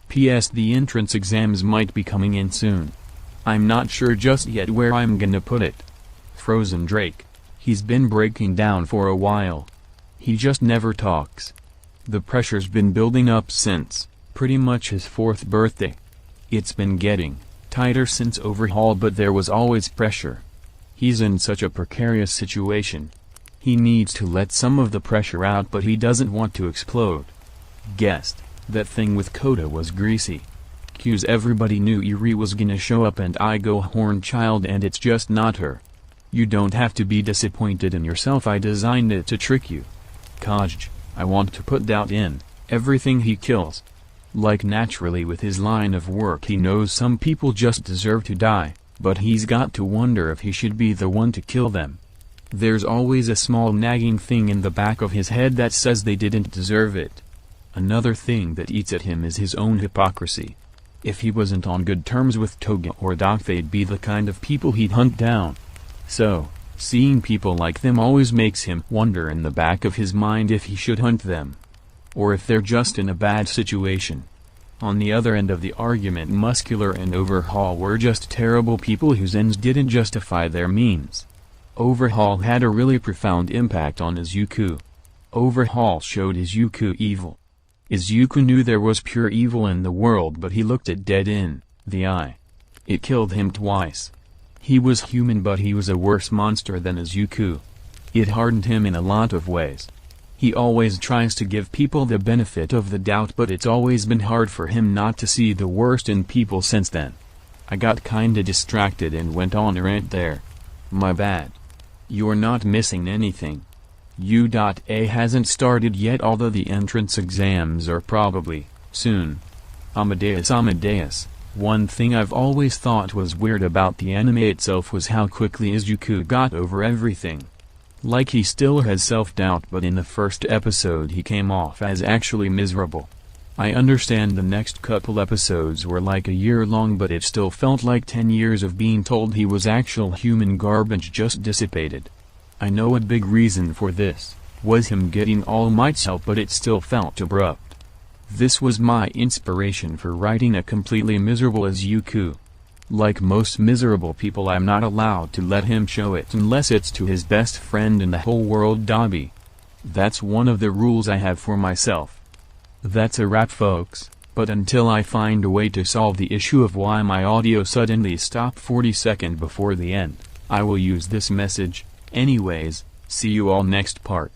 P.S. The entrance exams might be coming in soon. I'm not sure just yet where I'm gonna put it. Frozen Drake. He's been breaking down for a while. He just never talks. The pressure's been building up since pretty much his 4th birthday. It's been getting tighter since Overhaul, but there was always pressure. He's in such a precarious situation. He needs to let some of the pressure out, but he doesn't want to explode. Guessed that thing with Koda was greasy. Cues everybody knew Eri was gonna show up and I go horn child, and it's just not her. You don't have to be disappointed in yourself, I designed it to trick you. Kaj, I want to put doubt in everything he kills. Like naturally with his line of work he knows some people just deserve to die, but he's got to wonder if he should be the one to kill them. There's always a small nagging thing in the back of his head that says they didn't deserve it. Another thing that eats at him is his own hypocrisy. If he wasn't on good terms with Toga or Doc, they'd be the kind of people he'd hunt down. So, seeing people like them always makes him wonder in the back of his mind if he should hunt them. Or if they're just in a bad situation. On the other end of the argument, Muscular and Overhaul were just terrible people whose ends didn't justify their means. Overhaul had a really profound impact on Izuku. Overhaul showed Izuku evil. Izuku knew there was pure evil in the world, but he looked it dead in the eye. It killed him twice. He was human, but he was a worse monster than Izuku. It hardened him in a lot of ways. He always tries to give people the benefit of the doubt, but it's always been hard for him not to see the worst in people since then. I got kinda distracted and went on a rant there. My bad. You're not missing anything. U.A hasn't started yet, although the entrance exams are probably soon. Amadeus. One thing I've always thought was weird about the anime itself was how quickly Izuku got over everything. Like he still has self-doubt, but in the first episode he came off as actually miserable. I understand the next couple episodes were like a year long, but it still felt like 10 years of being told he was actual human garbage just dissipated. I know a big reason for this was him getting All Might's help, but it still felt abrupt. This was my inspiration for writing a completely miserable Izuku. Like most miserable people, I'm not allowed to let him show it unless it's to his best friend in the whole world, Dabi. That's one of the rules I have for myself. That's a wrap, folks, but until I find a way to solve the issue of why my audio suddenly stopped 40 seconds before the end, I will use this message. Anyways, see you all next part.